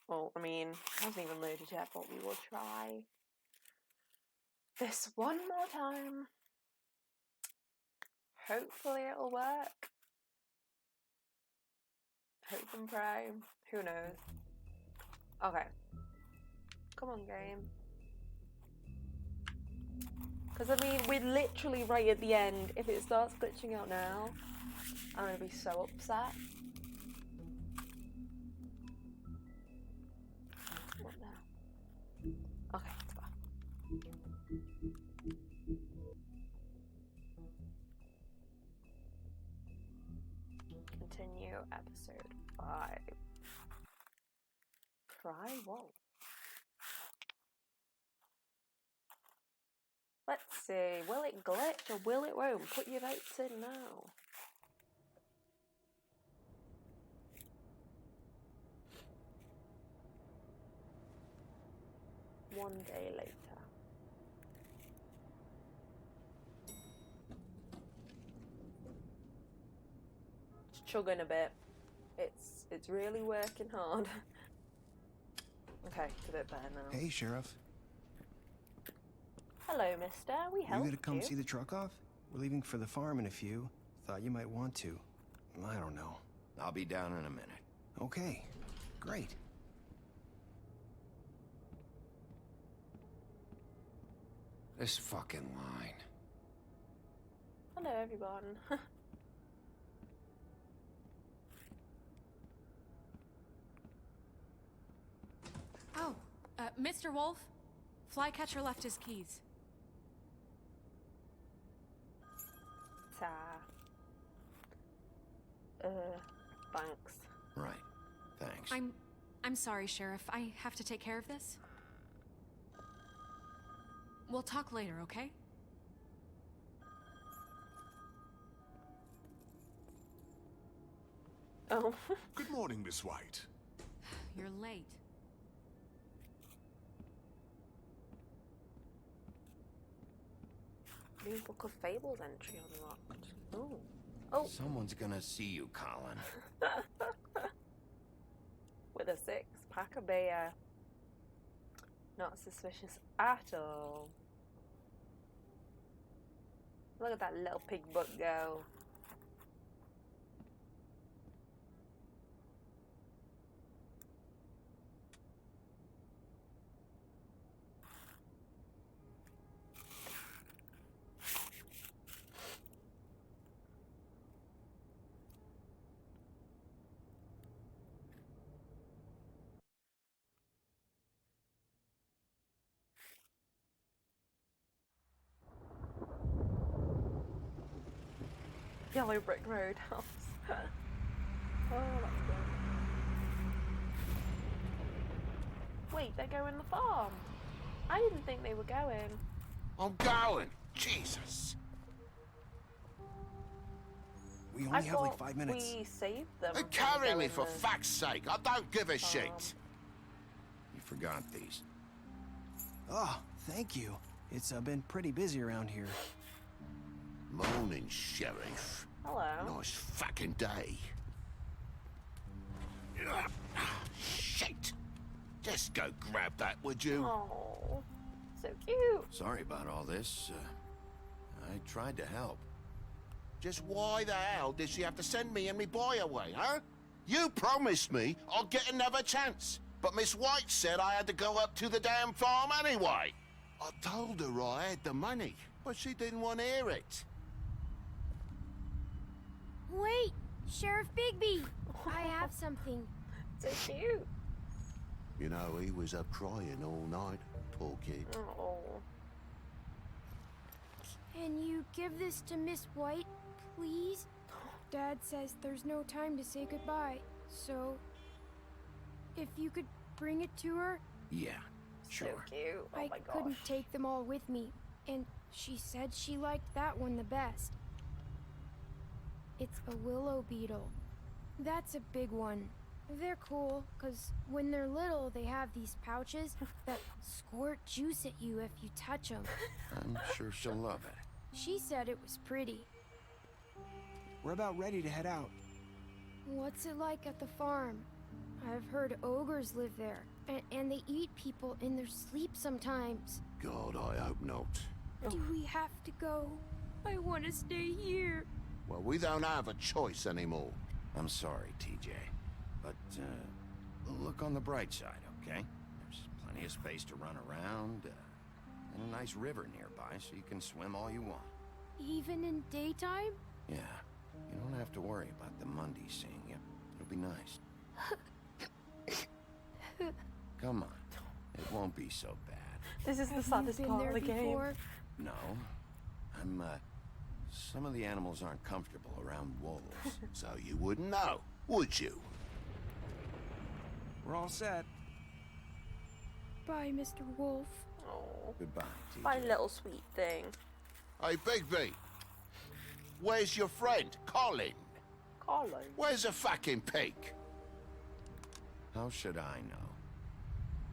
Well, I mean, it hasn't even loaded yet, but we will try this one more time. Hopefully it'll work. Hope and pray. Who knows? Okay. Come on, game. Because, I mean, we're literally right at the end. If it starts glitching out now, I'm going to be so upset. What the? Okay, it's fine. Continue episode 5. Cry wolf. Let's see, will it glitch or will it won't? Put your votes in now. One day later. It's chugging a bit. It's really working hard. Okay, it's a bit better now. Hey, Sheriff. Hello, mister. We helped You gonna come you. see the truck off? We're leaving for the farm in a few. Thought you might want to. I don't know. I'll be down in a minute. Okay, great. This fucking line. Hello, everyone. Oh, Mr. Wolf? Flycatcher left his keys. Thanks. Right. Thanks. I'm sorry, Sheriff. I have to take care of this. We'll talk later, okay? Oh. Good morning, Miss White. You're late. New Book of Fables entry unlocked. Ooh. Oh. Someone's gonna see you, Colin. With a 6-pack of beer. Not suspicious at all. Look at that little pig butt go. Yellow brick road house. Oh, that's good. Wait, they're going the farm. I didn't think they were going. I'm going. Jesus. We I only have like thought 5 minutes. We saved them. Hey, from carry me going for the fuck's sake. I don't give a farm. shit. You forgot these. Oh, thank you. It's been pretty busy around here. Morning, Sheriff. Hello. Nice fucking day. Shit! Just go grab that, would you? Oh, so cute. Sorry about all this. I tried to help. Just why the hell did she have to send me and me boy away, huh? You promised me I'd get another chance, but Miss White said I had to go up to the damn farm anyway. I told her I had the money, but she didn't want to hear it. Wait, Sheriff Bigby! I have something. So cute. You know, he was up crying all night, poor kid. Oh. Can you give this to Miss White, please? Dad says there's no time to say goodbye, so if you could bring it to her. Yeah, sure. So cute. Oh I my gosh. couldn't take them all with me, and she said she liked that one the best. It's a willow beetle. That's a big one. They're cool, because when they're little, they have these pouches that squirt juice at you if you touch them. I'm sure she'll love it. She said it was pretty. We're about ready to head out. What's it like at the farm? I've heard ogres live there, and they eat people in their sleep sometimes. God, I hope not. Do we have to go? I want to stay here. Well, we don't have a choice anymore. I'm sorry, TJ. But, look on the bright side, okay? There's plenty of space to run around, and a nice river nearby so you can swim all you want. Even in daytime? Yeah, you don't have to worry about the Mundy seeing you. It'll be nice. Come on, it won't be so bad. This is the Have saddest you been part there of the game. before? No, I'm, some of the animals aren't comfortable around wolves. So you wouldn't know, would you? We're all set. Bye, Mr. Wolf. Oh. Goodbye, TJ. My little sweet thing. Hey, Bigby. Where's your friend, Colin? Colin? Where's the fucking pig? How should I know?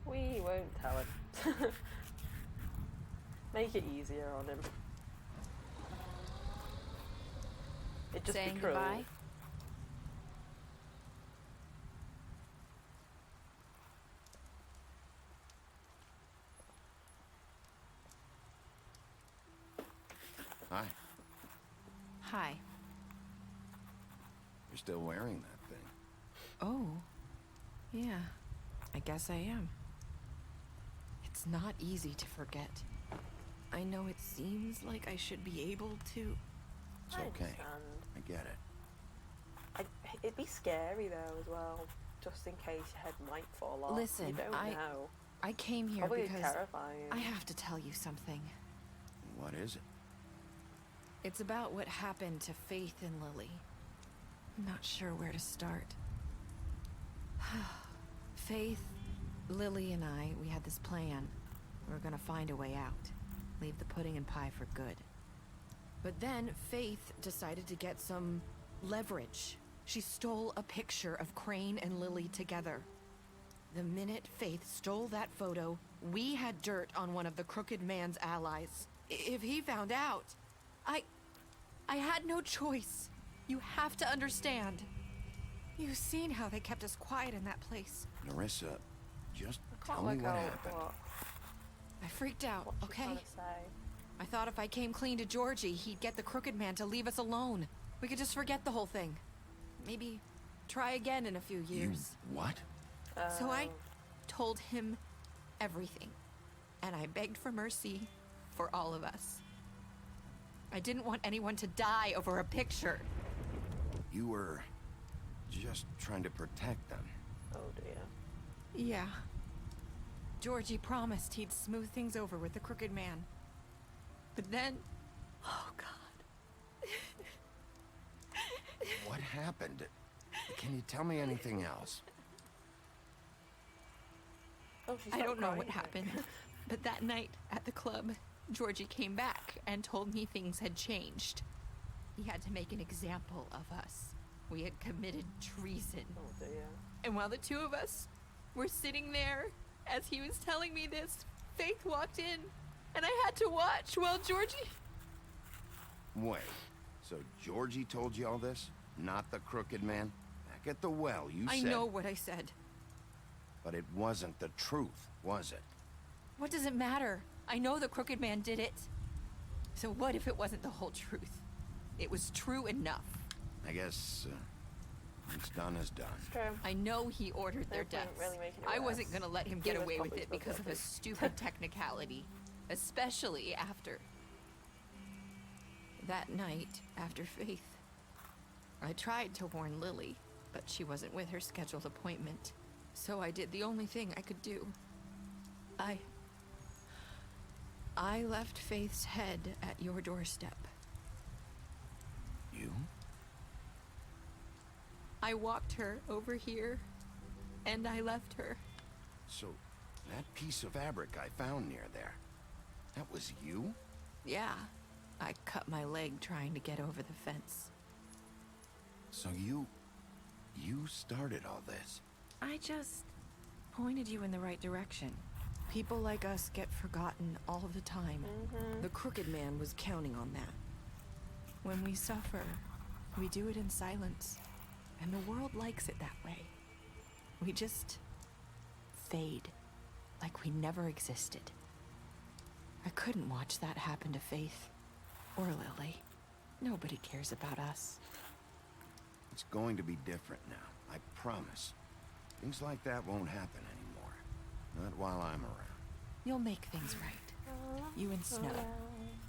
We won't tell him. Make it easier on him. It'd just Saying be cruel. goodbye? Hi. Hi. You're still wearing that thing. Oh. Yeah. I guess I am. It's not easy to forget. I know it seems like I should be able to. It's okay. I get it. It'd be scary though as well, just in case your head might fall off. Listen, you don't know. I came here Probably because terrifying. I have to tell you something. What is it? It's about what happened to Faith and Lily. I'm not sure where to start. Faith, Lily, and I, we had this plan. We were gonna find a way out. Leave the pudding and pie for good. But then Faith decided to get some leverage. She stole a picture of Crane and Lily together. The minute Faith stole that photo, we had dirt on one of the Crooked Man's allies. If he found out, I had no choice. You have to understand. You've seen how they kept us quiet in that place. Nerissa, just Can't tell me work what out happened. what I freaked out, she's okay? trying to say. I thought if I came clean to Georgie, he'd get the Crooked Man to leave us alone. We could just forget the whole thing. Maybe try again in a few years. What? So I told him everything. And I begged for mercy for all of us. I didn't want anyone to die over a picture. You were just trying to protect them. Oh dear. Yeah. Georgie promised he'd smooth things over with the Crooked Man. But then... Oh, God. What happened? Can you tell me anything else? Oh, she's I not don't know crying. what happened, but that night at the club, Georgie came back and told me things had changed. He had to make an example of us. We had committed treason. Oh dear. And while the two of us were sitting there, as he was telling me this, Faith walked in, and I had to watch while Georgie... Wait. So Georgie told you all this? Not the Crooked Man? Back at the well, you I said... know what I said. But it wasn't the truth, was it? What does it matter? I know the Crooked Man did it. So what if it wasn't the whole truth? It was true enough. I guess, what's done is done. True. I know he ordered their No point deaths. really making it I worse. wasn't gonna let him He get was away with probably it because of a stupid technicality. Especially after... That night, after Faith, I tried to warn Lily, but she wasn't with her scheduled appointment. So I did the only thing I could do. I left Faith's head at your doorstep. You? I walked her over here, and I left her. So, that piece of fabric I found near there, that was you? Yeah, I cut my leg trying to get over the fence. So you started all this? I just pointed you in the right direction. People like us get forgotten all the time. The Crooked Man was counting on that. When we suffer, we do it in silence. And the world likes it that way. We just fade, like we never existed. I couldn't watch that happen to Faith or Lily. Nobody cares about us. It's going to be different now, I promise. Things like that won't happen anymore. Not while I'm around. You'll make things right. You and Snow.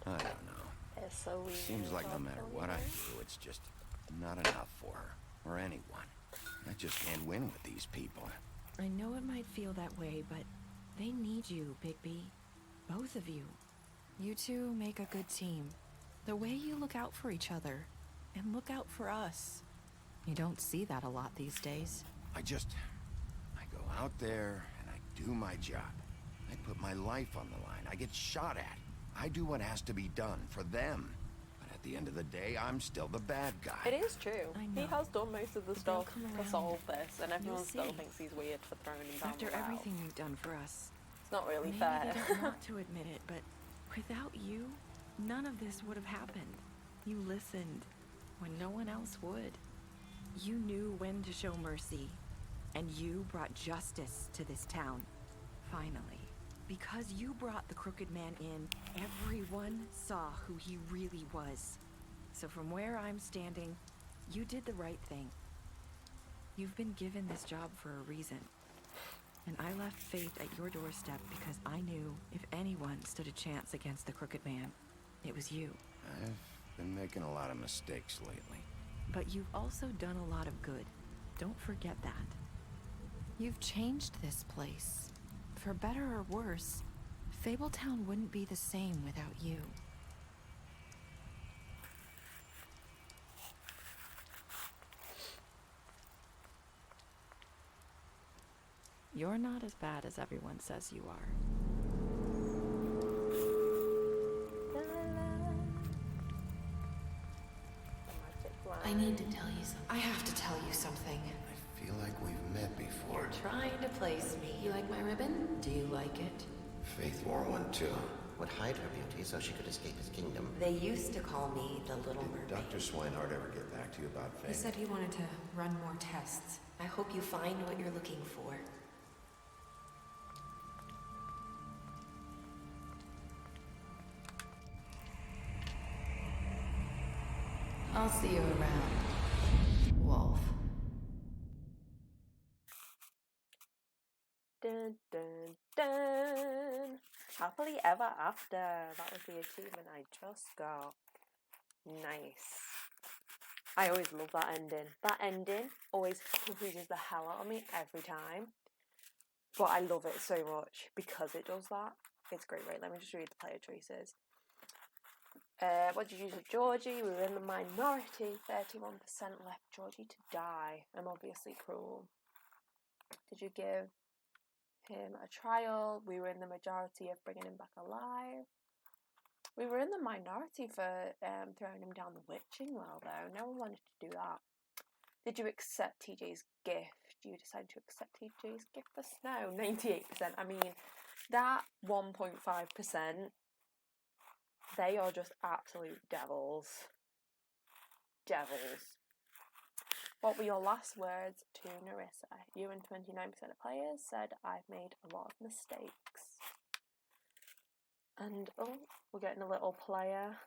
I don't know. It's so weird. Seems like no matter what I do, it's just not enough for her. Or anyone. I just can't win with these people. I know it might feel that way, but they need you, Bigby. Both of you. You two make a good team. The way you look out for each other, and look out for us. You don't see that a lot these days. I go out there and I do my job. I put my life on the line. I get shot at. I do what has to be done for them. But at the end of the day, I'm still the bad guy. It is true. I He know. has done most of the But stuff they'll come to around. solve this, and everyone You'll still see. thinks he's weird for throwing him down After the well. everything you've done for us. It's not really Maybe fair. they don't want to admit it, but without you, none of this would have happened. You listened when no one else would. You knew when to show mercy, and you brought justice to this town. Finally. Because you brought the Crooked Man in, everyone saw who he really was. So from where I'm standing, you did the right thing. You've been given this job for a reason. And I left Faith at your doorstep because I knew if anyone stood a chance against the Crooked Man, it was you. I've been making a lot of mistakes lately. But you've also done a lot of good. Don't forget that. You've changed this place. For better or worse, Fabletown wouldn't be the same without you. You're not as bad as everyone says you are. I need to tell you something. I have to tell you something. I feel like we've met before. You're trying to place me. You like my ribbon? Do you like it? Faith wore one too. Would hide her beauty so she could escape his kingdom. They used to call me the Little Mermaid. Dr. Swinehart ever get back to you about Faith? He said he wanted to run more tests. I hope you find what you're looking for. I'll see you around, Wolf. Dun, dun, dun. Happily ever after. That was the achievement I just got. Nice. I always love that ending. That ending always confuses the hell out of me every time. But I love it so much because it does that. It's great, right? Let me just read the player choices. What did you use with Georgie? We were in the minority. 31% left Georgie to die. I'm obviously cruel. Did you give him a trial? We were in the majority of bringing him back alive. We were in the minority for throwing him down the witching well, though. No one wanted to do that. Did you accept TJ's gift? You decided to accept TJ's gift for Snow. 98%. I mean, that 1.5%, they are just absolute devils. devils. What were your last words to Nerissa? You and 29% of players said I've made a lot of mistakes. And, oh, we're getting a little player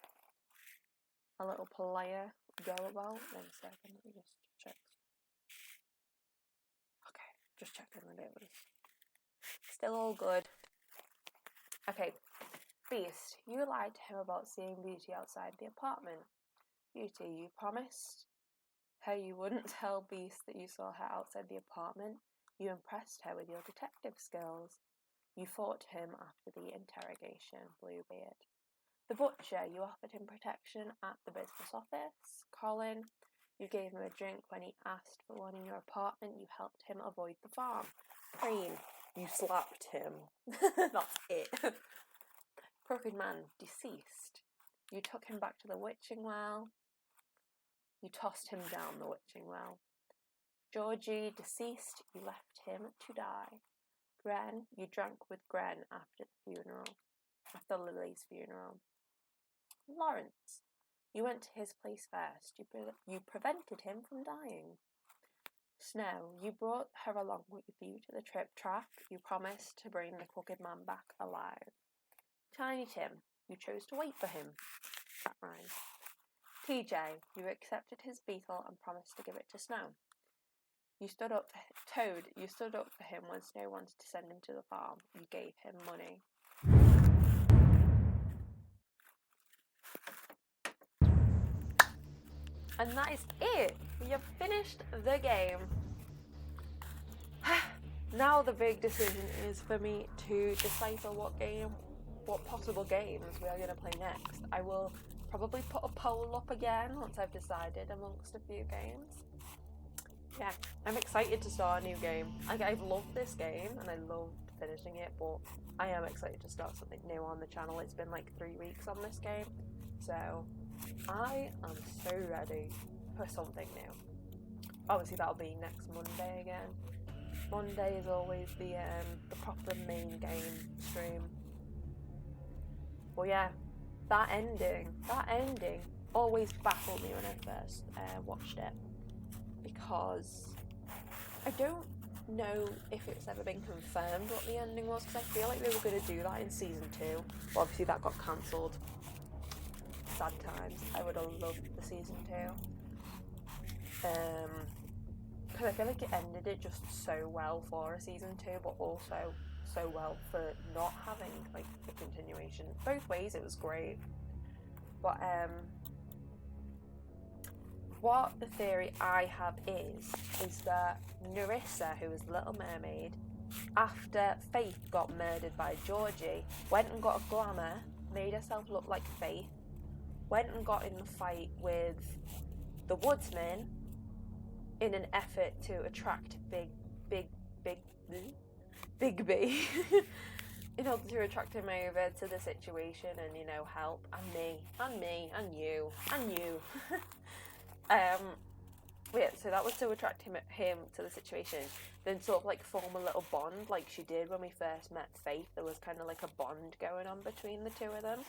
go about. 1 second, let me just check. Okay, just checking that it was still all good. Okay, Beast, you lied to him about seeing Beauty outside the apartment. Beauty, you promised her you wouldn't tell Beast that you saw her outside the apartment. You impressed her with your detective skills. You fought him after the interrogation, Bluebeard. The Butcher, you offered him protection at the business office. Colin, you gave him a drink when he asked for one in your apartment. You helped him avoid the farm. Crane, you slapped him. That's it. Crooked Man, deceased. You took him back to the witching well. You tossed him down the witching well. Georgie, deceased. You left him to die. Gren, you drank with Gren after Lily's funeral. Lawrence, you went to his place first. You prevented him from dying. Snow, you brought her along with you to the trip track. You promised to bring the Crooked Man back alive. Tiny Tim, you chose to wait for him. That rhymes. TJ, you accepted his beetle and promised to give it to Snow. You stood up for Toad, you stood up for him when Snow wanted to send him to the farm. You gave him money. And that is it. We have finished the game. Now the big decision is for me to decipher what possible games we are going to play next. I will probably put a poll up again once I've decided amongst a few games. Yeah, I'm excited to start a new game. I've loved this game and I loved finishing it, but I am excited to start something new on the channel. It's been like 3 weeks on this game, so I am so ready for something new. Obviously that'll be next Monday again. Monday is always the proper main game stream. Well, yeah, that ending always baffled me when I first watched it, because I don't know if it's ever been confirmed what the ending was, because I feel like they were going to do that in season 2, but obviously that got cancelled. Sad times. I would have loved the season 2. Because I feel like it ended it just so well for a season 2, but also so well for not having like a continuation. Both ways it was great. But what the theory I have is that Nerissa, who was Little Mermaid, after Faith got murdered by Georgie, went and got a glamour, made herself look like Faith, went and got in the fight with the Woodsman in an effort to attract Big B in order to attract him over to the situation and, you know, help, and you. Yeah, so that was to attract him to the situation, then sort of like form a little bond like she did when we first met Faith. There was kind of like a bond going on between the two of them.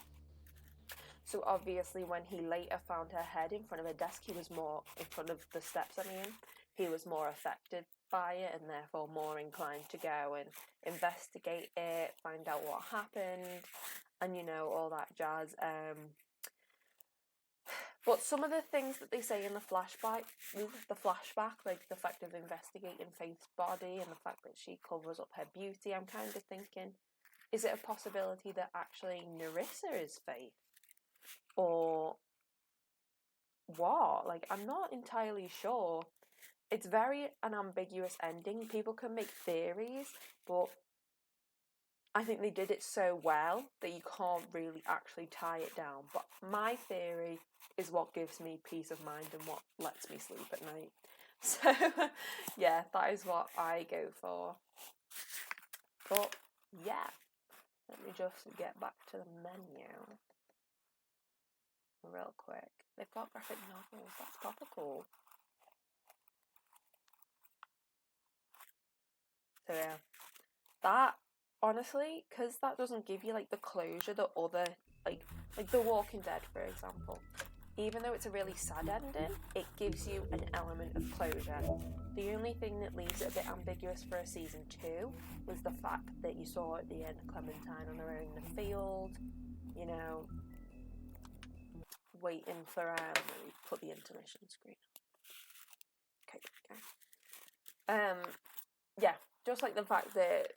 So obviously when he later found her head in front of a desk, he was more in front of the steps, he was more affected by it and therefore more inclined to go and investigate it, find out what happened, and, you know, all that jazz. But some of the things that they say in the flashback, like the fact of investigating Faith's body and the fact that she covers up her beauty, I'm kind of thinking, is it a possibility that actually Nerissa is Faith? Or what? Like, I'm not entirely sure. It's very an ambiguous ending. People can make theories, but I think they did it so well that you can't really actually tie it down. But my theory is what gives me peace of mind and what lets me sleep at night. So, yeah, that is what I go for. But, yeah, let me just get back to the menu real quick. They've got graphic novels, that's proper cool. So yeah, that, honestly, because that doesn't give you like the closure that other, like The Walking Dead, for example, even though it's a really sad ending, it gives you an element of closure. The only thing that leaves it a bit ambiguous for a season 2 was the fact that you saw at the end Clementine on her own in the field, you know, waiting for let me put the intermission screen. Okay. Yeah, just like the fact that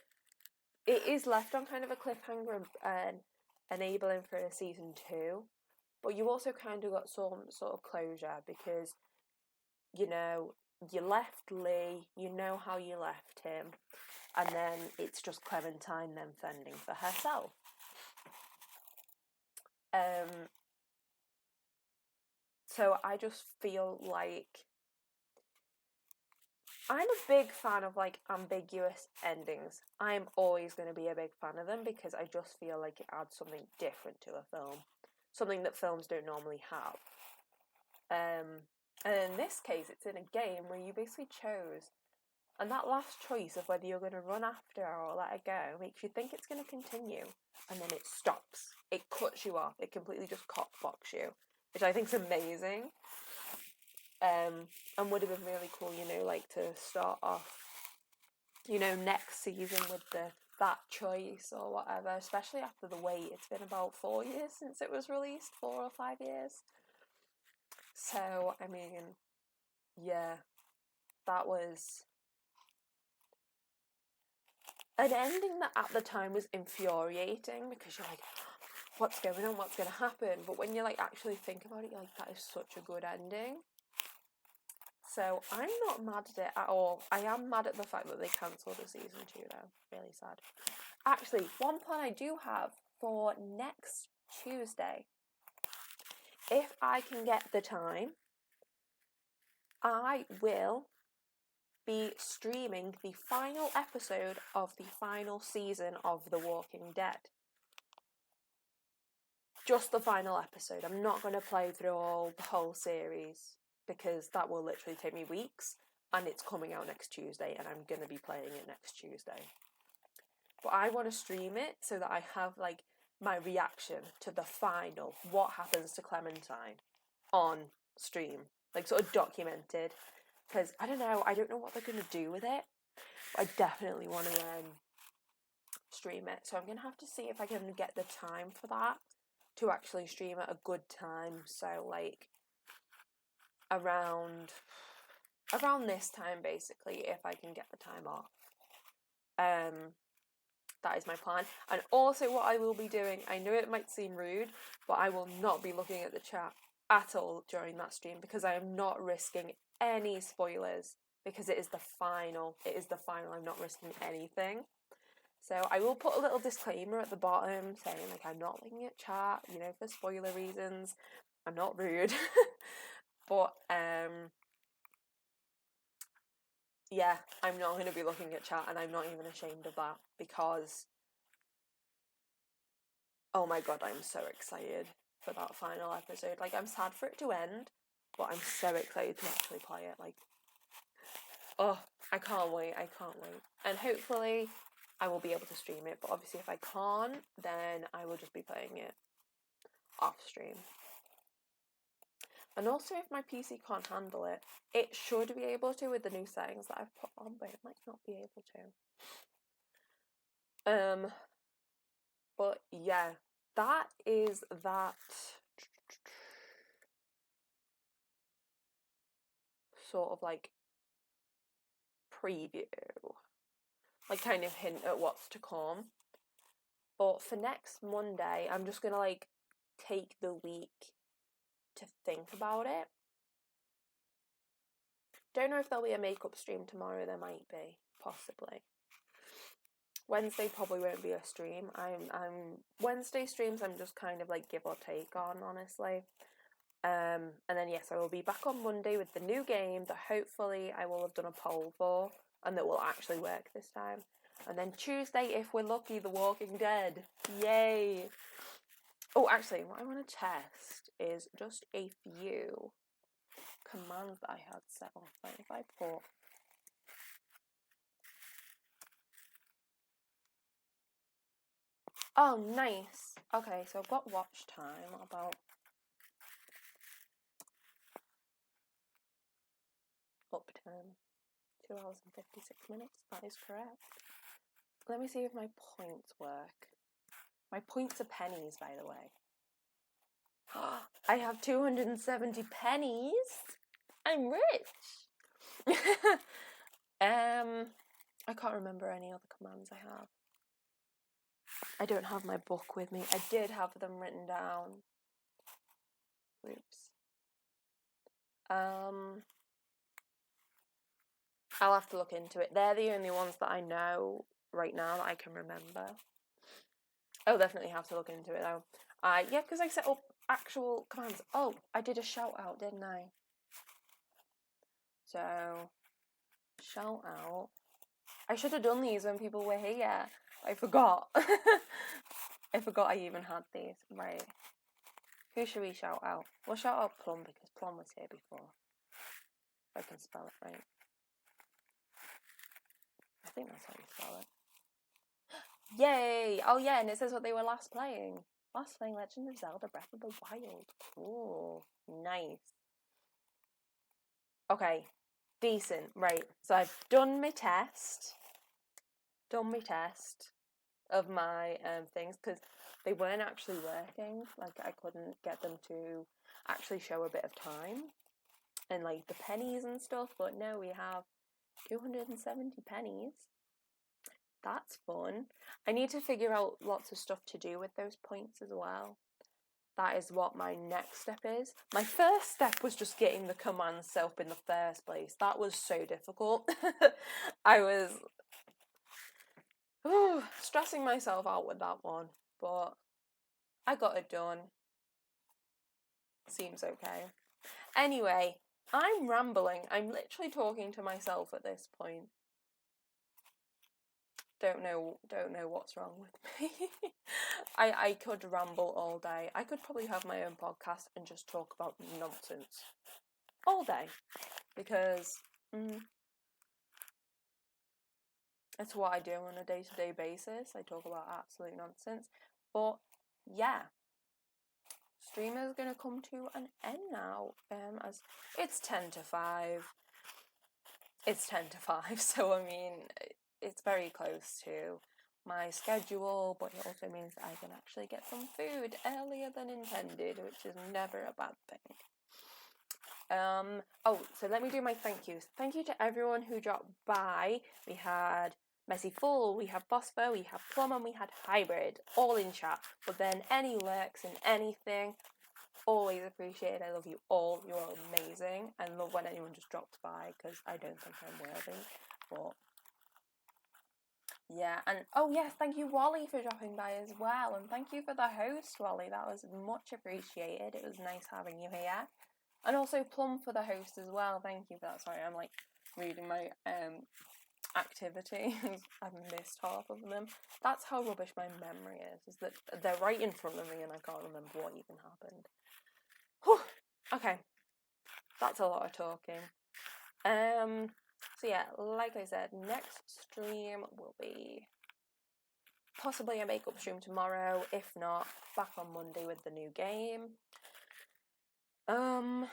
it is left on kind of a cliffhanger and enabling for a season 2, but you also kind of got some sort of closure because, you know, you left Lee, you know how you left him, and then it's just Clementine then fending for herself. So I just feel like I'm a big fan of like ambiguous endings. I'm always going to be a big fan of them because I just feel like it adds something different to a film, something that films don't normally have. And in this case, it's in a game where you basically chose, and that last choice of whether you're going to run after her or let her go makes you think it's going to continue, and then it stops. It cuts you off. It completely just cockblocks you, which I think is amazing. And would have been really cool, you know, like to start off, you know, next season with that choice or whatever, especially after the wait. It's been about 4 years since it was released, 4 or 5 years. So, I mean, yeah, that was an ending that at the time was infuriating because you're like, what's going on, what's going to happen? But when you like actually think about it, you're like, that is such a good ending. So I'm not mad at it at all. I am mad at the fact that they cancelled the season 2 though. Really sad. Actually, one plan I do have for next Tuesday, if I can get the time, I will be streaming the final episode of the final season of The Walking Dead. Just the final episode. I'm not going to play through the whole series because that will literally take me weeks, and it's coming out next Tuesday and I'm going to be playing it next Tuesday. But I want to stream it so that I have like my reaction to the final, what happens to Clementine, on stream, like sort of documented, because I don't know what they're going to do with it, but I definitely want to stream it. So I'm going to have to see if I can get the time for that to actually stream at a good time. So like around this time basically, if I can get the time off. That is my plan. And also what I will be doing, I know it might seem rude, but I will not be looking at the chat at all during that stream because I am not risking any spoilers because it is the final. I'm not risking anything. So I will put a little disclaimer at the bottom saying like I'm not looking at chat, you know, for spoiler reasons. I'm not rude. But yeah, I'm not going to be looking at chat, and I'm not even ashamed of that because, oh my god, I'm so excited for that final episode. Like, I'm sad for it to end, but I'm so excited to actually play it. Like, oh, I can't wait. And hopefully I will be able to stream it, but obviously if I can't, then I will just be playing it off stream. And also, if my PC can't handle it, it should be able to with the new settings that I've put on, but it might not be able to. But yeah, that is that sort of like preview, like kind of hint at what's to come. But for next Monday, I'm just gonna like take the week to think about it. Don't know if there'll be a makeup stream tomorrow. There might be, possibly. Wednesday probably won't be a stream. I'm Wednesday streams I'm just kind of like give or take on, honestly. And then yes, I will be back on Monday with the new game that hopefully I will have done a poll for and that will actually work this time. And then Tuesday, if we're lucky, The Walking Dead. Yay! Oh, actually, what I want to test is just a few commands that I had set off. Like if I put oh, nice. Okay, so I've got watch time about up 2 hours and 56 minutes. That is correct. Let me see if my points work. My points are pennies, by the way. I have 270 pennies. I'm rich. I can't remember any other commands I have. I don't have my book with me. I did have them written down. Oops. I'll have to look into it. They're the only ones that I know right now that I can remember. I'll definitely have to look into it though. Yeah, because I set up actual commands. Oh, I did a shout out, didn't I? So, shout out. I should have done these when people were here. I forgot. I forgot I even had these. Right. Who should we shout out? We'll shout out Plum because Plum was here before. If I can spell it right. I think that's how you spell it. Yay! Oh yeah, and it says what they were last playing. Last playing Legend of Zelda Breath of the Wild. Cool. Nice. Okay. Decent. Right. So I've done my test. Of my things because they weren't actually working. Like I couldn't get them to actually show a bit of time and like the pennies and stuff. But no, we have 270 pennies. That's fun. I need to figure out lots of stuff to do with those points as well. That is what my next step is. My first step was just getting the command set up in the first place. That was so difficult. I was stressing myself out with that one, but I got it done. Seems okay. Anyway, I'm rambling. I'm literally talking to myself at this point. Don't know what's wrong with me. I could ramble all day. I could probably have my own podcast and just talk about nonsense all day because it's what I do on a day-to-day basis. I talk about absolute nonsense. But yeah, stream is gonna come to an end now. As it's 10 to 5. It's 10 to 5, so I mean it's very close to my schedule, but it also means that I can actually get some food earlier than intended, which is never a bad thing. Oh, so let me do my thank yous. Thank you to everyone who dropped by. We had Messy Fool, we have Bosfo, we have Plum, and we had Hybrid, all in chat. But then any lurks and anything, always appreciated. I love you all. You're all amazing. I love when anyone just drops by because I don't think I'm worthy. But yeah, and oh yes, thank you Wally for dropping by as well, and thank you for the host, Wally. That was much appreciated. It was nice having you here, and also Plum for the host as well. Thank you for that. Sorry, I'm like reading my activities. I've missed half of them. That's how rubbish my memory is that they're right in front of me and I can't remember what even happened. Whew. Okay, that's a lot of talking. So yeah, like I said, next stream will be possibly a makeup stream tomorrow. If not, back on Monday with the new game. And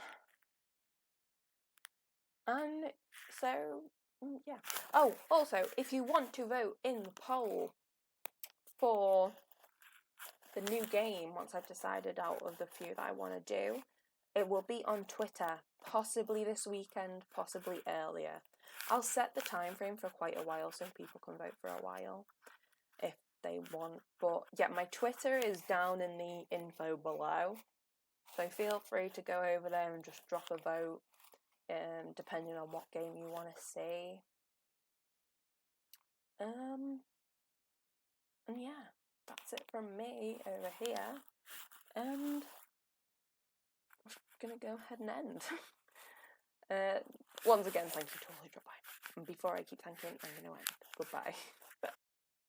so yeah. Oh, also, if you want to vote in the poll for the new game, once I've decided out of the few that I want to do, it will be on Twitter, possibly this weekend, possibly earlier. I'll set the time frame for quite a while so people can vote for a while if they want. But yeah, my Twitter is down in the info below, so feel free to go over there and just drop a vote, depending on what game you want to see. And yeah, that's it from me over here, and I'm gonna go ahead and end. Once again, thank you to all who dropped by. And before I keep thanking, I'm gonna end. Goodbye.